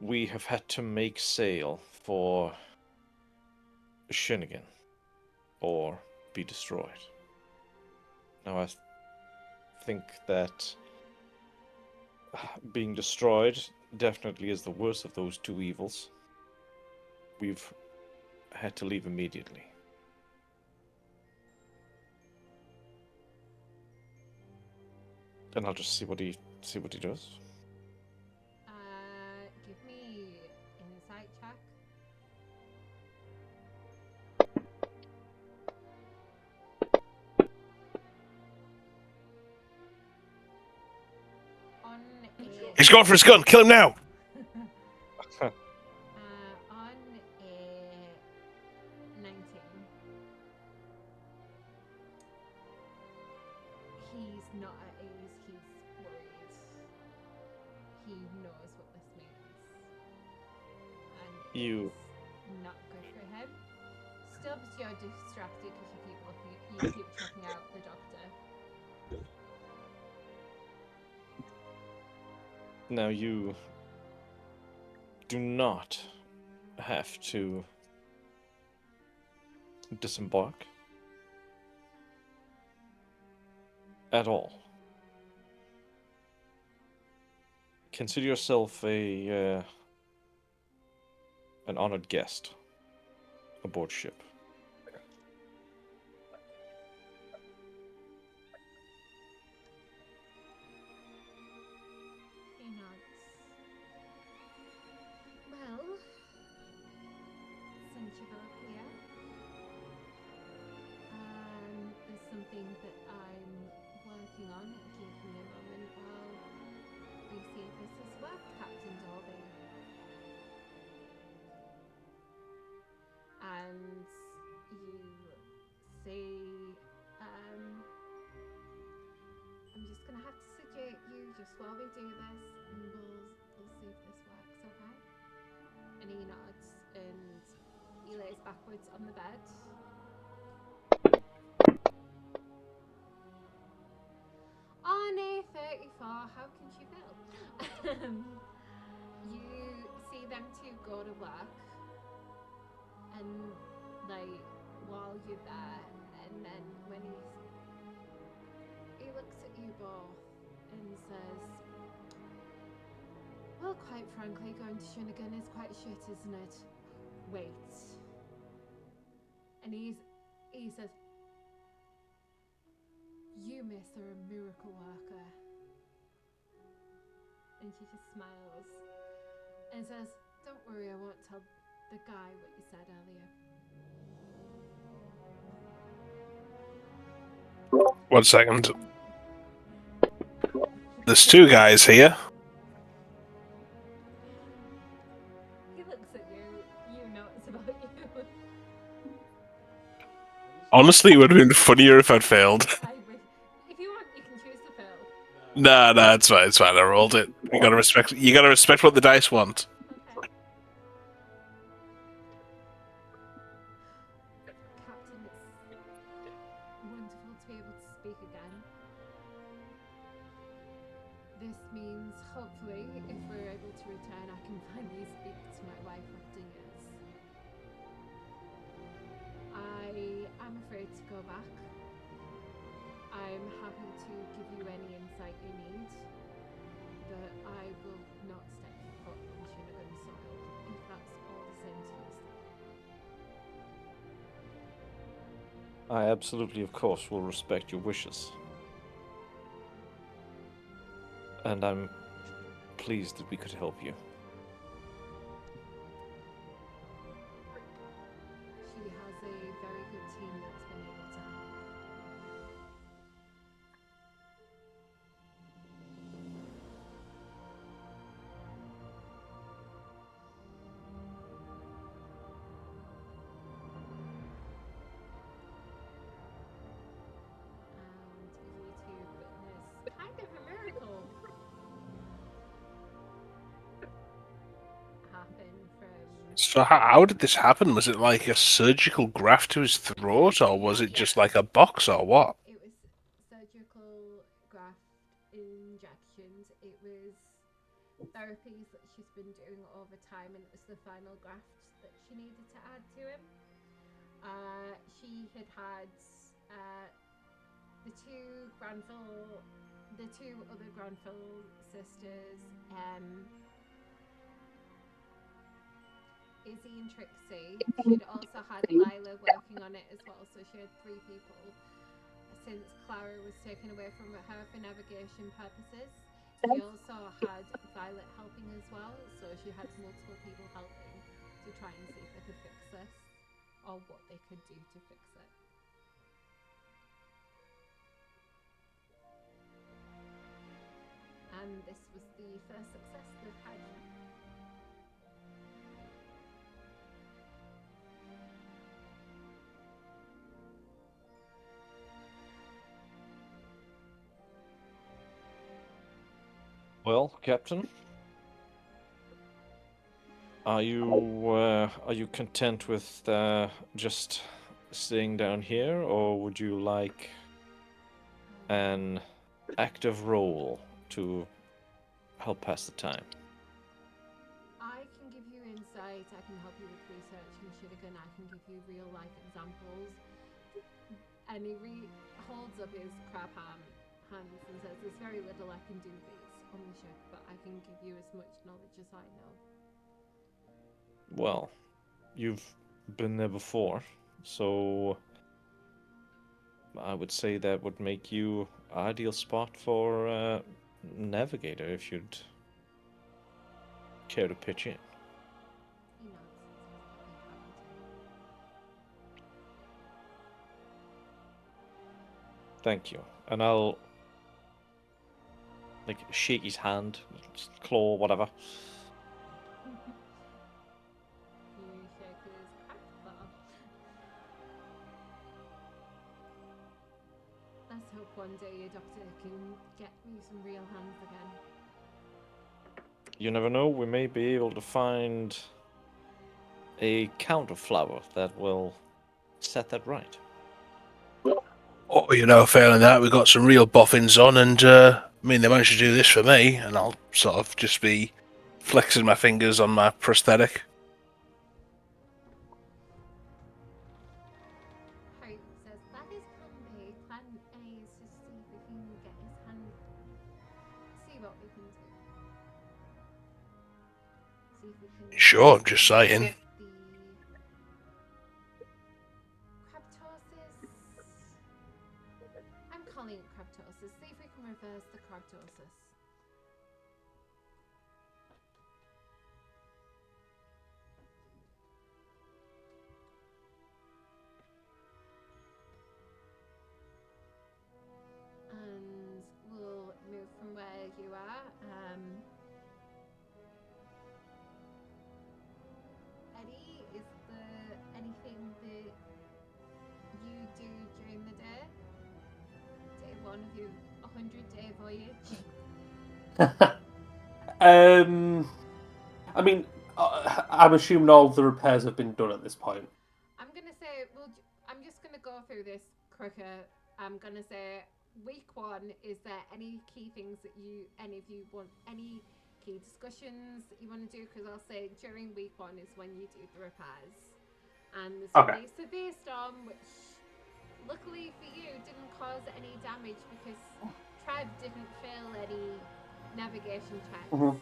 we have had to make sail for Shinnigan, or be destroyed. Now I think that being destroyed definitely is the worst of those two evils. We've had to leave immediately. And I'll just see what he does. Give me insight check. On a He's going for his gun. Kill him now. on a 19. He's not at ease, he's worried. He knows what this means. And You- it's not good for him. Stubbs, you're distracted because you keep checking out the doctor. Now you do not have to disembark at all. Consider yourself an honored guest aboard ship. He nods. Well, since you're both here, there's something that I'm working on. Give me a moment while we see if this has worked, Captain Dolby. And you see, I'm just gonna have to sedate you just while we do this, and we'll see if this works, okay? And he nods, and he lays backwards on the bed. On a 34, how can she fail? You see them two go to work, and like while you're there, and then when he looks at you both and says, "Well, quite frankly, going to Shunigan is quite shit, isn't it? Wait. And he says, "You, miss, are a miracle worker." And she just smiles and says, "Don't worry, I won't tell the guy what you said earlier." 1 second. There's 2 guys here. He looks at you. You know it's about you. Honestly, it would have been funnier if I'd failed. If you want, you can choose to fail. No, it's fine. It's fine. I rolled it. You gotta respect what the dice want. Okay. Captain, it's wonderful to be able to speak again. This means, hopefully, if we're able to return, I can finally speak to my wife after years. I am afraid to go back. I'm happy to give you any insight you need, but I will not step foot on Shunigan soil, if that's all the same to you. I absolutely, of course, will respect your wishes. And I'm pleased that we could help you. She has a very good team that's been able to help. And you two witness kind of a miracle happen from So how did this happen? Was it like a surgical graft to his throat, or was it just like a box, or what? it was surgical graft injections. It was therapies that she's been doing over time, and it was the final graft that she needed to add to him. She had the two other Granville sisters, Izzy and Trixie. She'd also had Lila working on it as well, so she had 3 people. Since Clara was taken away from her for navigation purposes, she also had Violet helping as well, so she had multiple people helping to try and see if they could fix this, or what they could do to fix it. And this was the first success they've had. Well, Captain, are you content with just staying down here, or would you like an active role to help pass the time? I can give you insight, I can help you with research in Shunigan, I can give you real life examples. And he holds up his crab hands and says, "There's very little I can do these on the ship, but I can give you as much knowledge as I know." Well, you've been there before, so I would say that would make you ideal spot for navigator if you'd care to pitch in. He nods and says, "I'll be happy to." Thank you. And I'll shake his hand, claw, whatever. You shake his cracked claw. Let's hope one day your doctor can get me some real hands again. You never know, we may be able to find a counterflower that will set that right. Oh, failing that, we got some real boffins on, and they managed to do this for me, and I'll sort of just be flexing my fingers on my prosthetic. Harry says, "That is plan B. Plan A is to see if we can get his hand. See what we can do." See if we can Sure, I'm just saying. the Crabtosis. I'm calling it Crabtosis. See if we can reverse the Crabtosis. And we'll move from where you are. Eddy, is there anything that you do during the day? Day one of your 100-day voyage? I mean, I'm assuming all the repairs have been done at this point. I'm gonna say, I'm just gonna go through this quicker. I'm gonna say, week one, is there any key things that any of you want, any key discussions that you want to do? Because I'll say during week one is when you do the repairs. And there's Okay. a severe storm, which luckily for you didn't cause any damage because Trev didn't fail any navigation checks. Mhm.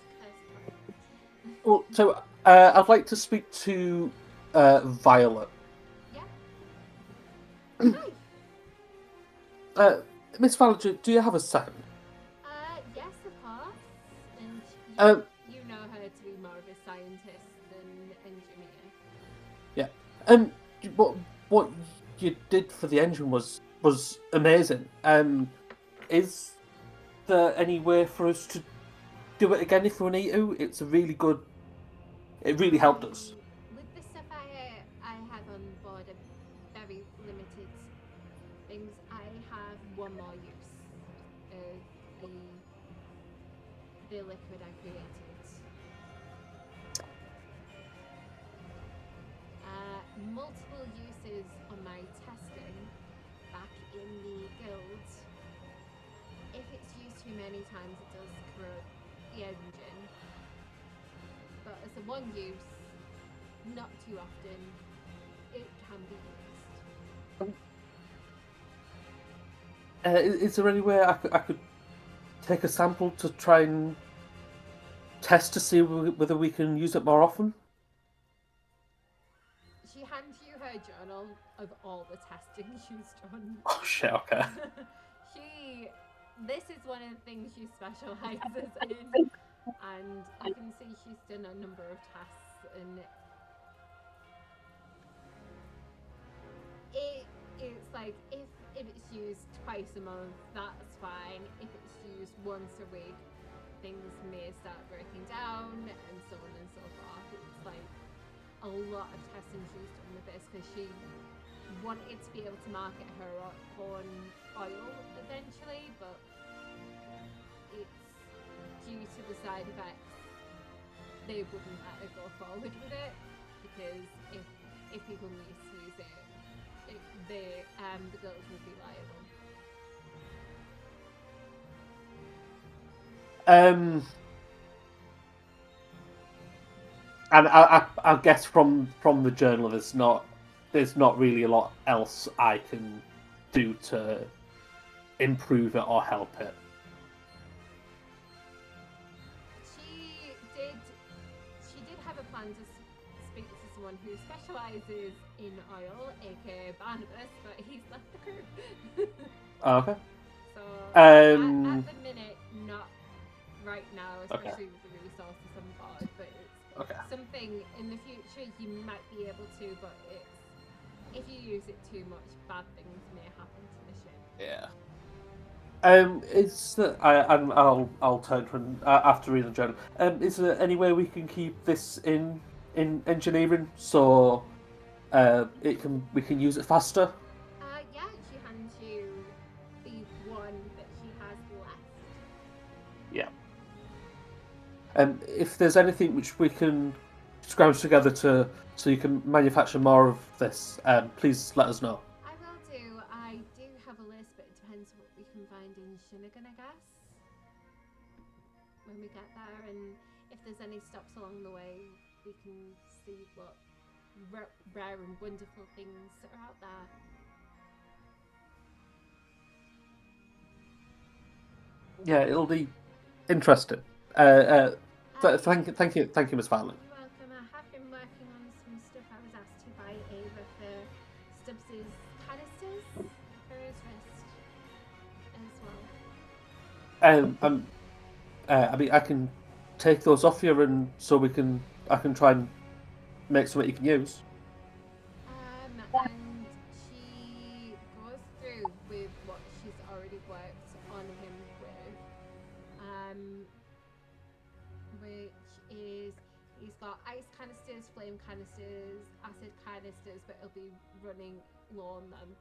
Well, so I'd like to speak to Violet. Yeah. Hi. Miss Violet, do you have a second? Yes, of course. And you know her to be more of a scientist than engineer. Yeah. What you did for the engine was amazing. Is there any way for us to do it again if we need to? It's a really good. It really helped us. With the stuff I have on board, are very limited things. I have one more use of the liquid I created. Multiple uses on my testing back in the guild. If it's used too many times, it does corrode the engine. But as a one use, not too often, it can be used. Is there any way I could take a sample to try and test to see whether we can use it more often? She hands you her journal of all the testing she's done. Oh shit! Okay. This is one of the things she specialises in, and you can see she's done a number of tests, and it's like if it's used twice a month, that's fine. If it's used once a week, things may start breaking down, and so on and so forth. It's like a lot of testing she's done with this because she wanted to be able to market her own oil eventually, but it's due to the side effects. They wouldn't let her go forward with it because if people misuse it, the girls would be liable. And I guess from the journal, there's not really a lot else I can do to improve it or help it. She did have a plan to speak to someone who specialises in oil, aka Barnabas, but he's left the crew. Okay. So at the minute, not right now, especially with the resources on board, but it's something in the future you might be able to, but if you use it too much, bad things may happen to the ship. Yeah. I'll turn to him after reading the journal. Is there any way we can keep this in engineering so we can use it faster? Yeah, she hands you the one that she has left. Yeah. If there's anything which we can scrounge together so you can manufacture more of this, please let us know. I will do. I do have a list, but it depends what we can find in Shinigan, I guess. When we get there, and if there's any stops along the way, we can see what rare and wonderful things are out there. Yeah, it'll be interesting. Thank you, Miss Violet. You're I mean, I can take those off you, and so I can try and make something you can use. And she goes through with what she's already worked on him with, which is he's got ice canisters, flame canisters, acid canisters, but it'll be running low on them.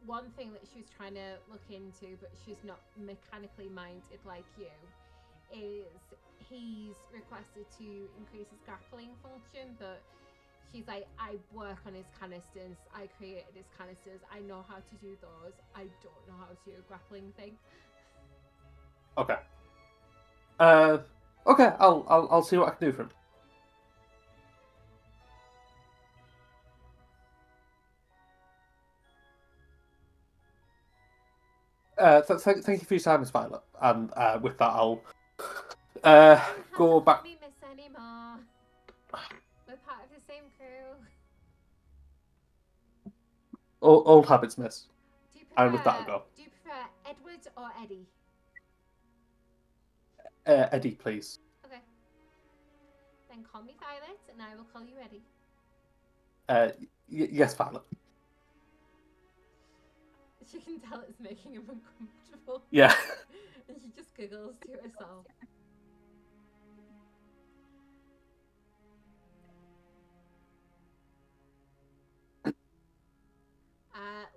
One thing that she's trying to look into, but she's not mechanically minded like you, is he's requested to increase his grappling function, but she's like, I work on his canisters, I created his canisters, I know how to do those, I don't know how to do a grappling thing. Okay. Okay, I'll see what I can do for him. Thank you for your time, Miss Violet. And with that, I'll go back. Don't miss anymore. We're part of the same crew. Old habits, miss. Do you prefer, And with that, I'll go. Do you prefer Edward or Eddie? Eddie, please. Okay. Then call me Violet, and I will call you Eddie. Yes, Violet. She can tell it's making him uncomfortable. Yeah. And she just giggles to herself.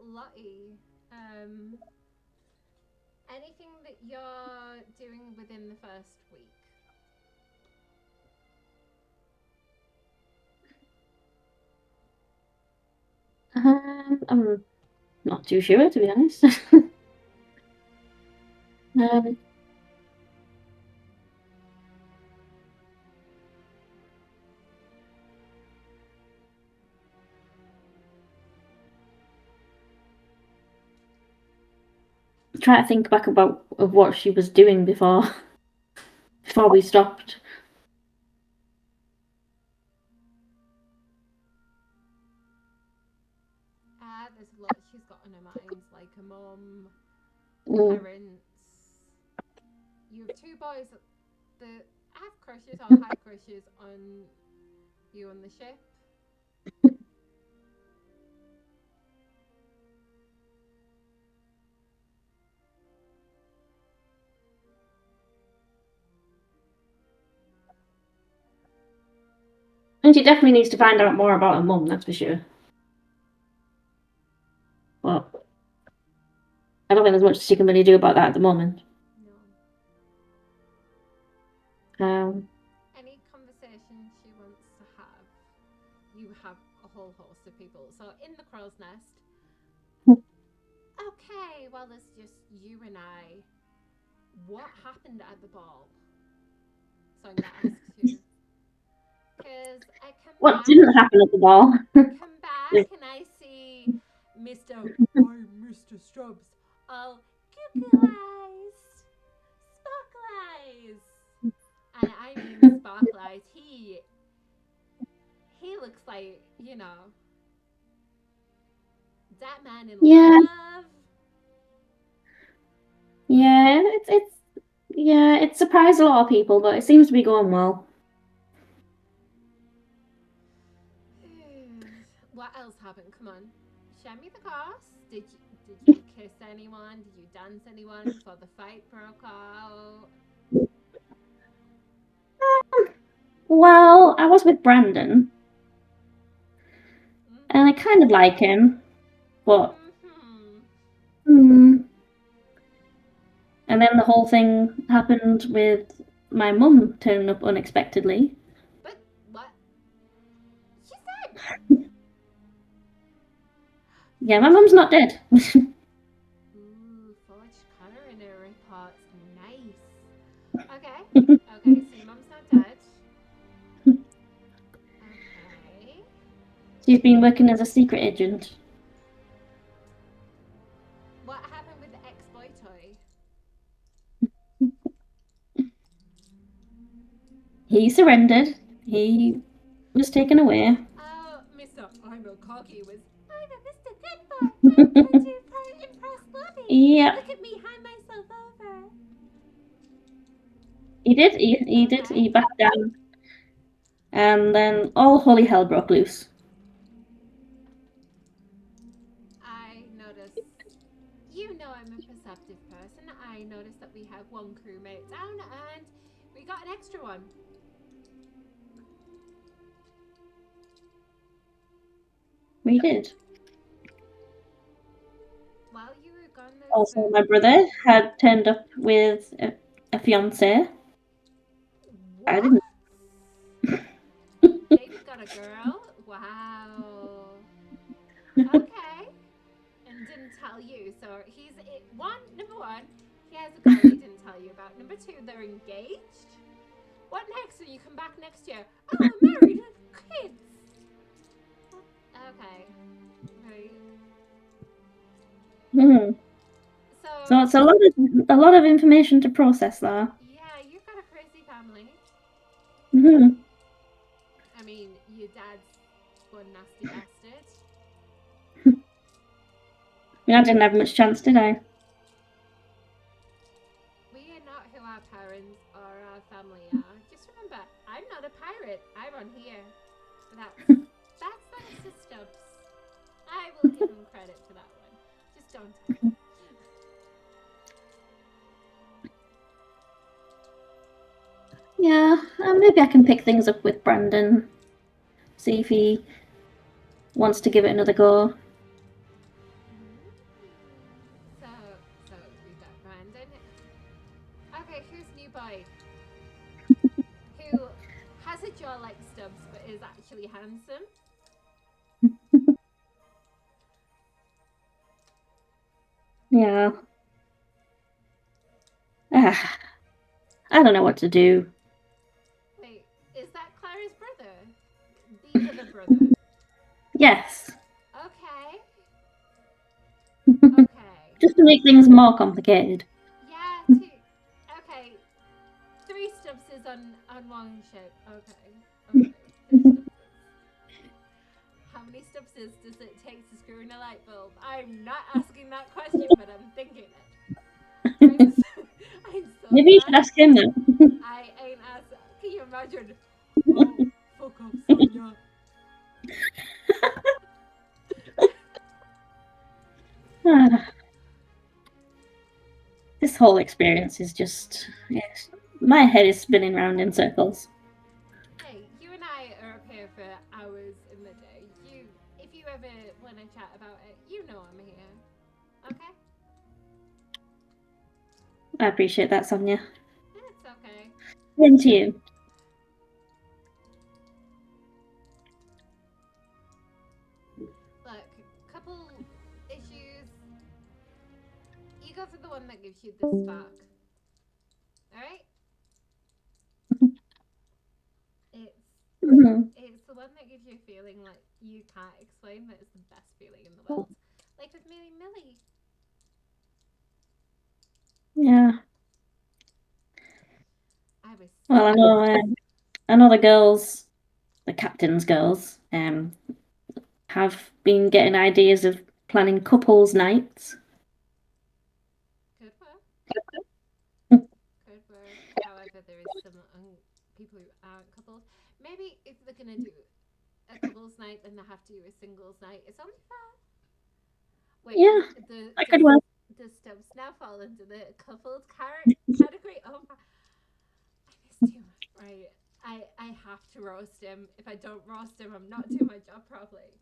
Lottie, anything that you're doing within the first week? I'm not too sure, to be honest. Try to think back of what she was doing before we stopped. There's a lot she's got on her mind, like a mum, parents. You have two boys that have crushes or had crushes on you on the ship. And she definitely needs to find out more about her mum, that's for sure. Well, I don't think there's much she can really do about that at the moment. No. Any conversation she wants to have, you have a whole host of people. So in the crow's nest, okay, well, it's just you and I. What happened at the ball? So I'm going to ask you. Because I come What back, didn't happen at the ball? come back and I see Mr. I'm Mr. Stubbs. All googly eyes, sparkle eyes. And I mean sparkle eyes. He looks like, you know, that man in love. Yeah, it surprised a lot of people, but it seems to be going well. What else happened? Come on, show me the course. Did you kiss anyone? Did you dance anyone before the fight broke out? Well, I was with Brandon, and I kind of like him, but and then the whole thing happened with my mum turning up unexpectedly. But what? She said. Yeah, my mum's not dead. Ooh, forged colour in her reports. Nice. Okay. Okay, so your mum's not dead. Okay. She's been working as a secret agent. What happened with the ex-boy toy? He surrendered. He was taken away. Oh, Mr. I'm a cocky was. I'm a Mr. Good Boy. I'm trying to impress Lottie. Yeah. Look at me hand myself over. He did. He did. Okay. He backed down, and then all holy hell broke loose. I noticed. You know I'm a perceptive person. I noticed that we have one crewmate down, and we got an extra one. We did. While you were gone, there's Also, my brother had turned up with a fiance. I What? didn't. Baby got a girl? Wow. Okay. And didn't tell you. So he's number one, he has a girl he didn't tell you about. Number two, they're engaged. What next when you come back next year? Oh, I'm married with kids. Okay. Right. Hmm. So it's a lot of information to process there. Yeah, you've got a crazy family. Hmm. I mean, your dad's one nasty bastard. I mean, I didn't have much chance, did I? We are not who our parents or our family are. Just remember, I'm not a pirate. I run here. That's thanks to Stubbs. I will give him credit for that one. Just don't. Yeah, maybe I can pick things up with Brandon. See if he wants to give it another go. So we've got Brandon. Okay, here's new boy. Who has a jaw like Stubbs but is actually handsome. Yeah. I don't know what to do. Wait, is that Clara's brother? The other brother? Yes. Okay. Okay. Just to make things more complicated. Yeah, okay. 3 Stubbses on one ship. Okay. How many Stubbses does it take to screw in a light bulb? I'm not asking that question, but I'm thinking it. I'm so Maybe you should glad ask him then. I ain't asked. Can you imagine? Oh, fuck off, Sonia. This whole experience is just... Yes, my head is spinning round in circles. Hey, you and I are up here for hours in the day. If you ever want to chat about it, you know I'm here. Okay? I appreciate that, Sonia. It's okay. Same to you. Look, couple issues. You go for the one that gives you the spark. Alright? It's the one that gives you a feeling like you can't explain, but it's the best feeling in the world. Like with me and Millie. Yeah. Well, I know the girls, the captain's girls, have been getting ideas of planning couples nights. Good work. Good work. However, there is some people who aren't couples. Maybe if they're gonna do a couples night, then they have to do a singles night. It's only fair. Wait, Yeah, that could work. Does Stubbs now fall into the coupled category? Oh my! I miss too much. Right. I have to roast him. If I don't roast him, I'm not doing my job properly.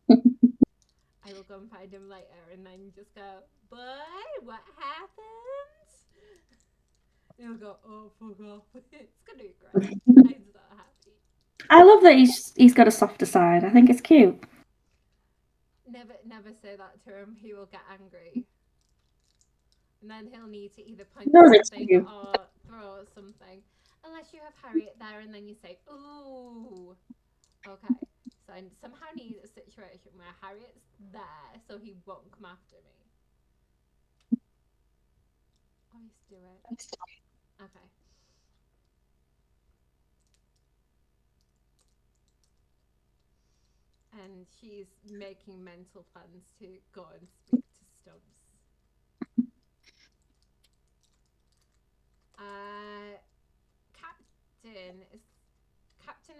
I will go and find him later and then just go, boy, what happened? And he'll go, oh, fuck off. It's going to be great. I'm so happy. I love that he's got a softer side. I think it's cute. Never say that to him. He will get angry. And then he'll need to either punch something or throw something. Unless you have Harriet there and then you say, ooh. Okay. So I somehow need a situation where Harriet's there so he won't come after me. Always do it. Okay. And she's making mental plans to go and speak to Stubbs.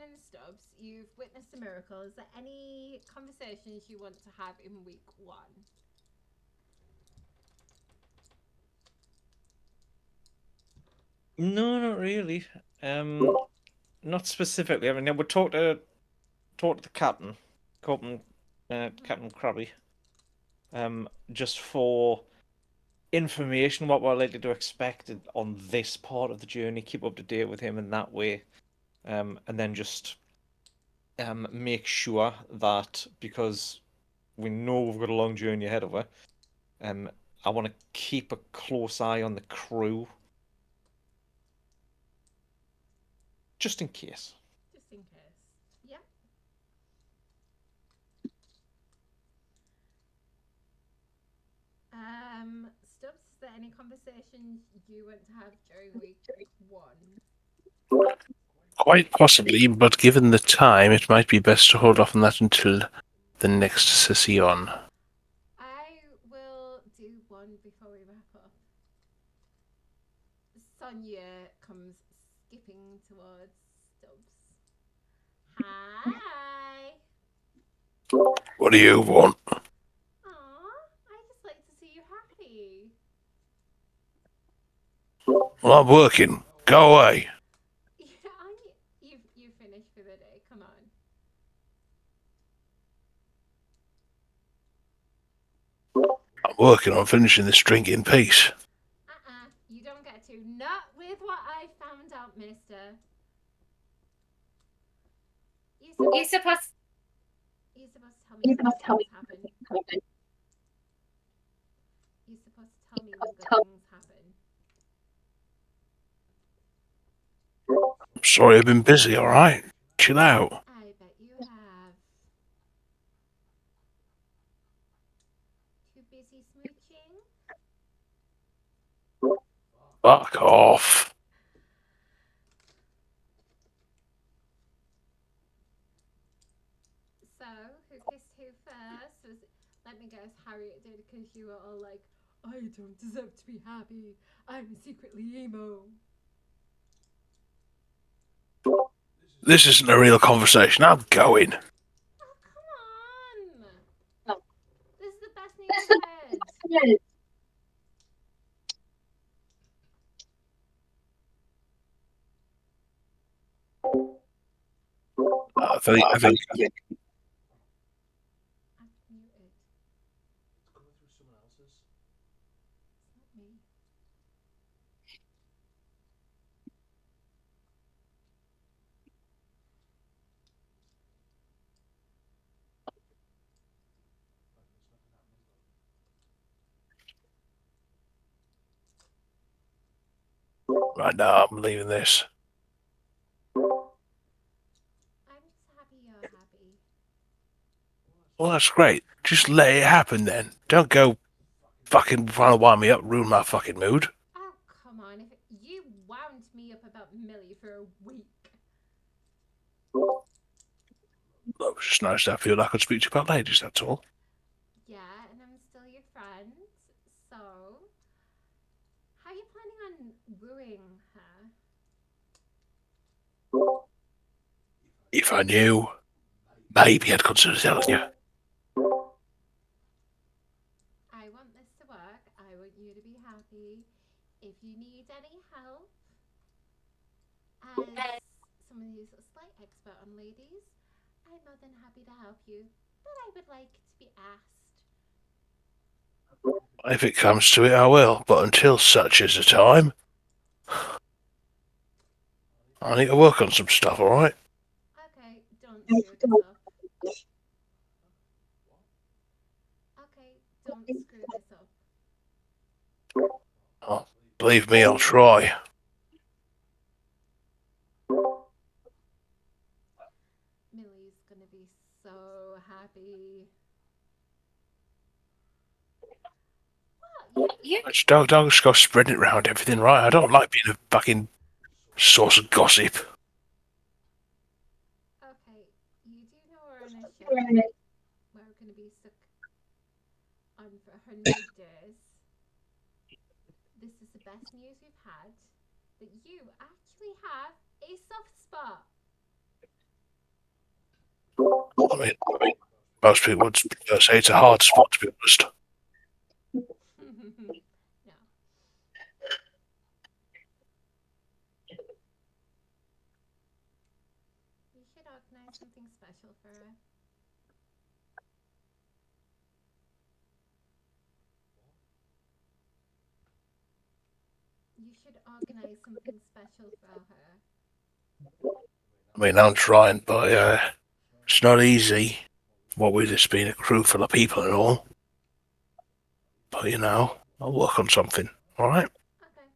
and Stubbs, you've witnessed a miracle. Is there any conversations you want to have in week 1? No, not really. Not specifically. I mean, we talk to the captain, Captain Krabby. Just for information, what we're likely to expect on this part of the journey. Keep up to date with him in that way, and then just make sure that, because we know we've got a long journey ahead of us, I want to keep a close eye on the crew, just in case. Just in case. Yeah. Stubbs, is there any conversations you want to have during week 1? Quite possibly, but given the time, it might be best to hold off on that until the next session. I will do one before we wrap up. Sonia comes skipping towards Stubbs. Hi. What do you want? Aw, I just like to see you happy. Well, I'm working. Go away. Yeah, you finished for the day. Come on. I'm working on finishing this drink in peace. You don't get to. Not with what I found out, mister. You supposed You're supposed to tell me when good things happen. You're supposed to tell me when good things happen. I'm sorry, I've been busy, alright? Chill out. I bet you have. Too busy smooching? Fuck off. So, who kissed who first? Let me guess, Harriet did, because you were all like, I don't deserve to be happy. I'm secretly emo. This isn't a real conversation. I'm going. Oh, come on! This is the best news I've heard. I think I've muted. It's coming through someone else's. It's not me. There's nothing happening. right now I'm leaving this. I'm just happy you're happy. Well, that's great. Just let it happen then. Don't go fucking trying to wind me up, ruin my fucking mood. Oh, come on. If you wound me up about Millie for a week. Well, it's just nice to feel like I could speak to you about ladies, that's all. Yeah, and I'm still your friend. So, how are you planning on wooing her? If I knew, maybe I'd consider telling you. I want this to work. I want you to be happy. If you need any help, as someone who's a slight expert on ladies, I'm more than happy to help you. But I would like to be asked. If it comes to it, I will. But until such is the time, I need to work on some stuff, alright? Okay, don't screw this up. Okay, don't screw this up. Oh, believe me, I'll try. Millie's gonna be so happy. What? you Just don't just go spreading it around everything, right? I don't like being a fucking source of gossip. Okay, you do know we're on a ship. We're gonna be stuck on for 100 days. This is the best news we've had. That you actually have a soft spot. I mean, most people would say it's a hard spot, to be honest. Yeah. You should organize something special for her. You should organize something special for her. I mean, I'm trying, but it's not easy. What with this being a crew full of people and all. But, I'll work on something, alright? Okay.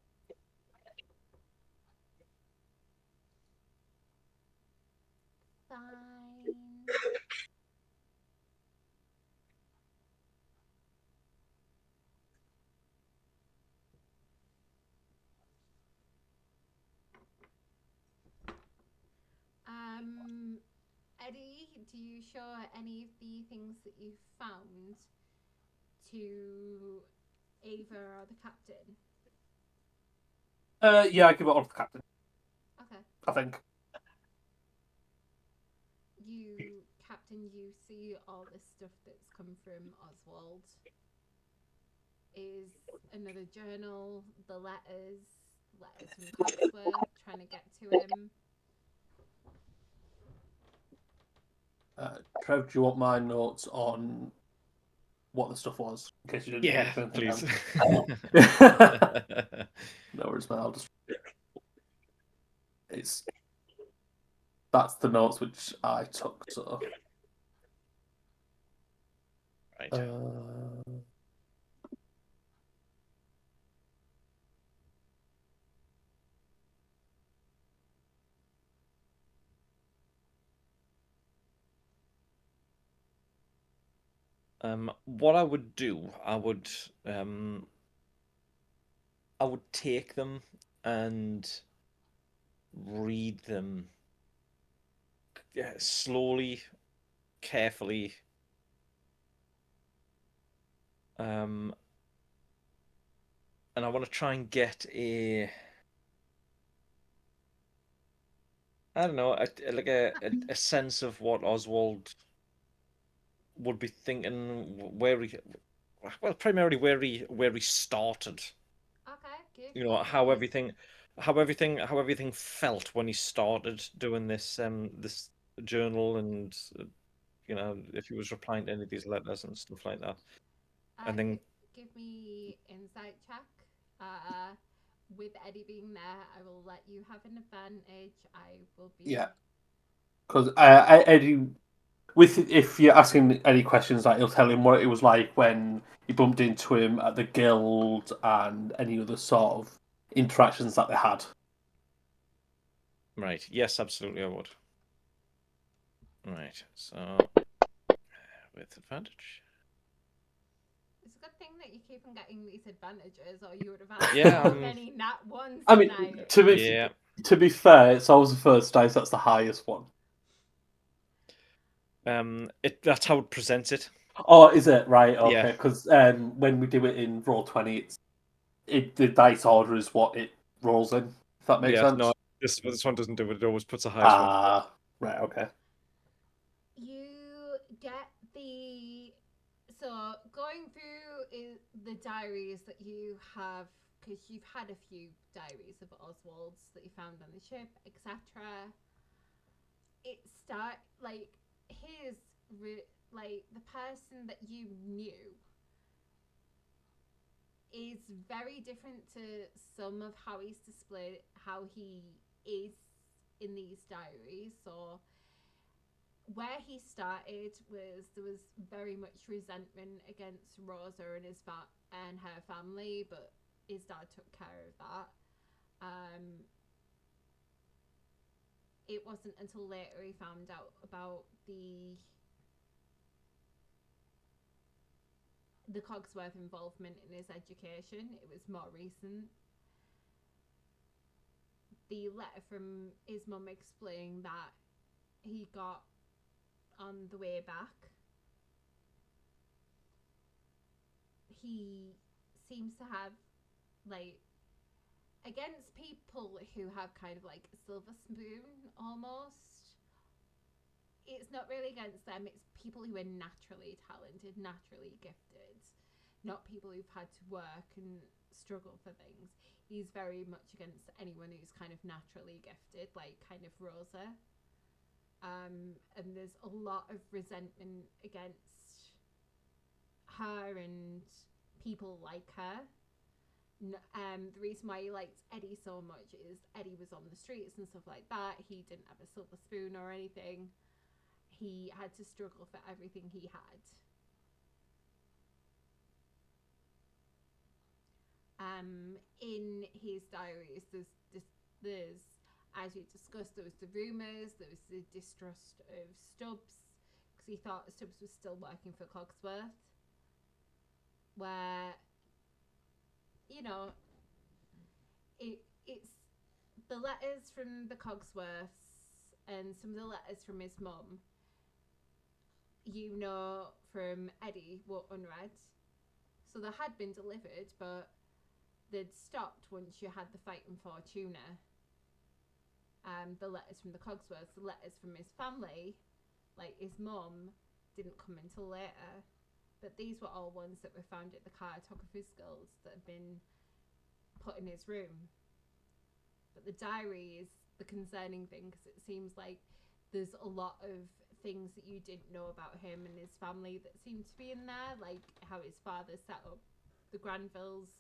Fine. Eddie, do you show any of the things that you've found to Ava or the captain? Yeah, I give it on to the captain. Okay. I think. Captain, you see all this stuff that's come from Oswald. Is another journal, the letters from Cogsworth, trying to get to him. Trev, do you want my notes on what the stuff was? In case you didn't Yeah, write anything please. down. No worries, man. I'll just. That's the notes which I took. So. Right. What I would do, I would take them and read them slowly, carefully. And I want to try and get I don't know, a sense of what Oswald would be thinking, primarily where he started. Okay, good. How everything felt when he started doing this this journal, and if he was replying to any of these letters and stuff like that. And then give me insight check. With Eddie being there, I will let you have an advantage. I will be. Yeah. Because Eddie, if you're asking any questions, like he'll tell him what it was like when you bumped into him at the guild and any other sort of interactions that they had. Right. Yes, absolutely, I would. Right. So with advantage. It's a good thing that you keep on getting these advantages, or you would have had so many nat ones I mean, tonight. to be fair, it's always the first dice that's the highest one. That's how it presents it. Oh, is it? Right, okay. Yeah. Because when we do it in Roll20, the dice order is what it rolls in, if that makes sense. No, this one doesn't do it. It always puts a highest one. Right, okay. You get so going through the diaries that you have, because you've had a few diaries of Oswald's that you found on the ship, etc. It the person that you knew is very different to some of how he is in these diaries. So where he started there was very much resentment against Rosa and her family, but his dad took care of that. It wasn't until later he found out about the Cogsworth involvement in his education. It was more recent. The letter from his mum explaining that he got on the way back. He seems to have, against people who have kind of like a silver spoon almost, it's not really against them. It's people who are naturally talented, naturally gifted, not people who've had to work and struggle for things. He's very much against anyone who's kind of naturally gifted, like kind of Rosa. And there's a lot of resentment against her and people like her. The reason why he liked Eddy so much is Eddy was on the streets and stuff like that. He didn't have a silver spoon or anything. He had to struggle for everything he had. In his diaries, there's as we discussed, there was the rumours, there was the distrust of Stubbs, because he thought Stubbs was still working for Cogsworth, where, you know, it's the letters from the Cogsworths and some of the letters from his mum, you know, from Eddy were unread. So they had been delivered, but they'd stopped once you had the fight in Fortuna. The letters from the Cogsworths, the letters from his family, like his mum, didn't come until later. But these were all ones that were found at the cartographer's guilds that had been put in his room. But the diary is the concerning thing, because it seems like there's a lot of things that you didn't know about him and his family that seem to be in there, like how his father set up the Granvilles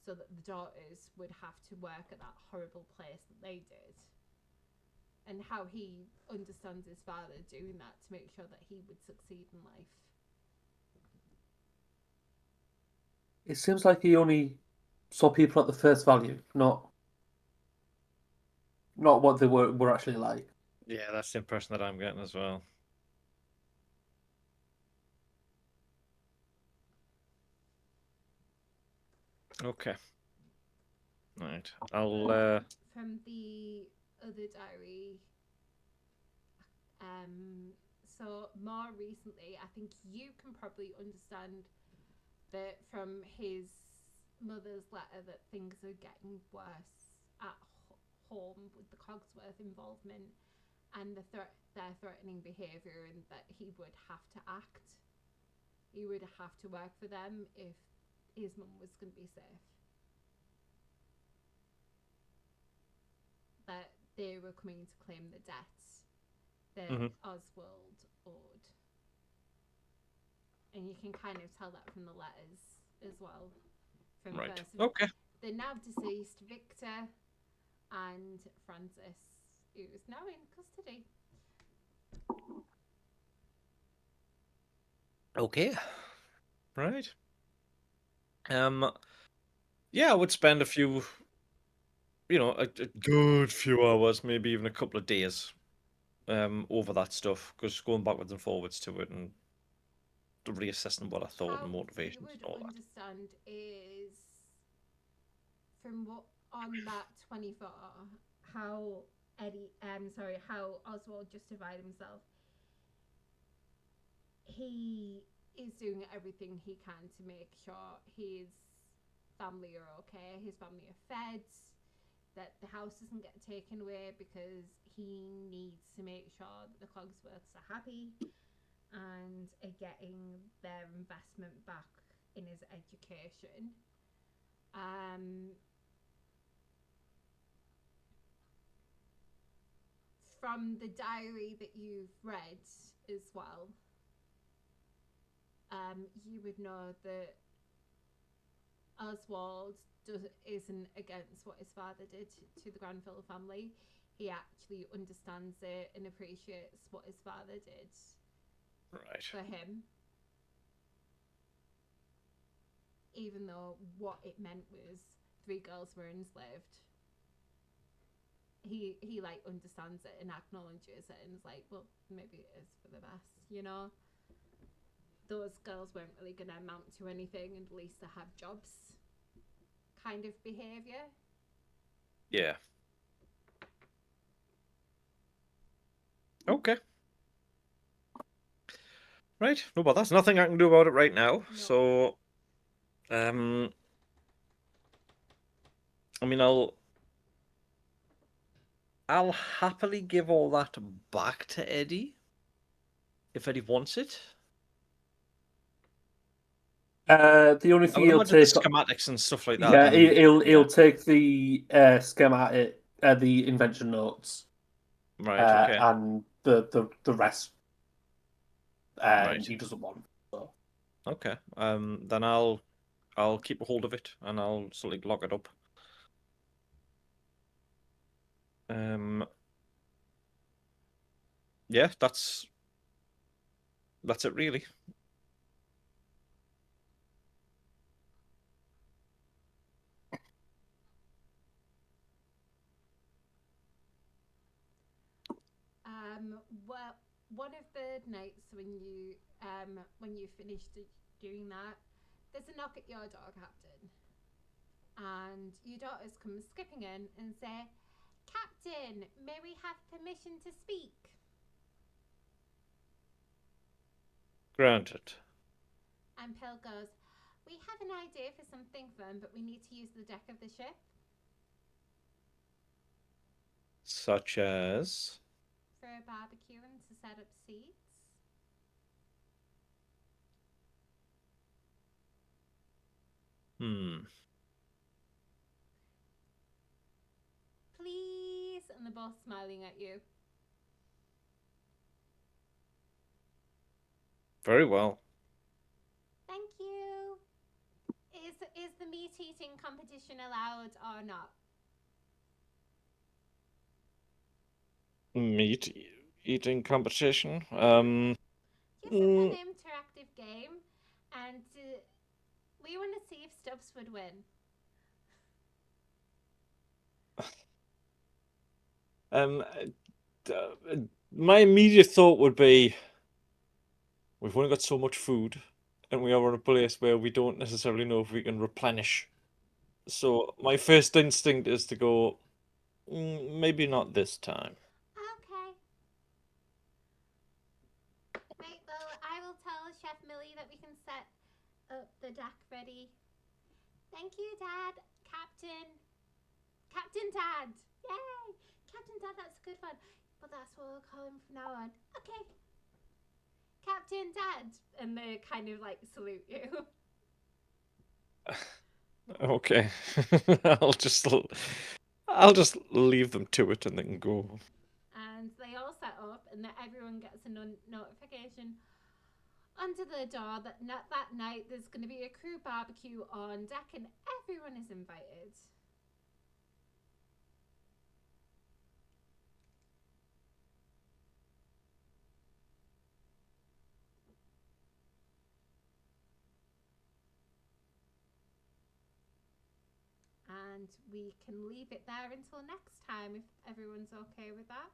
so that the daughters would have to work at that horrible place that they did, and how he understands his father doing that to make sure that he would succeed in life. It seems like he only saw people at the face value, not what they were actually like. Yeah, that's the impression that I'm getting as well. Okay. Right. I'll From the other diary, so more recently, I think you can probably understand that from his mother's letter that things are getting worse at home with the Cogsworth involvement and their threatening behaviour, and that he would have to act. He would have to work for them if his mum was going to be safe. That they were coming to claim the debts that Oswald owed. And you can kind of tell that from the letters as well. From right. first, Okay. the now deceased Victor and Francis, who is now in custody. Okay. Right. Yeah, I would spend a few, a good few hours, maybe even a couple of days, over that stuff, because going backwards and forwards to it and reassessing what I thought How and motivations you and all would that. understand is from what on that 24, how how Oswald justified himself. He is doing everything he can to make sure his family are okay, his family are fed, that the house doesn't get taken away, because he needs to make sure that the Cogsworths are happy and are getting their investment back in his education. From the diary that you've read as well, you would know that Oswald isn't against what his father did to the Granville family. He actually understands it and appreciates what his father did for him. Even though what it meant was 3 girls were enslaved. He like understands it and acknowledges it and is like, well, maybe it is for the best, you know? Those girls weren't really going to amount to anything, and at least they have jobs kind of behaviour. Yeah. Okay. Right. No, but that's nothing I can do about it right now. No. So, I mean, I'll happily give all that back to Eddy. if Eddie wants it. The only I thing would he'll imagine the take, schematics and stuff like that. yeah, and he'll take the schematic, the invention notes, right. Okay. and the rest. Right. He doesn't want. So. Okay. Then I'll keep a hold of it and I'll sort of lock it up. Yeah, that's it really. Well, one of the nights when you finished doing that, there's a knock at your door, Captain, and your daughters come skipping in and say, "Captain, may we have permission to speak?" Granted. And Pill goes, "We have an idea for something fun, but we need to use the deck of the ship." Such as? For a barbecue and to set up seats. Please, and they're both smiling at you. Very well. Thank you. Is the meat eating competition allowed or not? Meat eating competition. Yes, it's an interactive game, and we want to see if Stubbs would win. My immediate thought would be, we've only got so much food, and we are in a place where we don't necessarily know if we can replenish. So my first instinct is to go, maybe not this time. Okay. Right, well, I will tell Chef Millie that we can set up the deck ready. Thank you, Dad. Captain Dad. Yay! Captain Dad, that's a good one. But that's what we'll call him from now on. Okay. Captain Dad. And they kind of like salute you. Okay. I'll just leave them to it and they can go. And they all set up, and then everyone gets a notification under the door that that night there's going to be a crew barbecue on deck, and everyone is invited. And we can leave it there until next time if everyone's okay with that.